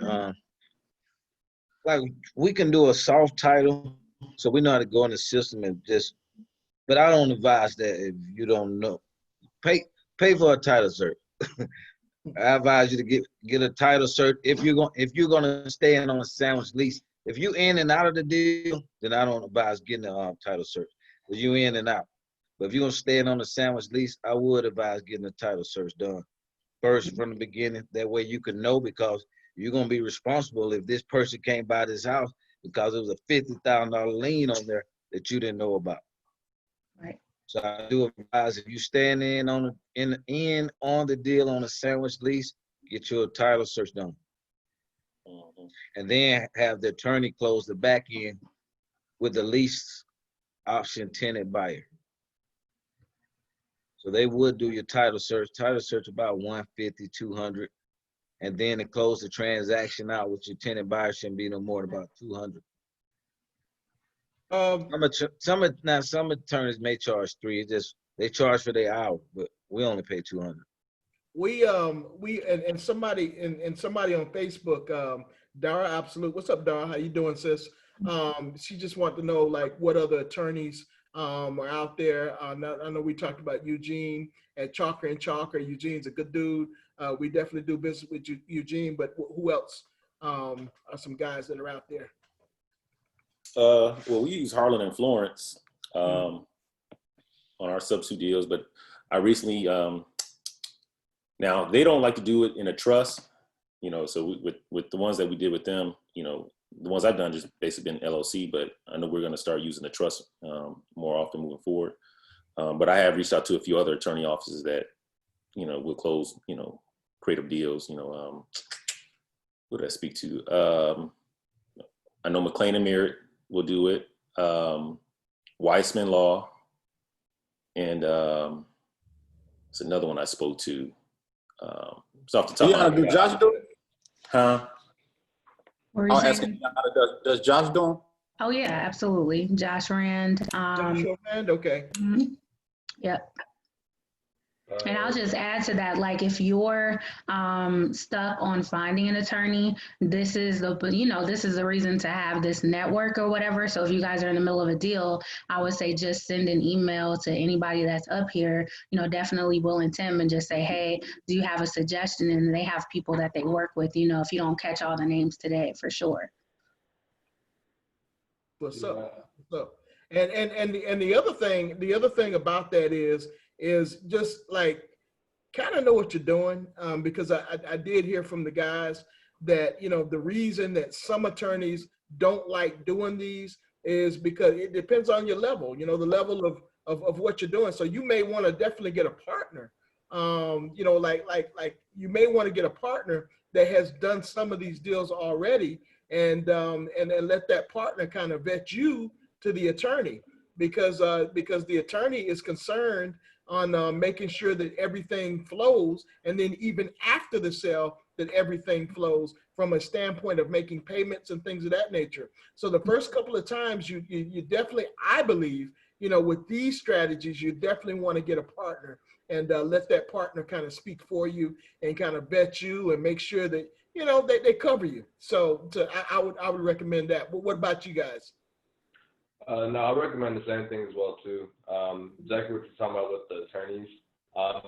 like we can do a soft title, so we know how to go in the system and just, but I don't advise that if you don't know. Pay for a title cert. I advise you to get a title cert if you're gonna stay in on a sandwich lease. If you in and out of the deal, then I don't advise getting a title cert, because you in and out. But if you're gonna stay in on a sandwich lease, I would advise getting a title search done first from the beginning. That way you can know, because you're gonna be responsible if this person came by this house because it was a $50,000 lien on there that you didn't know about. Right. So I do advise, if you stand in on the deal on a sandwich lease, get your title search done. And then have the attorney close the back end with the lease option tenant buyer. So they would do your title search. Title search about $150, $200. and then to close the transaction out with your tenant buyer shouldn't be no more than about 200. Some attorneys may charge 3. It's just they charge for their hour, but we only pay 200. And somebody on Facebook, Dara Absolute. What's up, Dara? How you doing, sis? She just wanted to know like what other attorneys are out there. I know we talked about Eugene at Chalker and Chalker. Eugene's a good dude. We definitely do business with Eugene, but who else are some guys that are out there? Well, we use Harlan and Florence on our substitute deals, but I recently, now they don't like to do it in a trust, so with the ones that we did with them, the ones I've done just basically been LLC, but I know we're going to start using the trust more often moving forward. But I have reached out to a few other attorney offices that, will close, creative deals, who did I speak to? I know McLean and Merritt will do it. Weissman Law. And it's another one I spoke to. It's off the top of my head. Do Josh do it? Huh? I'll ask him, does Josh do them? Oh yeah, absolutely. Josh Rand. Josh Rand, okay. Yep. And I'll just add to that, like if you're stuck on finding an attorney, this is the reason to have this network or whatever. So if you guys are in the middle of a deal, I would say just send an email to anybody that's up here, definitely Will and Tim, and just say, hey, do you have a suggestion? And they have people that they work with, if you don't catch all the names today, for sure. What's up? What's up? And the other thing about that is just like kind of know what you're doing, because I did hear from the guys that the reason that some attorneys don't like doing these is because it depends on your level, the level of what you're doing. So you may want to definitely get a partner, like you may want to get a partner that has done some of these deals already, and let that partner kind of vet you to the attorney, because the attorney is concerned on making sure that everything flows, and then even after the sale, that everything flows from a standpoint of making payments and things of that nature. So the first couple of times, you definitely, I believe, with these strategies, you definitely want to get a partner and let that partner kind of speak for you and kind of vet you and make sure that they cover you. So I would recommend that. But what about you guys? No, I recommend the same thing as well too. Exactly what you're talking about with the attorneys.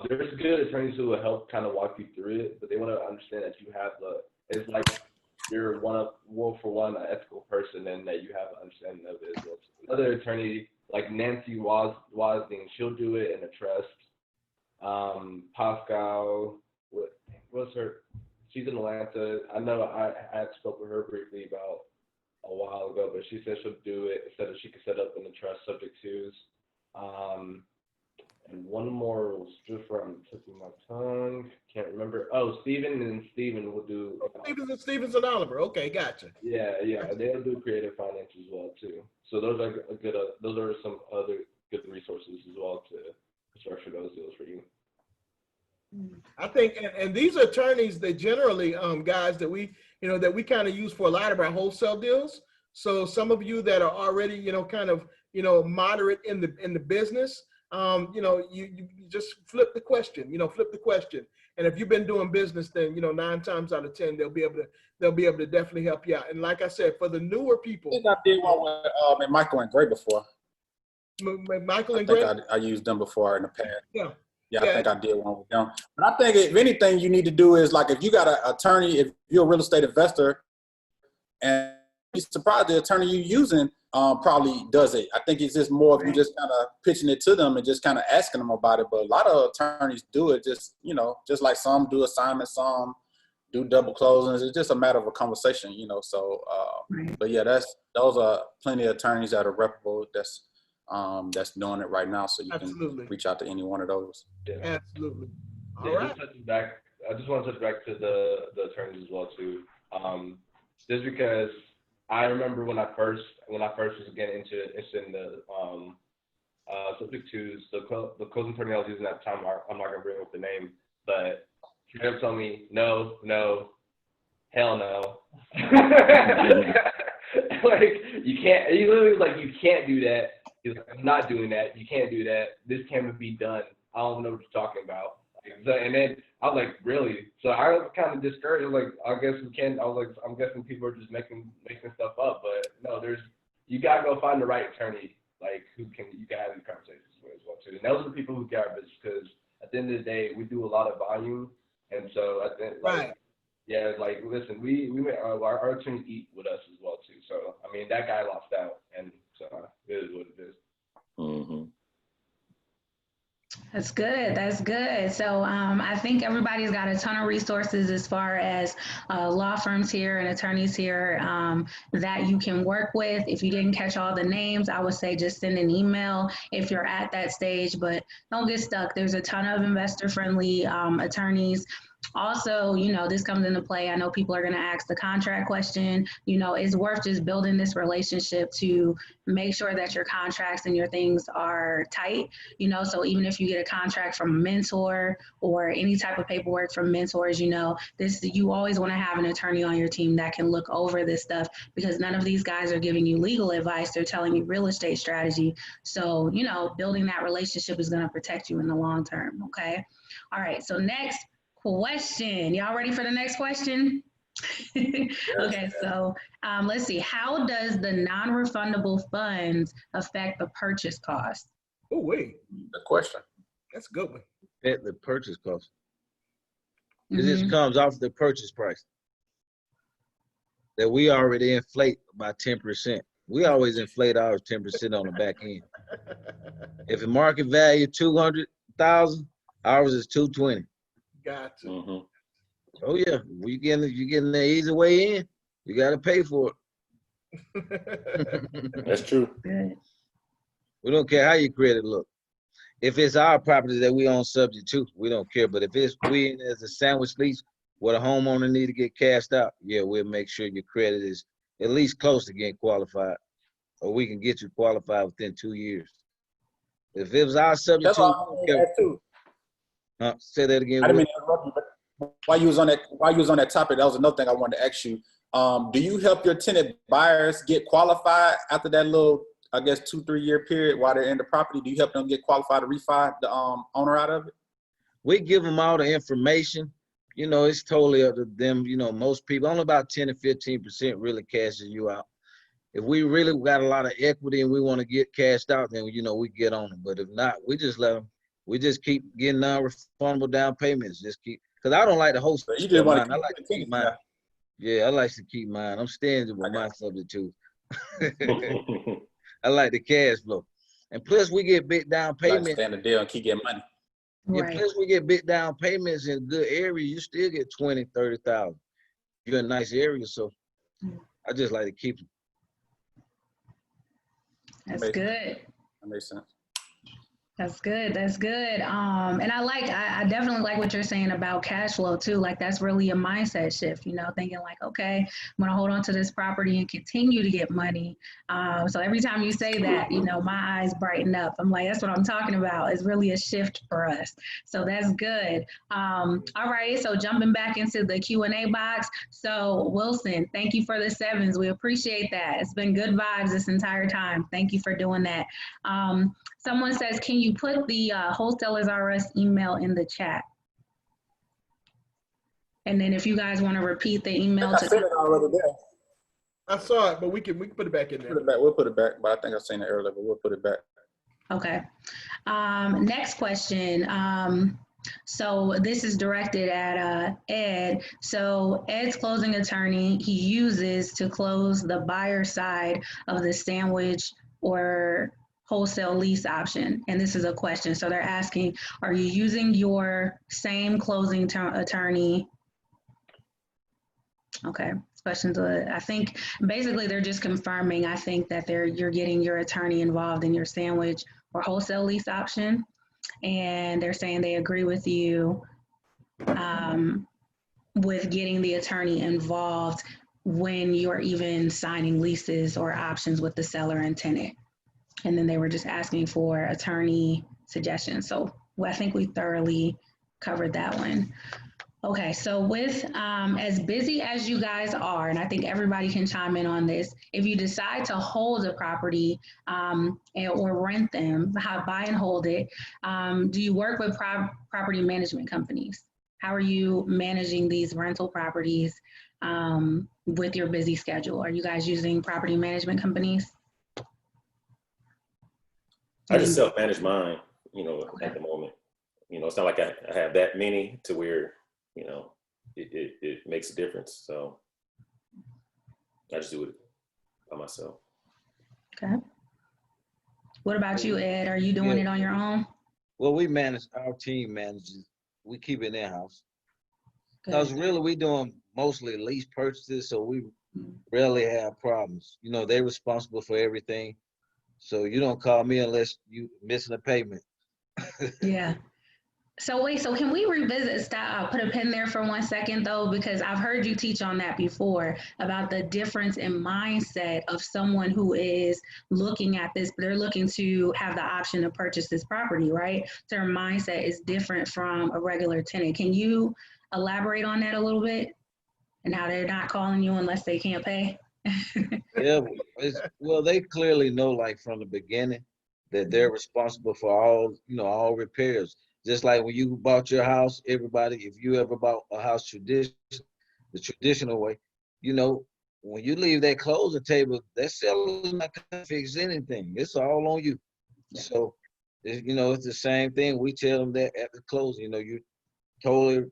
There's good attorneys who will help kind of walk you through it, but they want to understand that you have it's like you're one for one an ethical person, and that you have an understanding of it as well. Another attorney like Nancy Wasding, she'll do it in a trust. Pascal, what's her? She's in Atlanta. I know I had spoke with her briefly about a while ago, but she said she'll do it instead of she could set up in the trust subject twos. And one more was just where I'm tipping my tongue. Can't remember. Oh, Steven will do. Stevens and Oliver. Okay, gotcha. Yeah, they'll do creative finance as well too. So those are good. Those are some other good resources as well to structure those deals for you. I think, and these are attorneys that generally, guys, that we kind of use for a lot of our wholesale deals. So some of you that are already, kind of, moderate in the business, you just flip the question. And if you've been doing business, then 9 times out of 10 they'll be able to definitely help you out. And like I said, for the newer people, I think I did one with Michael and Gray before. Michael and Gray. I used them before in the past. Yeah, I think I did one with them. But I think if anything you need to do is, like, if you got an attorney, if you're a real estate investor, and you're surprised the attorney you're using probably does it. I think it's just more of you just kind of pitching it to them and just kind of asking them about it. But a lot of attorneys do it just like some do assignments, some do double closings. It's just a matter of a conversation, So, but yeah, those are plenty of attorneys that are reputable that's doing it right now. So you can reach out to any one of those. Yeah. Absolutely. All yeah, right. I just want to touch back to the attorneys as well too. Just because I remember when I first was getting into the subject twos, the closing attorney I was using at the time, I'm not gonna bring up the name, but Straight up told me, no, hell no. Like, you can't, he literally was like, you can't do that. He was like, I'm not doing that. You can't do that. This can't be done. I don't know what you're talking about. So, and then I was like, really? So I was kind of discouraged. I was like, I guess we can't. I was like, I'm guessing people are just making stuff up. But no, you gotta go find the right attorney, like you can have these conversations with as well too. And those are the people who get our business, because at the end of the day, we do a lot of volume, and so I think Right. Yeah, like, listen, we our attorneys eat with us as well too. So I mean, that guy lost out, and so it is what it is. Mm-hmm. That's good. That's good. So I think everybody's got a ton of resources as far as law firms here and attorneys here that you can work with. If you didn't catch all the names, I would say just send an email if you're at that stage, but don't get stuck. There's a ton of investor-friendly attorneys. Also, you know, this comes into play. I know people are going to ask the contract question. You know, it's worth just building this relationship to make sure that your contracts and your things are tight. You know, so even if you get a contract from a mentor or any type of paperwork from mentors, you know, you always want to have an attorney on your team that can look over this stuff, because none of these guys are giving you legal advice. They're telling you real estate strategy. So, you know, building that relationship is going to protect you in the long term. Okay. All right. So next question. Y'all ready for the next question? Okay, so let's see. How does the non-refundable funds affect the purchase cost? Oh, wait. Good question. That's a good one. At the purchase cost. It just comes off the purchase price that we already inflate by 10%. We always inflate ours 10% on the back end. If the market value 200,000, ours is 220. Gotcha. Mm-hmm. Oh yeah, you getting the easy way in. You got to pay for it. That's true. Good. We don't care how your credit look. If it's our property that we own subject to, we don't care. But if we in as a sandwich lease where the homeowner need to get cashed out, yeah, we'll make sure your credit is at least close to getting qualified, or we can get you qualified within 2 years. If it was our subject to, say that again. I didn't mean to interrupt you, but while you was on that topic, that was another thing I wanted to ask you. Do you help your tenant buyers get qualified after that little, I guess, 2-3 year period while they're in the property? Do you help them get qualified to refi the owner out of it? We give them all the information. You know, it's totally up to them. You know, most people, only about 10 to 15% really cashes you out. If we really got a lot of equity and we want to get cashed out, then, you know, we get on them. But if not, we just let them. We just keep getting non-refundable down payments. Just keep, because I don't like to host. You just want I like to keep mine. Yeah, I like to keep mine. I'm stingy with my subject too. I like the cash flow. And plus we get big down payments. Like stand the deal and keep getting money. Right. And plus we get big down payments in a good area, you still get 20, 30,000. You're in a nice area, so I just like to keep them. That's good. That makes sense. That's good. That's good. And I definitely like what you're saying about cash flow too. Like that's really a mindset shift, you know, thinking like, okay, I'm going to hold on to this property and continue to get money. So every time you say that, you know, my eyes brighten up. I'm like, that's what I'm talking about. It's really a shift for us. So that's good. All right. So jumping back into the Q&A box. So Wilson, thank you for the 7s. We appreciate that. It's been good vibes this entire time. Thank you for doing that. Someone says, can you put the Wholesalers RS email in the chat? And then if you guys want to repeat the email. I said it already there. I saw it, but we can put it back in there. We'll put it back, but I think I seen it earlier, but we'll put it back. Okay. Next question. So this is directed at Ed. So Ed's closing attorney, he uses to close the buyer side of the sandwich or wholesale lease option. And this is a question. So they're asking, are you using your same closing attorney? Okay, questions. I think basically they're just confirming, I think that you're getting your attorney involved in your sandwich or wholesale lease option. And they're saying they agree with you with getting the attorney involved when you're even signing leases or options with the seller and tenant. And then they were just asking for attorney suggestions. So I think we thoroughly covered that one. Okay, so with as busy as you guys are, and I think everybody can chime in on this, if you decide to hold a property or rent them, buy and hold it, do you work with property management companies? How are you managing these rental properties with your busy schedule? Are you guys using property management companies? I just self-manage mine, at the moment. It's not like I have that many to where, it makes a difference. So I just do it by myself. Okay. What about you, Ed? Are you doing it on your own? Well, our team manages, we keep it in-house. Because really we doing mostly lease purchases, so we rarely have problems. They're responsible for everything. So you don't call me unless you missing a payment. Yeah. So wait, so can we revisit, put a pin there for 1 second though, because I've heard you teach on that before about the difference in mindset of someone who is looking at this, they're looking to have the option to purchase this property, right? Their mindset is different from a regular tenant. Can you elaborate on that a little bit and how they're not calling you unless they can't pay? Yeah, well, they clearly know, like from the beginning, that they're responsible for all repairs. Just like when you bought your house, everybody, if you ever bought a house the traditional way, when you leave that closing table, that seller's not gonna fix anything. It's all on you. Yeah. So, it's the same thing. We tell them that at the closing, you totally,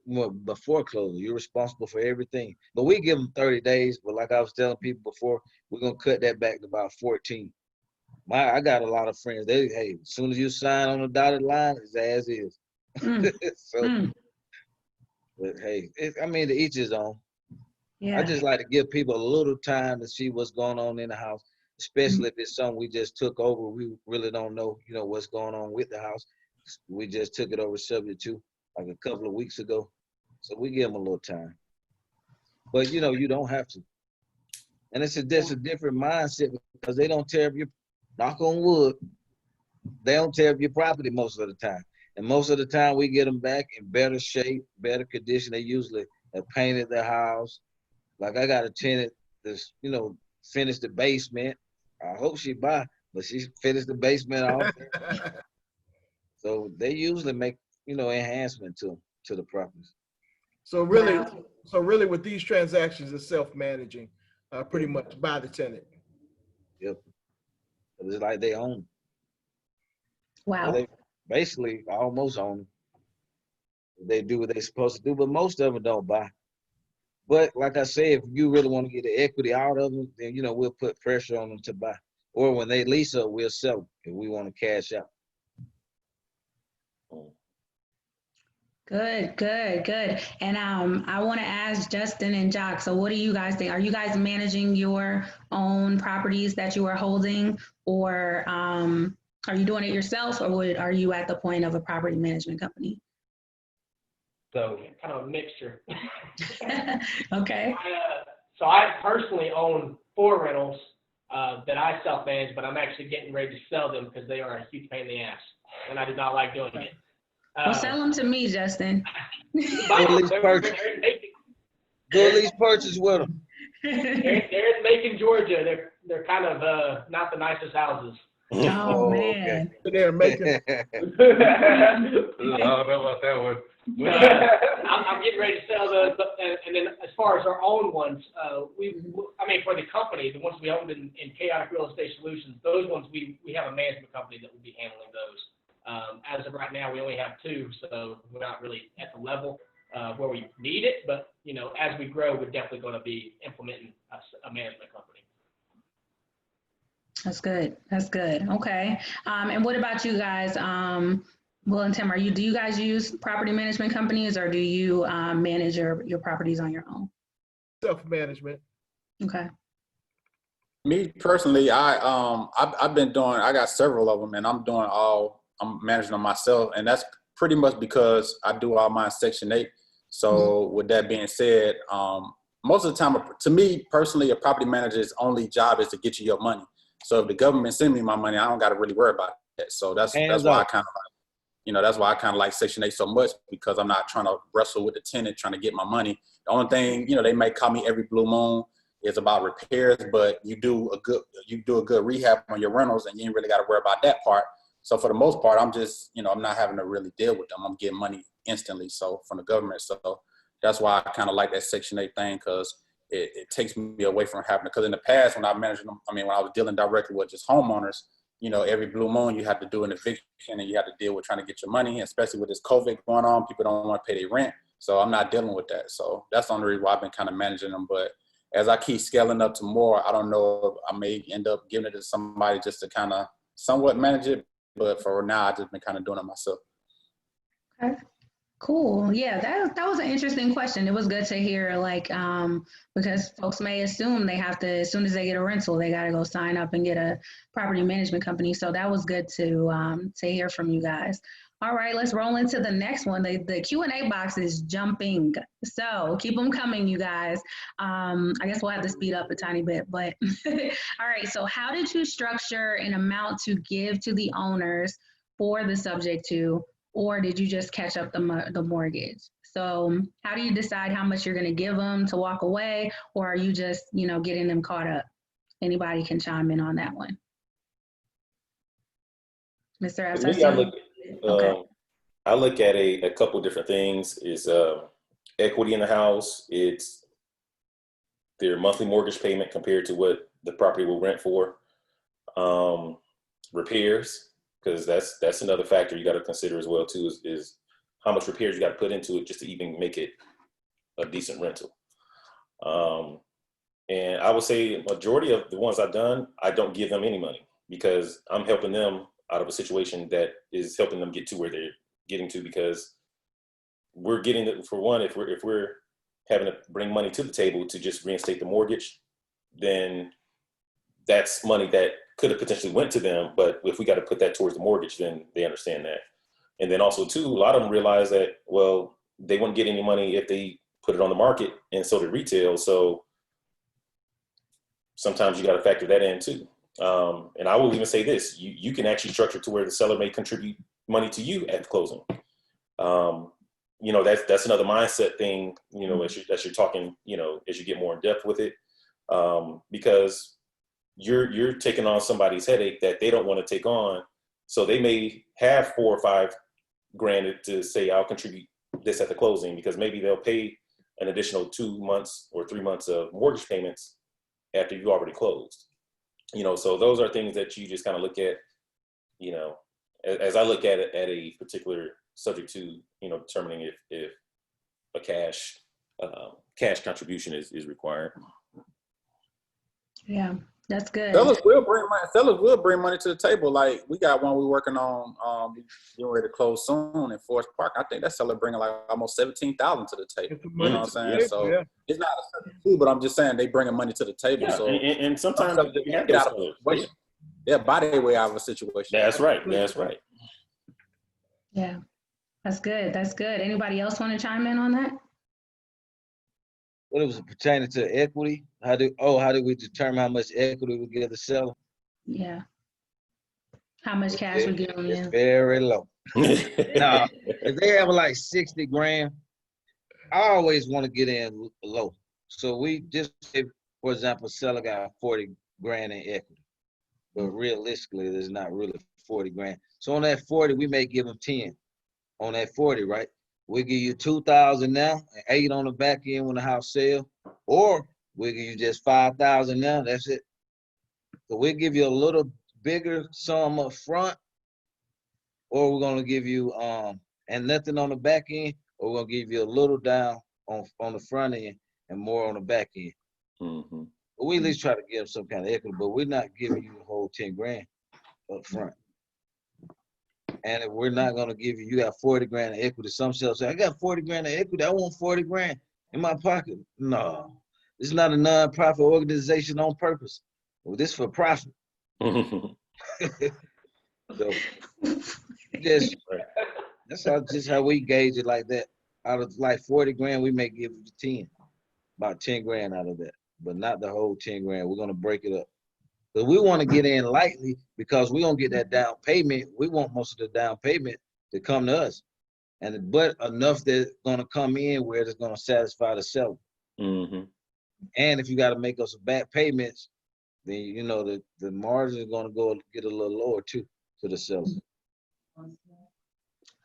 before closing, you're responsible for everything. But we give them 30 days. But like I was telling people before, we're gonna cut that back to about 14. I got a lot of friends. Hey, as soon as you sign on the dotted line, it's as is. So, but hey, to each his own. Yeah. I just like to give people a little time to see what's going on in the house, especially if it's something we just took over. We really don't know, what's going on with the house. We just took it over subject to like a couple of weeks ago. So we give them a little time. But, you don't have to. And it's just a different mindset because they don't tear up your, knock on wood, they don't tear up your property most of the time. And most of the time we get them back in better shape, better condition. They usually have painted their house. Like I got a tenant that's, finished the basement. I hope she buy, but she finished the basement off. So they usually make, enhancement to the properties. So really with these transactions, it's self-managing pretty much by the tenant. Yep. It's like they own. Wow. So they basically almost own. They do what they're supposed to do, but most of them don't buy. But like I say, if you really want to get the equity out of them, then, we'll put pressure on them to buy. Or when they lease up, we'll sell them if we want to cash out. Good. And I want to ask Justin and Jacques, so what do you guys think? Are you guys managing your own properties that you are holding, or are you doing it yourself, or are you at the point of a property management company? So kind of a mixture. Okay. So I personally own 4 rentals that I self-manage, but I'm actually getting ready to sell them because they are a huge pain in the ass, and I do not like doing it. Well, sell them to me, Justin. Go at least purchase with them. They're in Macon, Georgia. They're kind of not the nicest houses. Oh man. Okay. They're making. I don't know about that one. I'm getting ready to sell those, and then as far as our own ones, for the company, the ones we owned in Chaotic Real Estate Solutions, those ones we have a management company that will be handling those. As of right now, we only have 2, so we're not really at the level where we need it. But as we grow, we're definitely going to be implementing a management company. That's good. Okay. And what about you guys? Will and Tim, do you guys use property management companies, or do you manage your properties on your own? Self-management. Okay. Me personally, I've been doing, I got several of them, and I'm managing them myself, and that's pretty much because I do all mine Section 8. So with that being said, most of the time, to me personally, a property manager's only job is to get you your money. So if the government send me my money, I don't got to really worry about that. So that's why I kind of You know, that's why I kind of like Section 8 so much, because I'm not trying to wrestle with the tenant, trying to get my money. The only thing, you know, they may call me every blue moon is about repairs, but you do a good rehab on your rentals, and you ain't really got to worry about that part. So for the most part, I'm just, you know, I'm not having to really deal with them. I'm getting money instantly, so from the government. So that's why I kind of like that Section 8 thing, because it takes me away from having to, because in the past when I managed them, when I was dealing directly with just homeowners, you know, every blue moon you have to do an eviction and you have to deal with trying to get your money, especially with this COVID going on. People don't want to pay their rent. So I'm not dealing with that. So that's the only reason why I've been kind of managing them. But as I keep scaling up to more, I don't know if I may end up giving it to somebody just to kind of somewhat manage it. But for now, I've just been kind of doing it myself. Okay. Cool. Yeah, that was an interesting question. It was good to hear, like, because folks may assume they have to, as soon as they get a rental, they got to go sign up and get a property management company. So that was good to hear from you guys. All right, let's roll into the next one. The Q&A box is jumping, so keep them coming, you guys. I guess we'll have to speed up a tiny bit, but all right. So how did you structure an amount to give to the owners for the subject to? Or did you just catch up the mortgage? So how do you decide how much you're going to give them to walk away, or are you just, you know, getting them caught up? Anybody can chime in on that one. Mr. Epps, I look at a couple of different things. Is equity in the house. It's their monthly mortgage payment compared to what the property will rent for. Repairs, because that's another factor you got to consider as well too, is how much repairs you got to put into it just to even make it a decent rental. And I would say majority of the ones I've done, I don't give them any money, because I'm helping them out of a situation that is helping them get to where they're getting to, because we're getting it. For one, if we're having to bring money to the table to just reinstate the mortgage, then that's money that could have potentially went to them, but if we got to put that towards the mortgage, then they understand that. And then also too, a lot of them realize that, well, they wouldn't get any money if they put it on the market and sold it retail. So sometimes you got to factor that in too. And I will even say this, you can actually structure to where the seller may contribute money to you at the closing. You know, that's another mindset thing, you know, as you're talking, you know, as you get more in depth with it, because you're taking on somebody's headache that they don't want to take on. So they may have $4 or $5 grand to say, I'll contribute this at the closing, because maybe they'll pay an additional 2 months or 3 months of mortgage payments after you already closed. You know, so those are things that you just kind of look at, you know, as I look at it at a particular subject to, you know, determining if a cash contribution is required. Yeah, that's good. Sellers will bring money to the table. Like, we got one we're working on, getting ready to close soon in Forest Park. I think that seller bringing like almost $17,000 to the table. You know what I'm saying? So it's not a substitute, but I'm just saying they bringing money to the table. Yeah, so and sometimes they have those sellers. They'll buy their way out of a situation. That's right. That's right. Yeah, that's good. That's good. Anybody else want to chime in on that? What was it pertaining to equity? How do we determine how much equity we give the seller? Yeah. How much cash we give them? It's very low. Now, if they have like 60 grand, I always want to get in low. So we just say, for example, seller got 40 grand in equity, but realistically, there's not really 40 grand. So on that 40, we may give them 10 on that 40, right? We give you 2,000 now, and 8 on the back end when the house sell, or we give you just 5,000 now. That's it. So we give you a little bigger sum up front, or we're gonna give you and nothing on the back end, or we're gonna give you a little down on the front end and more on the back end. Mm-hmm. But we at least try to give some kind of equity, but we're not giving you the whole 10 grand up front. And if we're not gonna give you got 40 grand of equity. Some sellers say, I got 40 grand of equity, I want 40 grand in my pocket. No, this is not a non-profit organization on purpose. Well, this is for profit. So that's how we gauge it like that. Out of like 40 grand, we may give you 10, about 10 grand out of that, but not the whole 10 grand. We're gonna break it up. But we want to get in lightly because we're gonna get that down payment. We want most of the down payment to come to us, but enough that's gonna come in where it's gonna satisfy the seller. Mm-hmm. And if you got to make us back payments, then you know the margin is gonna go get a little lower too to the seller.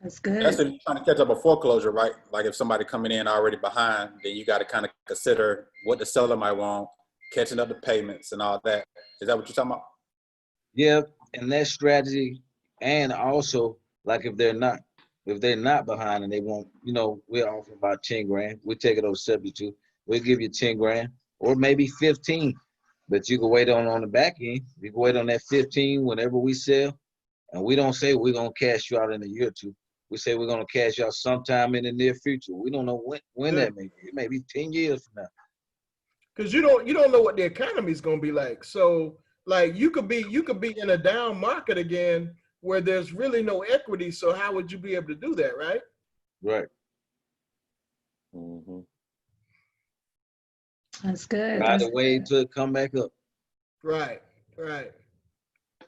That's good. That's if you're trying to catch up a foreclosure, right? Like if somebody coming in already behind, then you got to kind of consider what the seller might want, catching up the payments and all that. Is that what you're talking about? Yeah, and that strategy, and also like if they're not behind and they want, you know, we're offering about 10 grand. We take it over 72. We'll give you 10 grand or maybe 15, but you can wait on the back end. You can wait on that 15 whenever we sell, and we don't say we're gonna cash you out in a year or two. We say we're gonna cash you out sometime in the near future. We don't know when that may be. It may be 10 years from now. Because you don't know what the economy is going to be like. So like you could be in a down market again where there's really no equity. So how would you be able to do that, right? Right. Mm-hmm. That's good. Ride That's the wave good. till it come back up. Right, right.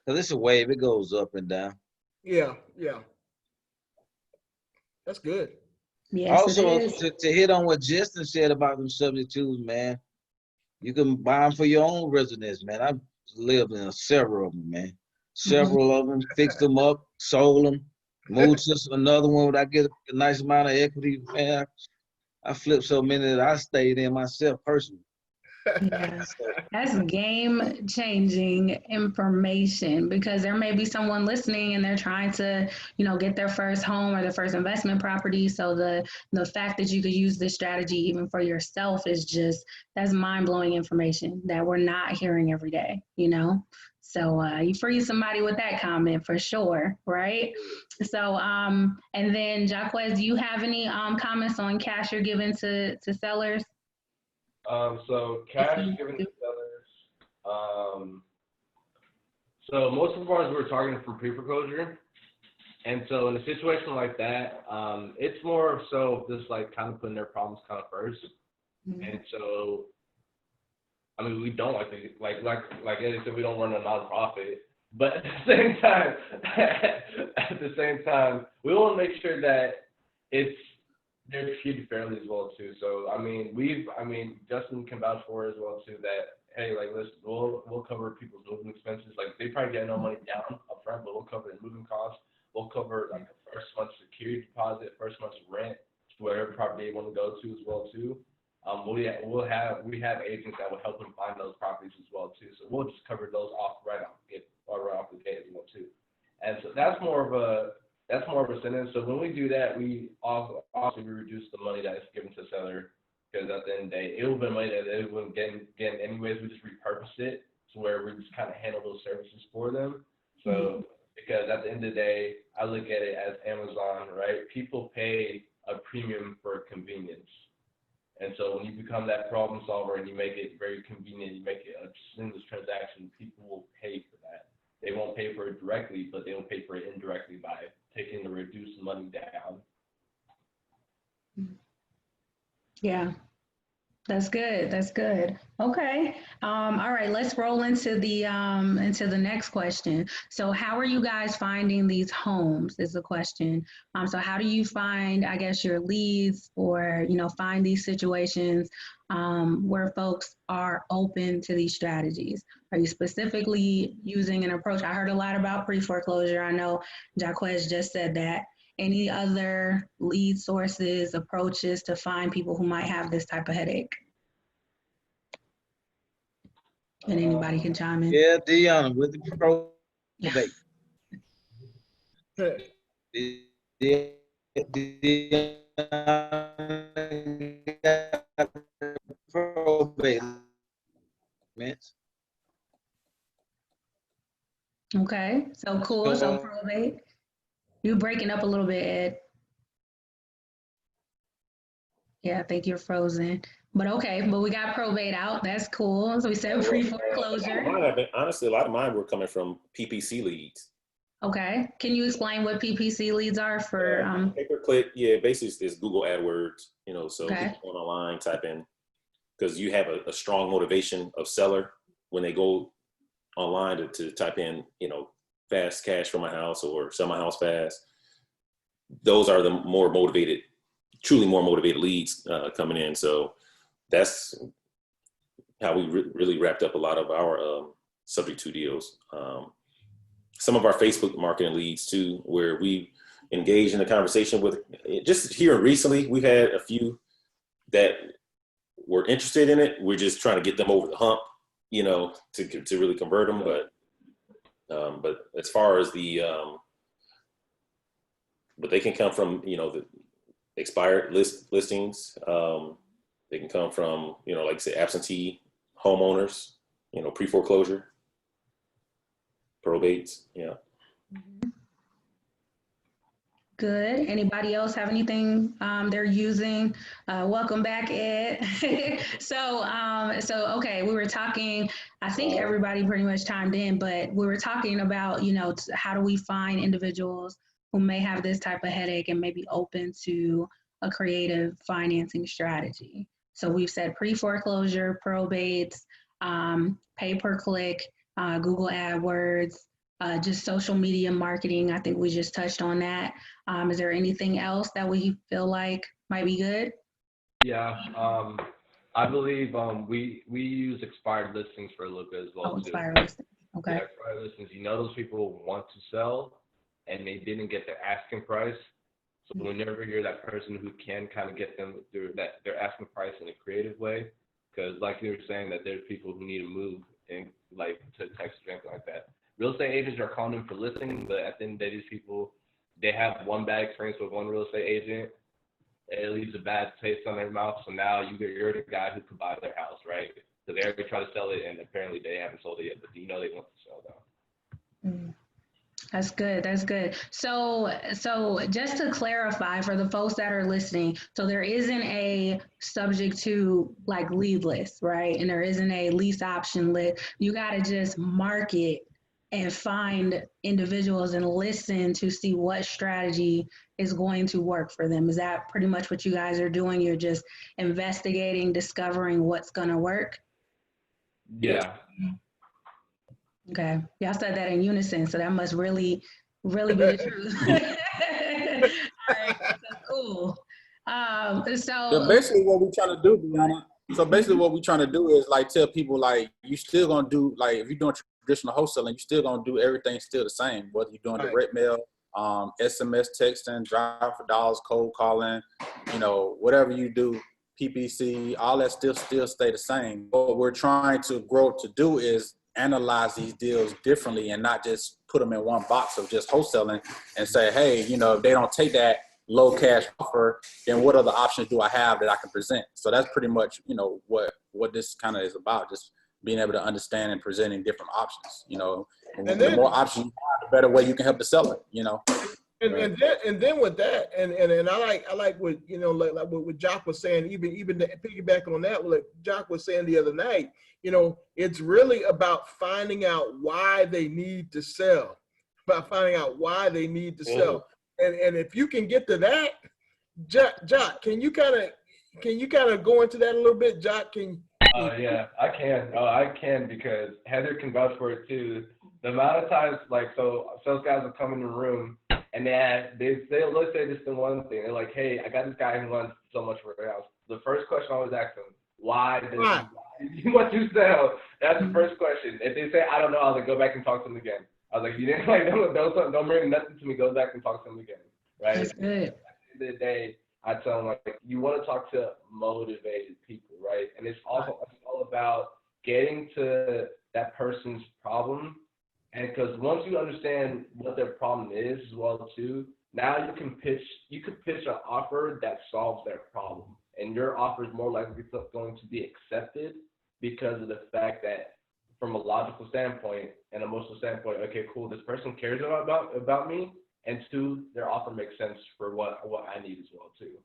Cause it's a wave. It goes up and down. Yeah, yeah. That's good. Yes, it Also, is. to hit on what Justin said about them 72s, man, you can buy them for your own residence, man. I've lived in several of them, man. Several of them, fixed them up, sold them, moved to another one where I get a nice amount of equity, man. I flipped so many that I stayed in myself personally. Yeah, that's game changing information, because there may be someone listening and they're trying to, you know, get their first home or their first investment property. So the fact that you could use this strategy even for yourself is just, that's mind blowing information that we're not hearing every day, you know? So you free somebody with that comment for sure, right? So and then Jacques, do you have any comments on cash you're giving to sellers? So cash given to sellers. So most of ours we're targeting for pre-foreclosure, and so in a situation like that, it's more so just like kind of putting their problems kind of first. Mm-hmm. And so, I mean, we don't like to like Eddie said, we don't run a nonprofit, but at the same time, we want to make sure that they're treated fairly as well too. So I mean, Justin can vouch for it as well too. That hey, like listen, we'll cover people's moving expenses. Like they probably get no money down up front, but we'll cover the moving costs. We'll cover like the first month's security deposit, first month's rent, to whatever property they want to go to as well too. We have agents that will help them find those properties as well too. So we'll just cover those off right off the gate as well too. And so that's more of a sentence. So when we do that, we also reduce the money that is given to the seller, because at the end of the day, it would be money that they wouldn't get anyways. We just repurpose it to where we just kind of handle those services for them. So because at the end of the day, I look at it as Amazon, right? People pay a premium for convenience. And so when you become that problem solver and you make it very convenient, you make it a seamless transaction, people will pay for that. They won't pay for it directly, but they'll pay for it indirectly by taking the reduced money down. Yeah, that's good. That's good. Okay. All right, let's roll into the next question. So how are you guys finding these homes is the question. So how do you find, I guess, your leads, or, you know, find these situations where folks are open to these strategies? Are you specifically using an approach? I heard a lot about pre-foreclosure. I know Jacques just said that. Any other lead sources, approaches to find people who might have this type of headache? And anybody can chime in. Yeah, Deanna with the probate. Probate. Okay, so cool. So probate. You're breaking up a little bit, Ed. Yeah, I think you're frozen. But okay, but we got probate out. That's cool. So we said pre-foreclosure. Honestly, a lot of mine were coming from PPC leads. Okay. Can you explain what PPC leads are for? Pay-per-click, yeah, basically it's Google AdWords, you know, so okay. people going online, type in, because you have a strong motivation of seller when they go online to type in, you know, fast cash for my house or sell my house fast. those are the more motivated, truly more motivated leads coming in. So that's how we really wrapped up a lot of our subject to deals. Some of our Facebook marketing leads too, where we engage in a conversation with, just here recently, we've had a few that were interested in it. We're just trying to get them over the hump, you know, to really convert them. But as far as but they can come from, you know, the expired listings. They can come from, you know, like I said, absentee homeowners, you know, pre-foreclosure, probates, yeah. Good. Anybody else have anything they're using? Welcome back, Ed. So okay, we were talking, I think everybody pretty much chimed in, but we were talking about, you know, how do we find individuals who may have this type of headache and may be open to a creative financing strategy. So we've said pre-foreclosure, probates, pay-per-click, Google AdWords, just social media marketing. I think we just touched on that. Is there anything else that we feel like might be good? Yeah, I believe we use expired listings for a little bit as well too. Expired listings. Okay. Yeah, expired listings. You know, those people want to sell and they didn't get their asking price. So whenever you're that person who can kind of get them through that their asking price in a creative way, because like you were saying that there's people who need to move in like to Texas or anything like that. Real estate agents are calling them for listings, but at the end of the day, these people, they have one bad experience with one real estate agent. It leaves a bad taste on their mouth. So now you're the guy who could buy their house, right? So they already try to sell it, and apparently they haven't sold it yet, but you know they want to sell though. That's good. That's good. So just to clarify for the folks that are listening, so there isn't a subject to like lead list, right? And there isn't a lease option list. You got to just market and find individuals and listen to see what strategy is going to work for them. Is that pretty much what you guys are doing? You're just investigating, discovering what's going to work? Yeah. Okay. Y'all said that in unison, so that must really be the truth. All right. That's cool. So basically what we're trying to do, Deanna, is like tell people like you still gonna do, like if you're doing traditional wholesaling, you still gonna do everything still the same, whether you're doing direct mail, SMS texting, drive for dollars, cold calling, you know, whatever you do, PPC, all that still stay the same. What we're trying to grow to do is analyze these deals differently and not just put them in one box of just wholesaling and say, hey, you know, if they don't take that low cash offer, then what other options do I have that I can present? So that's pretty much, you know, what this kind of is about, just being able to understand and presenting different options, you know, and the more options you have, the better way you can help the seller, you know. And then with that, and I like what, you know, like what Jacques was saying, even to piggyback on that, what Jacques was saying the other night, you know, it's really about finding out why they need to sell, and if you can get to that, Jacques, can you kind of go into that a little bit, Jacques? Yeah, I can because Heather can vouch for it too. The amount of times, like, so sales guys will come in the room and let's say this is the one thing. They're like, hey, I got this guy who wants so much for their house. The first question I always ask them, why do you want to sell? That's the first question. If they say, I don't know, I'll go back and talk to them again. I was like, you didn't like, don't bring nothing to me. Go back and talk to them again, right? That's good. At the end of the day, I tell them, like, you want to talk to motivated people, right? And it's all about getting to that person's problem. And because once you understand what their problem is as well too, now you can pitch an offer that solves their problem. And your offer is more likely going to be accepted because of the fact that from a logical standpoint and emotional standpoint, okay, cool, this person cares about me, and two, their offer makes sense for what I need as well too,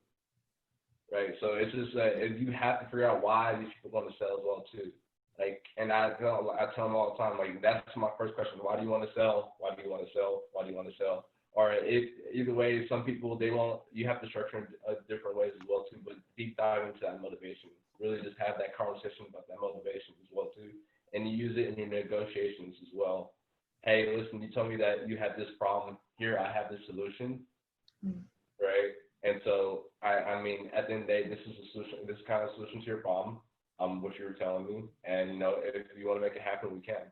right? So it's just you have to figure out why these people want to sell as well too. Like, and I tell them all the time, like, that's my first question: why do you want to sell? Why do you want to sell? Why do you want to sell? Or either way, some people you have to structure in different ways as well too. But deep dive into that motivation, really just have that conversation about that motivation as well too. And you use it in your negotiations as well. Hey, listen, you told me that you had this problem. Here, I have this solution. And so, I mean, at the end of the day, this is a solution. This is kind of a solution to your problem, what you were telling me. And, you know, if you want to make it happen, we can.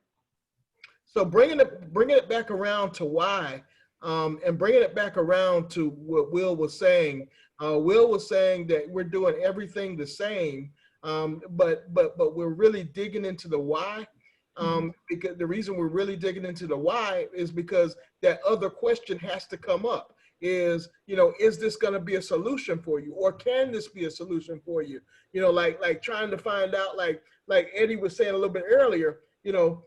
So bringing it back around to why, and bringing it back around to what Will was saying. Will was saying that we're doing everything the same, but we're really digging into the why. Because the reason we're really digging into the why is because that other question has to come up. Is, you know, is this going to be a solution for you, or can this be a solution for you? You know, like trying to find out, like Eddie was saying a little bit earlier, you know,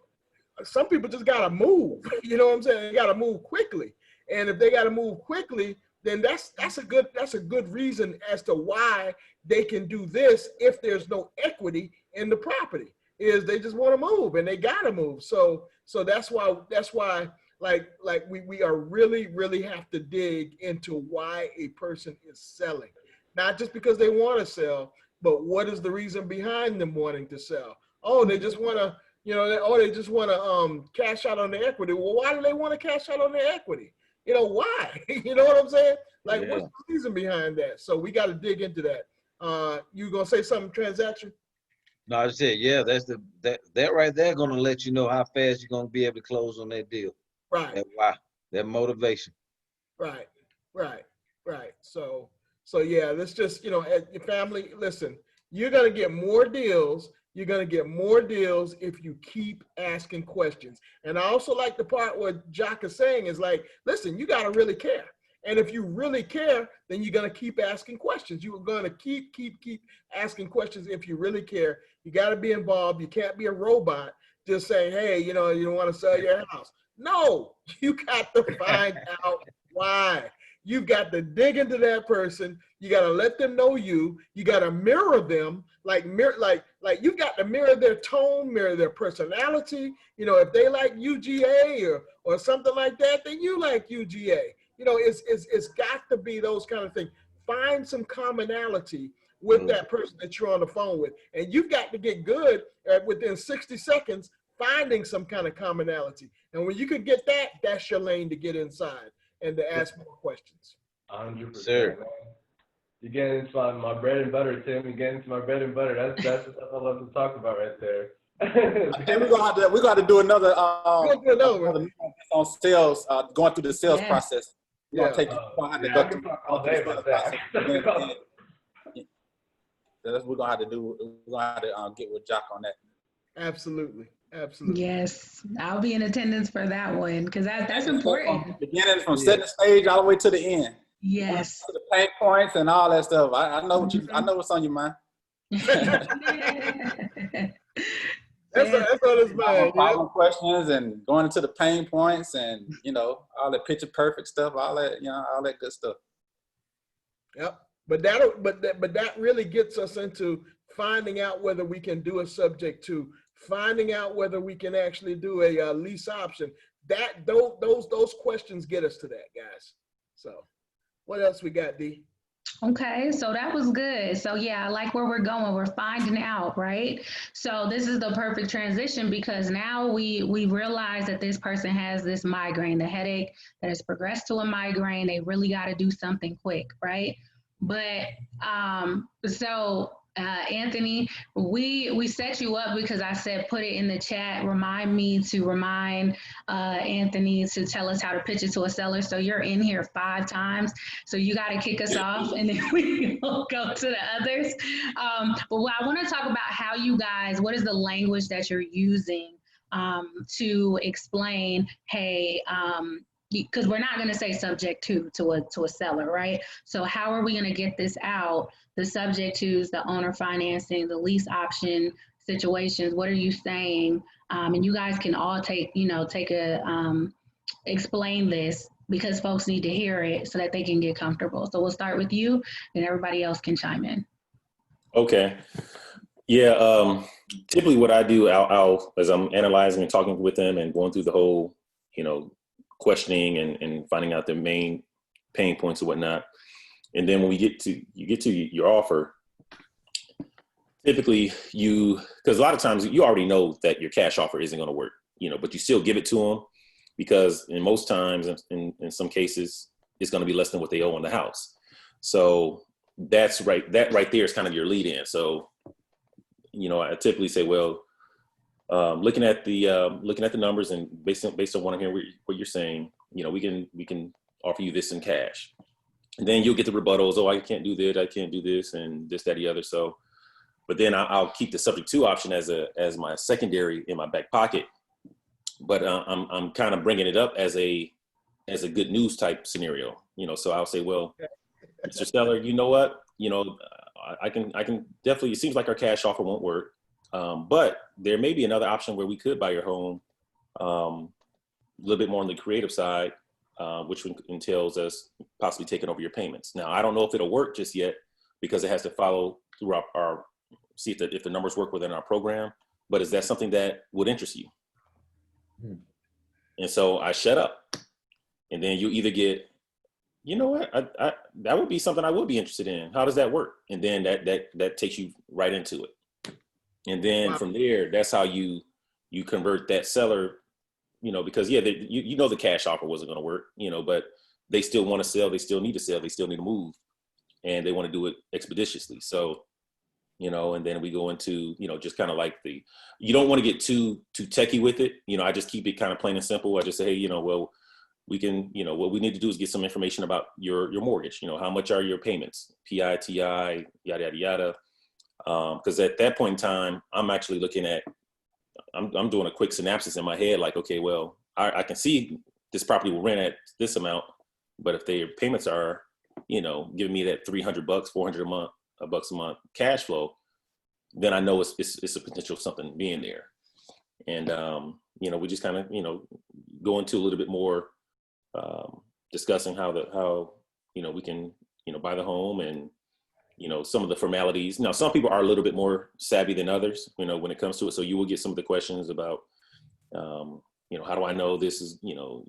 some people just got to move, you know what I'm saying? They got to move quickly. And if they got to move quickly, then that's a good reason as to why they can do this. If there's no equity in the property, is they just want to move and they got to move. So that's why like we are really have to dig into why a person is selling, not just because they want to sell, but what is the reason behind them wanting to sell? Oh, they just want to, you know, they just want to cash out on their equity. Well, why do they want to cash out on their equity? You know, why? You know what I'm saying? Like, yeah. What's the reason behind that? So we got to dig into that. You gonna say something, transaction? No, I said, yeah, that right there gonna let you know how fast you're gonna be able to close on that deal. Right. That why, that motivation. Right. So yeah, let's just, you know, at your family, listen, you're gonna get more deals. You're gonna get more deals if you keep asking questions. And I also like the part where Jacques is saying is like, listen, you gotta really care. And if you really care, then you're gonna keep asking questions. You're gonna keep asking questions if you really care. You gotta be involved. You can't be a robot just saying, hey, you know, you don't want to sell your house. No, you got to find out why. You've got to dig into that person. You got to let them know you. You got to mirror them, like you got to mirror their tone, mirror their personality. You know, if they like UGA or something like that, then you like UGA. You know, it's got to be those kind of things. Find some commonality with that person that you're on the phone with, and you've got to get good at within 60 seconds finding some kind of commonality. And when you can get that, that's your lane to get inside and to ask more questions. 100%. Sure. You get into my bread and butter, Tim. You get into my bread and butter. That's the stuff I love to talk about right there. Then we're gonna have to do another on sales, going through the sales process. We're gonna take all day about that. We're gonna have to get with Jacques on that. Absolutely. Yes, I'll be in attendance for that one because that's important. Beginning from setting the stage all the way to the end. Yes. To the pain points and all that stuff. I know I know what's on your mind. That's on his mind. Problem questions and going into the pain points and, you know, all that picture perfect stuff, all that good stuff. Yep. But that really gets us into finding out whether we can do a subject to, finding out whether we can actually do a lease option. Those questions get us to that, guys. So what else we got, D? Okay, so that was good. So yeah, I like where we're going. We're finding out, right? So this is the perfect transition because now we realize that this person has this migraine, the headache that has progressed to a migraine. They really got to do something quick, right? But Anthony, we set you up because I said put it in the chat. Remind me to remind Anthony to tell us how to pitch it to a seller. So you're in here 5 times. So you got to kick us off, and then we will go to the others. But I want to talk about how you guys. What is the language that you're using to explain? Hey. Because we're not going to say subject to a seller, right? So how are we going to get this out? The subject to's, the owner financing, the lease option situations. What are you saying? And you guys can all explain this because folks need to hear it so that they can get comfortable. So we'll start with you, and everybody else can chime in. Okay. Yeah. Typically, what I do, I'll as I'm analyzing and talking with them and going through the whole, questioning and finding out their main pain points and whatnot. And then when you get to your offer, typically because a lot of times you already know that your cash offer isn't going to work, but you still give it to them because in most times, in some cases, it's going to be less than what they owe on the house. So that's right. That right there is kind of your lead in. So, I typically say, well, looking at the numbers and based on what I'm hearing, what you're saying, we can offer you this in cash. And then you'll get the rebuttals. Oh, I can't do that. I can't do this and this, that, the other. So, but then I'll keep the subject to option as my secondary in my back pocket. But I'm kind of bringing it up as a good news type scenario. So I'll say, well, Mr. Seller, you know what? I can definitely. It seems like our cash offer won't work, but there may be another option where we could buy your home, a little bit more on the creative side, which entails us possibly taking over your payments. Now, I don't know if it'll work just yet because it has to follow through our see if the numbers work within our program. But is that something that would interest you? And so I shut up, and then you either get, you know what, I that would be something I would be interested in. How does that work? And then that takes you right into it. And then from there, that's how you convert that seller, because the cash offer wasn't going to work, but they still want to sell. They still need to sell. They still need to move, and they want to do it expeditiously. So, and then we go into, just kind of like you don't want to get too techie with it. I just keep it kind of plain and simple. I just say, hey, well, we can, what we need to do is get some information about your mortgage. How much are your payments, PI, TI, yada, yada, yada. Because at that point in time, I'm actually looking at, I'm doing a quick synopsis in my head, like, okay, well, I can see this property will rent at this amount, but if their payments are, giving me that $300, $400 bucks a month cash flow, then I know it's a potential something being there. And, we just kind of, go into a little bit more, discussing how we can, buy the home and, some of the formalities. Now, some people are a little bit more savvy than others, when it comes to it. So you will get some of the questions about, how do I know this is,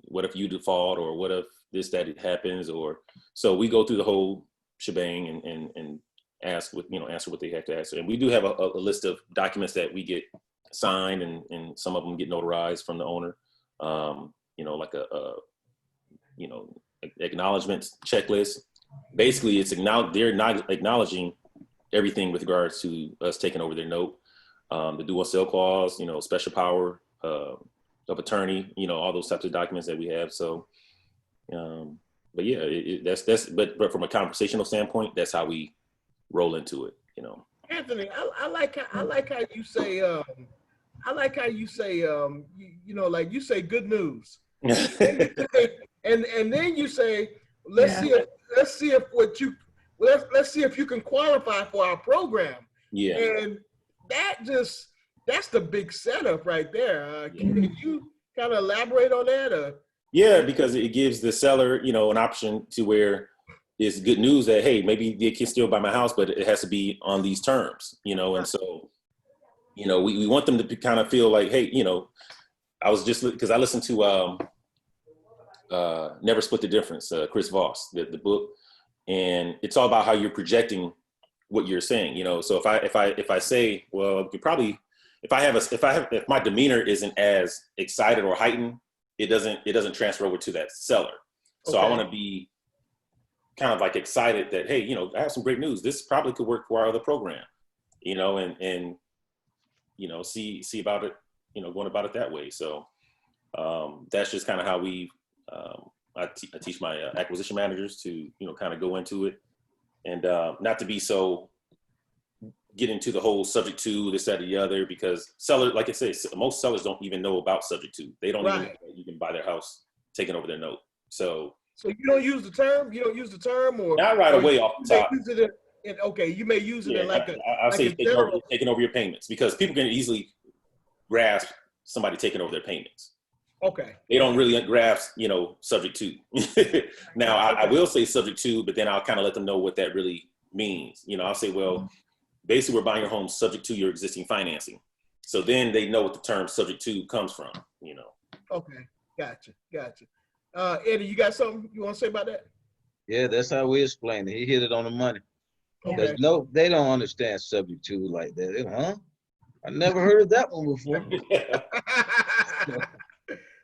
what if you default, or what if this, that it happens, or, so we go through the whole shebang and ask answer what they have to answer. And we do have a list of documents that we get signed, and some of them get notarized from the owner, like a acknowledgement checklist. Basically, they're not acknowledging everything with regards to us taking over their note, the do on sale clause, special power of attorney, all those types of documents that we have. So, but yeah, but from a conversational standpoint, that's how we roll into it. Anthony, I like how you say like you say good news, and then you say let's see if you can qualify for our program. Yeah, and that's the big setup right there. Can you kind of elaborate on that? Yeah, because it gives the seller, an option to where it's good news that, hey, maybe they can still buy my house, but it has to be on these terms, and so, we want them to kind of feel like, hey, I was just, because I listened to Never Split the Difference, Chris Voss, the book, and it's all about how you're projecting what you're saying, so if I say, well, you probably, if my demeanor isn't as excited or heightened, it doesn't transfer over to that seller. So okay. I want to be kind of like excited that, hey, I have some great news. This probably could work for our other program, and see about it, going about it that way. So that's just kind of how we, I teach my acquisition managers to, kind of go into it, and not to be so get into the whole subject to this, that, or the other, because sellers, like I say, most sellers don't even know about subject to. They don't even know that you can buy their house taking over their note. So you don't use the term? You don't use the term? Or not right away off the top. You may use it in like a... I'll say taking over your payments, because people can easily grasp somebody taking over their payments. Okay. They don't really grasp, subject to. Now, I will say subject to, but then I'll kind of let them know what that really means. I'll say, well, basically we're buying your home subject to your existing financing. So then they know what the term subject to comes from, Okay, gotcha. Eddie, you got something you want to say about that? Yeah, that's how we explain it. He hit it on the money. Okay. No, they don't understand subject to like that. Huh? I never heard of that one before.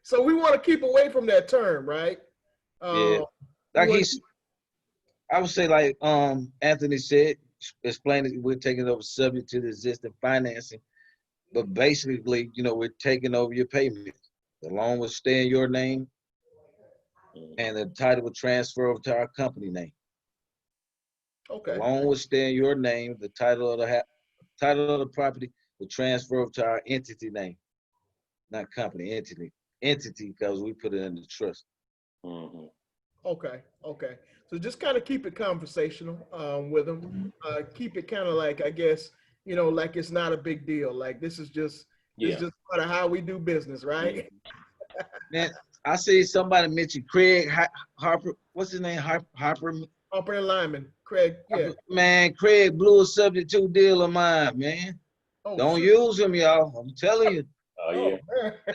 So we want to keep away from that term, right? Yeah. Like I would say like Anthony said, explain it, we're taking over subject to the existing financing, but basically, we're taking over your payment. The loan will stay in your name and the title will transfer over to our company name. Okay. The loan will stay in your name, the title of the property will transfer over to our entity name. Not company, entity because we put it in the trust. Mm-hmm. Okay. So just kind of keep it conversational with them. Keep it kind of like, I guess, like it's not a big deal. Like this is just part of how we do business, right? Man, I see somebody mention Craig Harper. What's his name? Harper and Lyman, Craig. Yeah. Man, Craig blew a subject to deal of mine, man. Oh, Don't shit. use him, y'all. I'm telling you. Oh yeah.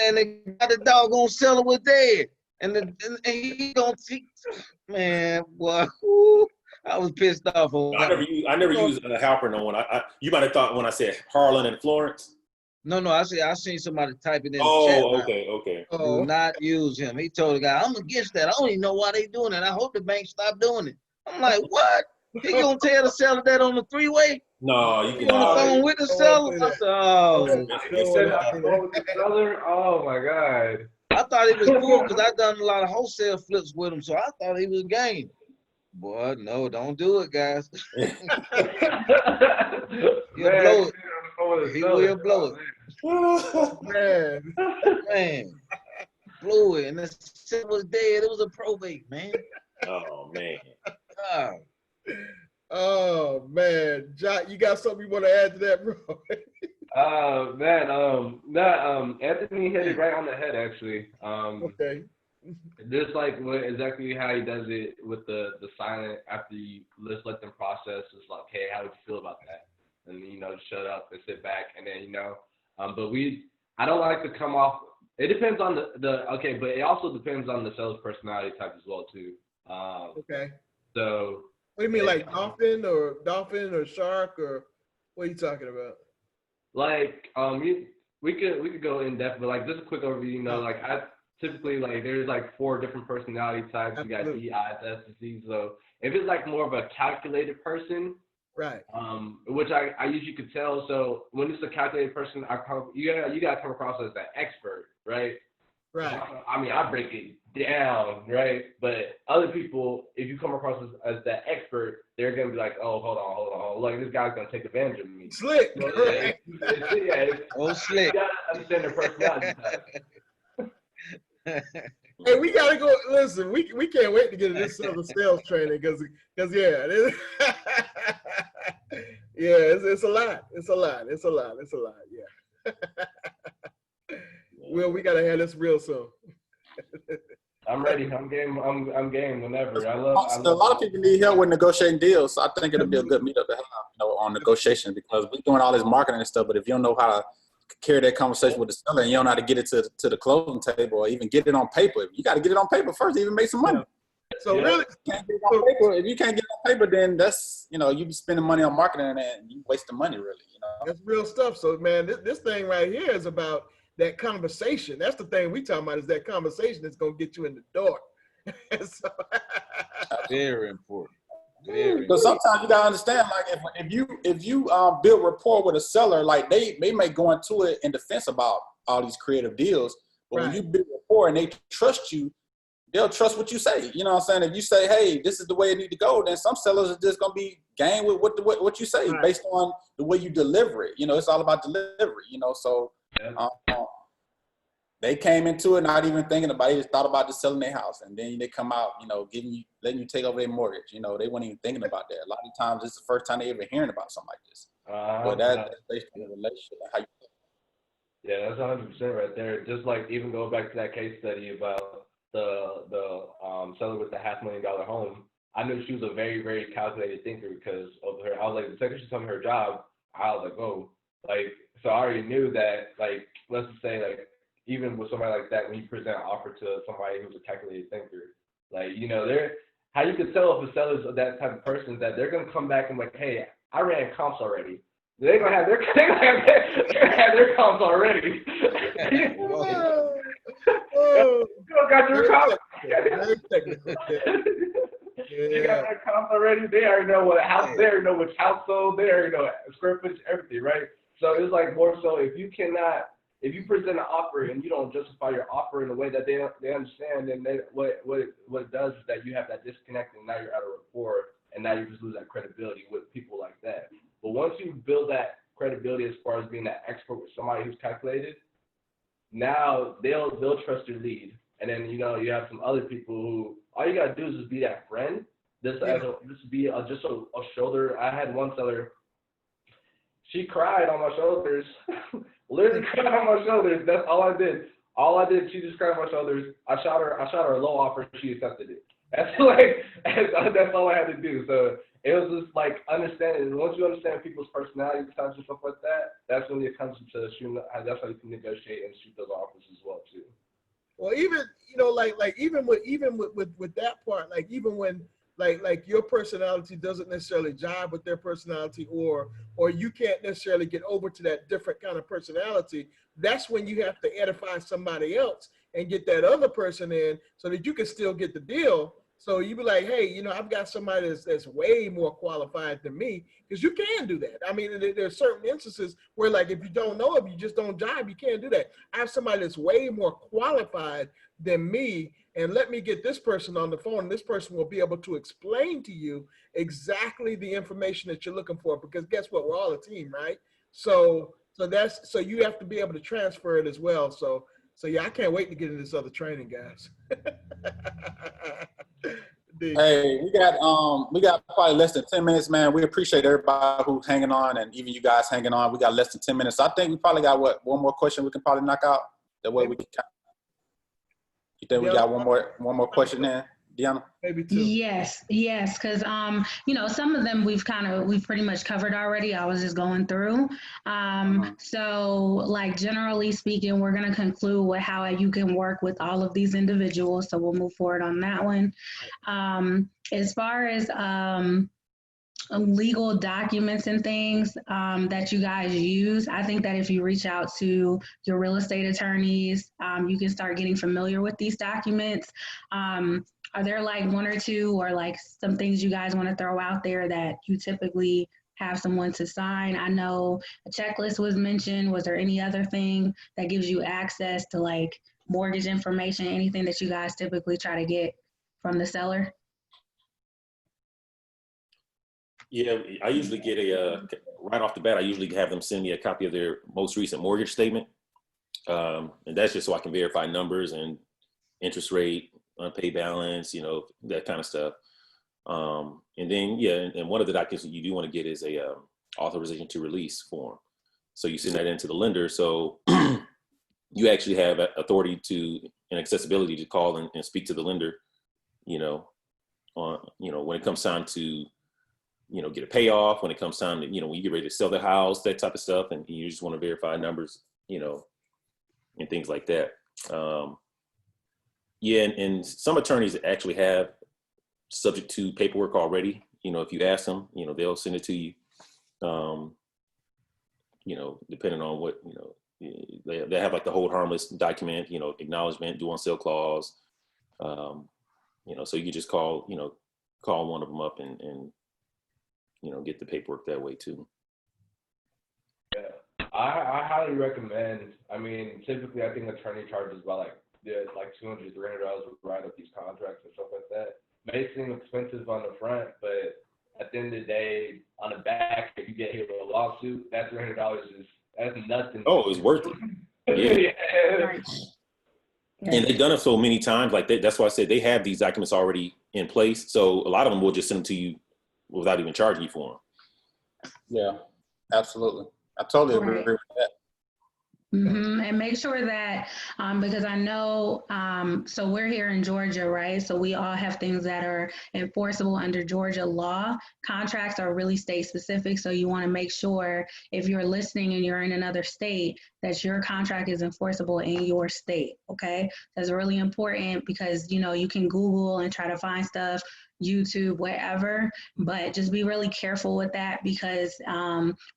And they got the doggone seller was dead. And he don't think, man, boy, whoo, I was pissed off on I never used Halper no one. You might have thought when I said Harlan and Florence. No, I seen somebody type it in the chat. Okay. Do not use him. He told the guy, I'm against that. I don't even know why they doing it. I hope the bank stop doing it. I'm like, what? He gonna tell the seller that on the three-way? No, you He on the phone with the seller? I said, oh. He said on the phone with the seller? Oh my God. I thought he was cool because I done a lot of wholesale flips with him, so I thought he was game. Boy, no, don't do it, guys. He'll blow it. He will blow it. Oh, Man, blew it. And the seller was dead. It was a probate, man. Oh man. God. Oh man, Jacques, you got something you want to add to that, bro? Anthony hit it right on the head, actually. Okay. Just like exactly how he does it with the silent after you just let them process. It's like, hey, how would you feel about that? And shut up and sit back, and then but I don't like to come off. It depends on but it also depends on the sales personality type as well too. Okay. So. What do you mean, like dolphin or shark, or what are you talking about? Like we could go in depth, but like just a quick overview. Like I typically there's like 4 different personality types. Absolutely. You got D, I, S, and C. So if it's like more of a calculated person, right? Which I usually could tell. So when it's a calculated person, you gotta come across as that expert, right? Right. I mean, I break it down, right? But other people, if you come across as that expert, they're gonna be like, oh, hold on, like this guy's gonna take advantage of me. Slick. So, right. Slick. You gotta understand their personality type. Hey, we gotta go. Listen, we can't wait to get into this sales training because it's a lot. It's a lot. Yeah. Well, we gotta have this real soon. I'm ready. I'm game. I'm game whenever. I love a lot of people need help with negotiating deals. So I think it'll be a good meetup to have, on negotiation, because we're doing all this marketing and stuff. But if you don't know how to carry that conversation with the seller and you don't know how to get it to the closing table or even get it on paper, you got to get it on paper first to even make some money. So really, if you can't get it on paper, then that's, you be spending money on marketing and you wasting money, really. That's real stuff. So man, this thing right here is about that conversation. That's the thing we talking about, is that conversation that's gonna get you in the door. So, very important. Because sometimes you gotta understand, like if you build rapport with a seller, like they may go into it in defense about all these creative deals, but when you build rapport and they trust you, they'll trust what you say. You know what I'm saying? If you say, hey, this is the way it need to go, then some sellers are just gonna be game with what you say based on the way you deliver it. It's all about delivery. So. They came into it not even thinking about it. They just thought about just selling their house, and then they come out, letting you take over their mortgage. They weren't even thinking about that. A lot of times, this is the first time they ever hearing about something like this. But that's basically a relationship. How you Yeah, that's 100% right there. Just like even going back to that case study about the seller with the $500,000 home. I knew she was a very, very calculated thinker because of her. I was like, the second she told me her job, I was like, oh, so I already knew that, let's just say, even with somebody like that, when you present an offer to somebody who's a calculated thinker, they're, how you could tell if a seller's that type of person, that they're gonna come back and hey, I ran comps already. They're gonna have their comps already. oh, got your comps. very technical. They got their comps already. They already know what house. They already know which house sold. They already know square footage, everything, right? So it's like more so if you present an offer and you don't justify your offer in a way that they understand, then what it does is that you have that disconnect, and now you're out of rapport, and now you just lose that credibility with people like that. But once you build that credibility as far as being that expert with somebody who's calculated, now they'll trust your lead. And then you have some other people who all you gotta do is just be that friend. Just be a shoulder. I had one seller. She cried on my shoulders. Literally cried on my shoulders. That's all I did. She just cried on my shoulders. I shot her a low offer. She accepted it. That's all I had to do. So it was just like understanding. Once you understand people's personality types and stuff like that, that's when it comes to shooting. That's how you can negotiate and shoot those offers as well too. Well, even even with that part, like even when like your personality doesn't necessarily jive with their personality, or you can't necessarily get over to that different kind of personality, that's when you have to edify somebody else and get that other person in so that you can still get the deal. So you be like, hey, I've got somebody that's way more qualified than me, because you can do that. I mean, there's certain instances where, like, if you don't know, if you just don't jive, you can't do that. I have somebody that's way more qualified than me, and let me get this person on the phone, and this person will be able to explain to you exactly the information that you're looking for, because guess what? We're all a team, right? So you have to be able to transfer it as well. So yeah, I can't wait to get into this other training, guys. Hey, we got probably less than 10 minutes, man. We appreciate everybody who's hanging on, and even you guys hanging on. We got less than 10 minutes. So I think we probably got one more question we can probably knock out. That way we can. You think we got one more question in, Deanna? Maybe two. Yes, because some of them we've pretty much covered already. I was just going through. So like generally speaking, we're gonna conclude with how you can work with all of these individuals. So we'll move forward on that one. As far as legal documents and things that you guys use, I think that if you reach out to your real estate attorneys, you can start getting familiar with these documents. Are there like one or two or like some things you guys want to throw out there that you typically have someone to sign? I know a checklist was mentioned. Was there any other thing that gives you access to like mortgage information, anything that you guys typically try to get from the seller? Yeah, I usually get right off the bat, I usually have them send me a copy of their most recent mortgage statement. And that's just so I can verify numbers and interest rate, unpaid balance, that kind of stuff. And then, and one of the documents that you do want to get is a authorization to release form. So you send that into the lender. So you actually have authority and accessibility to call and speak to the lender, when it comes time to, get a payoff, when it comes time to, when you get ready to sell the house, that type of stuff. And you just want to verify numbers, and things like that. And some attorneys actually have subject to paperwork already. If you ask them, they'll send it to you. Depending on what, they have like the hold harmless document, acknowledgement, due on sale clause. So you can just call one of them up and get the paperwork that way too. Yeah, I highly recommend. I mean, typically I think attorney charges about like $200 to $300 to write up these contracts and stuff like that. May seem expensive on the front, but at the end of the day, on the back, if you get hit with a lawsuit, that $300 that's nothing. Oh, it's worth it. Yeah. And they've done it so many times. Like that's why I said they have these documents already in place. So a lot of them will just send them to you without even charging you for them. Yeah, absolutely. I totally agree with that. Mm-hmm. And make sure that, because I know, so we're here in Georgia, right? So we all have things that are enforceable under Georgia law. Contracts are really state specific. So you want to make sure if you're listening and you're in another state, that your contract is enforceable in your state, okay? That's really important because, you can Google and try to find stuff. YouTube, wherever, but just be really careful with that because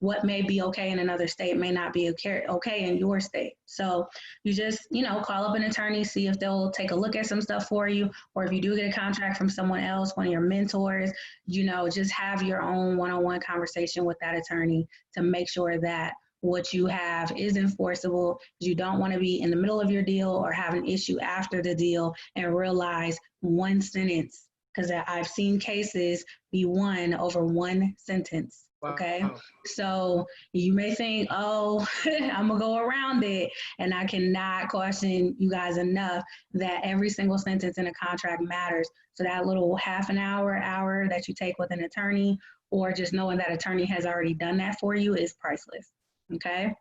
what may be okay in another state may not be okay in your state. So you just, call up an attorney, see if they'll take a look at some stuff for you, or if you do get a contract from someone else, one of your mentors, just have your own one-on-one conversation with that attorney to make sure that what you have is enforceable. You don't want to be in the middle of your deal or have an issue after the deal and realize one sentence, because I've seen cases be won over one sentence. Okay. Wow. So you may think, oh, I'm gonna go around it. And I cannot caution you guys enough that every single sentence in a contract matters. So that little half an hour that you take with an attorney, or just knowing that attorney has already done that for you, is priceless. Okay.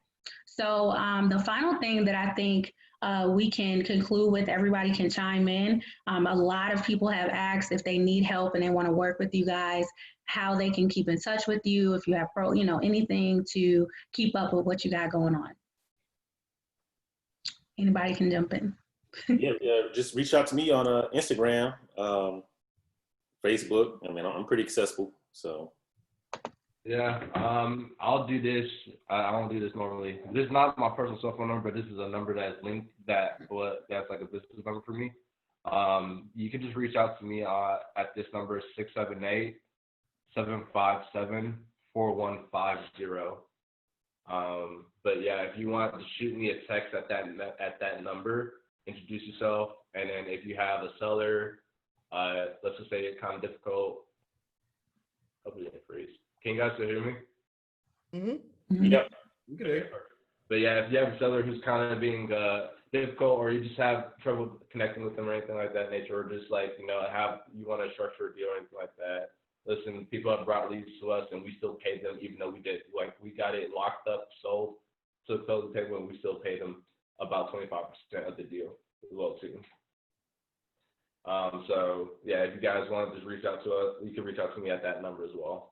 So the final thing that I think we can conclude with, everybody can chime in. A lot of people have asked if they need help and they want to work with you guys, how they can keep in touch with you, if you have anything to keep up with what you got going on. Anybody can jump in. Yeah, just reach out to me on Instagram, Facebook. I mean, I'm pretty accessible, so. Yeah, I'll do this. I don't do this normally. This is not my personal cell phone number, but this is a number that's linked that's like a business number for me. You can just reach out to me at this number, 678-757-4150. But yeah, if you want to shoot me a text at that number, introduce yourself, and then if you have a seller, let's just say it's kind of difficult. Hopefully that phrase. Can you guys still hear me? Mm-hmm. Yep. You can hear. But yeah, if you have a seller who's kind of being difficult, or you just have trouble connecting with them or anything like that nature, or just like, you want to structure a deal or anything like that, listen, people have brought leads to us and we still pay them, even though we got it locked up, sold to the closing table, and we still pay them about 25% of the deal as well too. So yeah, if you guys want to just reach out to us, you can reach out to me at that number as well.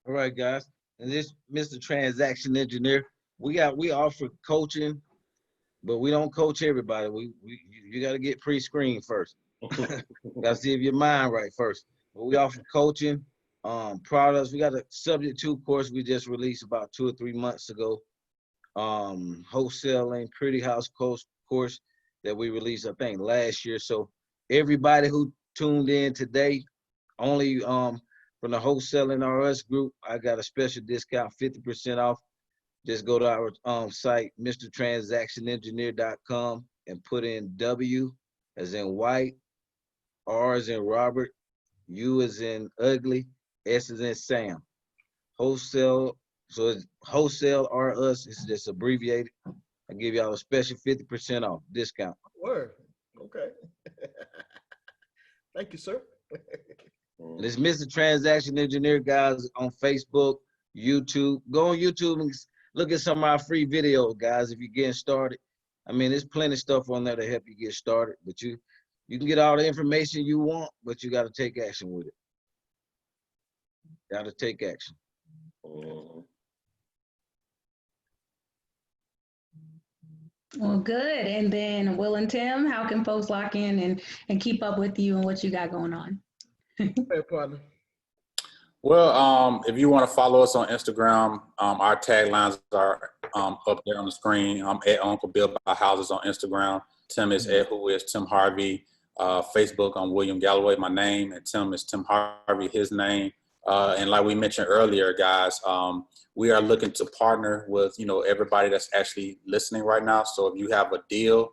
All right, guys. And this Mr. Transaction Engineer, we offer coaching, but we don't coach everybody. You got to get pre-screened first. Got to see if your mind right first. But we offer coaching, products. We got a subject to course we just released about 2 or 3 months ago. Wholesaling Pretty House course that we released, I think, last year. So everybody who tuned in today, only from the Wholesaling RS group, I got a special discount, 50% off. Just go to our site, mrtransactionengineer.com, and put in W as in white, R as in Robert, U as in ugly, S as in Sam. Wholesale, so it's Wholesale RS, it's just abbreviated. I give y'all a special 50% off discount. Word. Okay. Thank you, sir. And it's Mr. Transaction Engineer, guys, on Facebook, YouTube. Go on YouTube and look at some of our free videos, guys, if you're getting started. I mean, there's plenty of stuff on there to help you get started, but you can get all the information you want, but you got to take action with it. Got to take action. Well, good. And then Will and Tim, how can folks lock in and keep up with you and what you got going on? Hey, partner. Well, if you want to follow us on Instagram, our taglines are up there on the screen. I'm at Uncle Bill Buy Houses on Instagram. Tim is at Who Is Tim Harvey. Facebook, I'm William Galloway, my name, and Tim is Tim Harvey, his name. And like we mentioned earlier, guys, we are looking to partner with, everybody that's actually listening right now. So if you have a deal,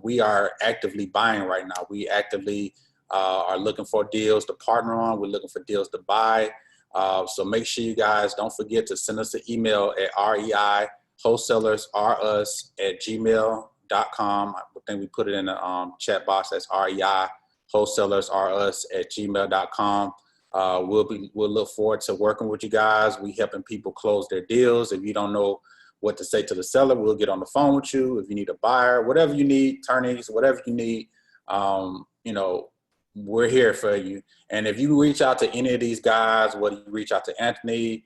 we are actively buying right now. We actively are looking for deals to partner on. We're looking for deals to buy. So make sure you guys don't forget to send us an email at reiwholesalersus@gmail.com. I think we put it in the chat box. That's reiwholesalersus@gmail.com. We'll look forward to working with you guys. We helping people close their deals. If you don't know what to say to the seller, we'll get on the phone with you. If you need a buyer, whatever you need, attorneys, whatever you need, we're here for you. And if you reach out to any of these guys, whether you reach out to Anthony,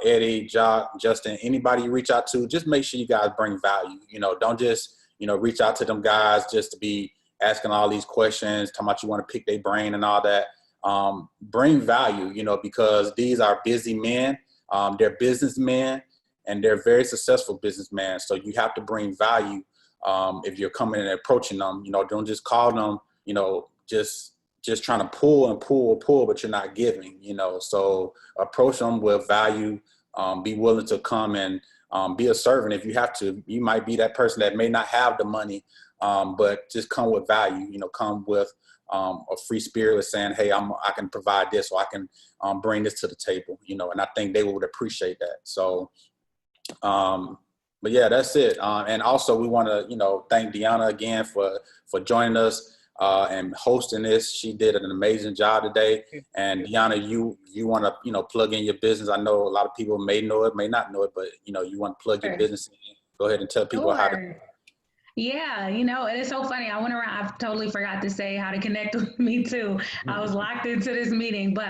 Eddie, Jacques, Justin, anybody you reach out to, just make sure you guys bring value. Don't just, reach out to them guys just to be asking all these questions, talking about you want to pick their brain and all that. Bring value, because these are busy men, they're businessmen, and they're very successful businessmen. So you have to bring value if you're coming and approaching them. Don't just call them, just trying to pull, but you're not giving. So approach them with value. Be willing to come and be a servant if you have to. You might be that person that may not have the money, but just come with value. Come with a free spirit of saying, hey, I can provide this, or I can bring this to the table. And I think they would appreciate that. So, but yeah, that's it. And also we want to, thank Deanna again for joining us and hosting this. She did an amazing job today. And Deanna, you want to, plug in your business. I know a lot of people may know it, may not know it, but you want to plug your business in. Go ahead and tell people how to. Yeah, it is so funny. I went around, I totally forgot to say how to connect with me too. I was locked into this meeting. But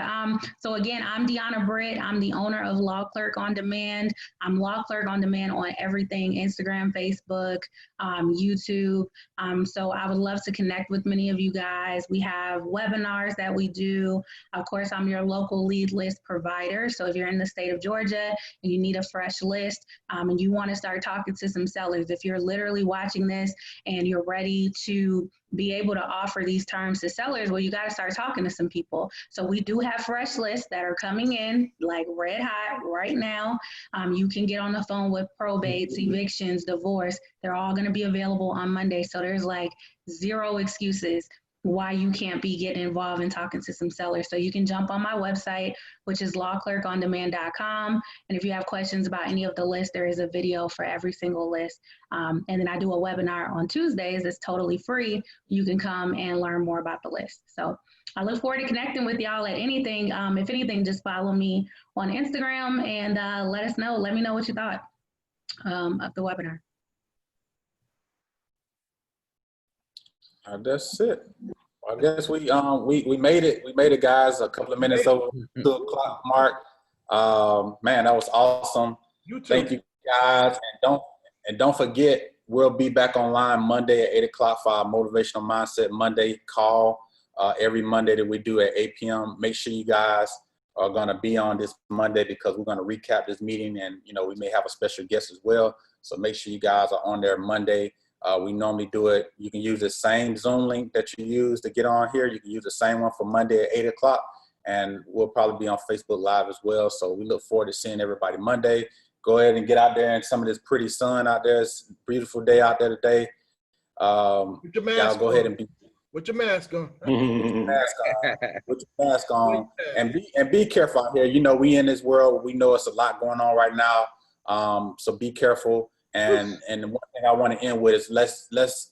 so again, I'm Deanna Britt. I'm the owner of Law Clerk on Demand. I'm Law Clerk on Demand on everything, Instagram, Facebook, YouTube. So I would love to connect with many of you guys. We have webinars that we do. Of course, I'm your local lead list provider. So if you're in the state of Georgia and you need a fresh list and you want to start talking to some sellers, if you're literally watching this and you're ready to be able to offer these terms to sellers, well, you got to start talking to some people. So we do have fresh lists that are coming in like red hot right now. You can get on the phone with probates, evictions, divorce. They're all going to be available on Monday. So there's like zero excuses why you can't be getting involved and talking to some sellers. So you can jump on my website, which is lawclerkondemand.com. And if you have questions about any of the lists, there is a video for every single list. And then I do a webinar on Tuesdays. It's totally free. You can come and learn more about the list. So I look forward to connecting with y'all at anything. If anything, just follow me on Instagram and let us know. Let me know what you thought of the webinar. That's it. I guess we made it. We made it, guys. A couple of minutes over 2 o'clock mark. Man, that was awesome. Thank you, guys. And don't forget, we'll be back online Monday at 8 o'clock for our Motivational Mindset Monday call. Every Monday that we do at 8 p.m. Make sure you guys are going to be on this Monday because we're going to recap this meeting, and we may have a special guest as well. So make sure you guys are on there Monday. We normally do it. You can use the same Zoom link that you use to get on here. You can use the same one for Monday at 8 o'clock, and we'll probably be on Facebook Live as well. So we look forward to seeing everybody Monday. Go ahead and get out there in some of this pretty sun out there. It's a beautiful day out there today. With your mask go ahead and be. With your mask on. With your mask on. And be careful out here. We in this world. We know it's a lot going on right now. So be careful. And the one thing I want to end with is let's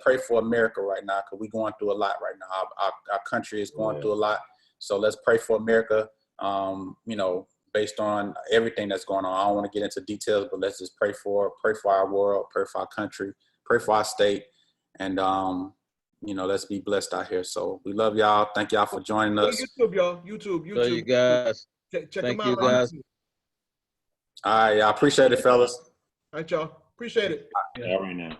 pray for America right now, because we're going through a lot right now. Our country is going through a lot. So let's pray for America. Based on everything that's going on. I don't want to get into details, but let's just pray for our world, pray for our country, pray for our state, and let's be blessed out here. So we love y'all. Thank y'all for joining us. YouTube, y'all. YouTube. Love you guys. Check Thank them you out. guys. All right, y'all. Appreciate it, fellas. All right, y'all. Appreciate it. All right now.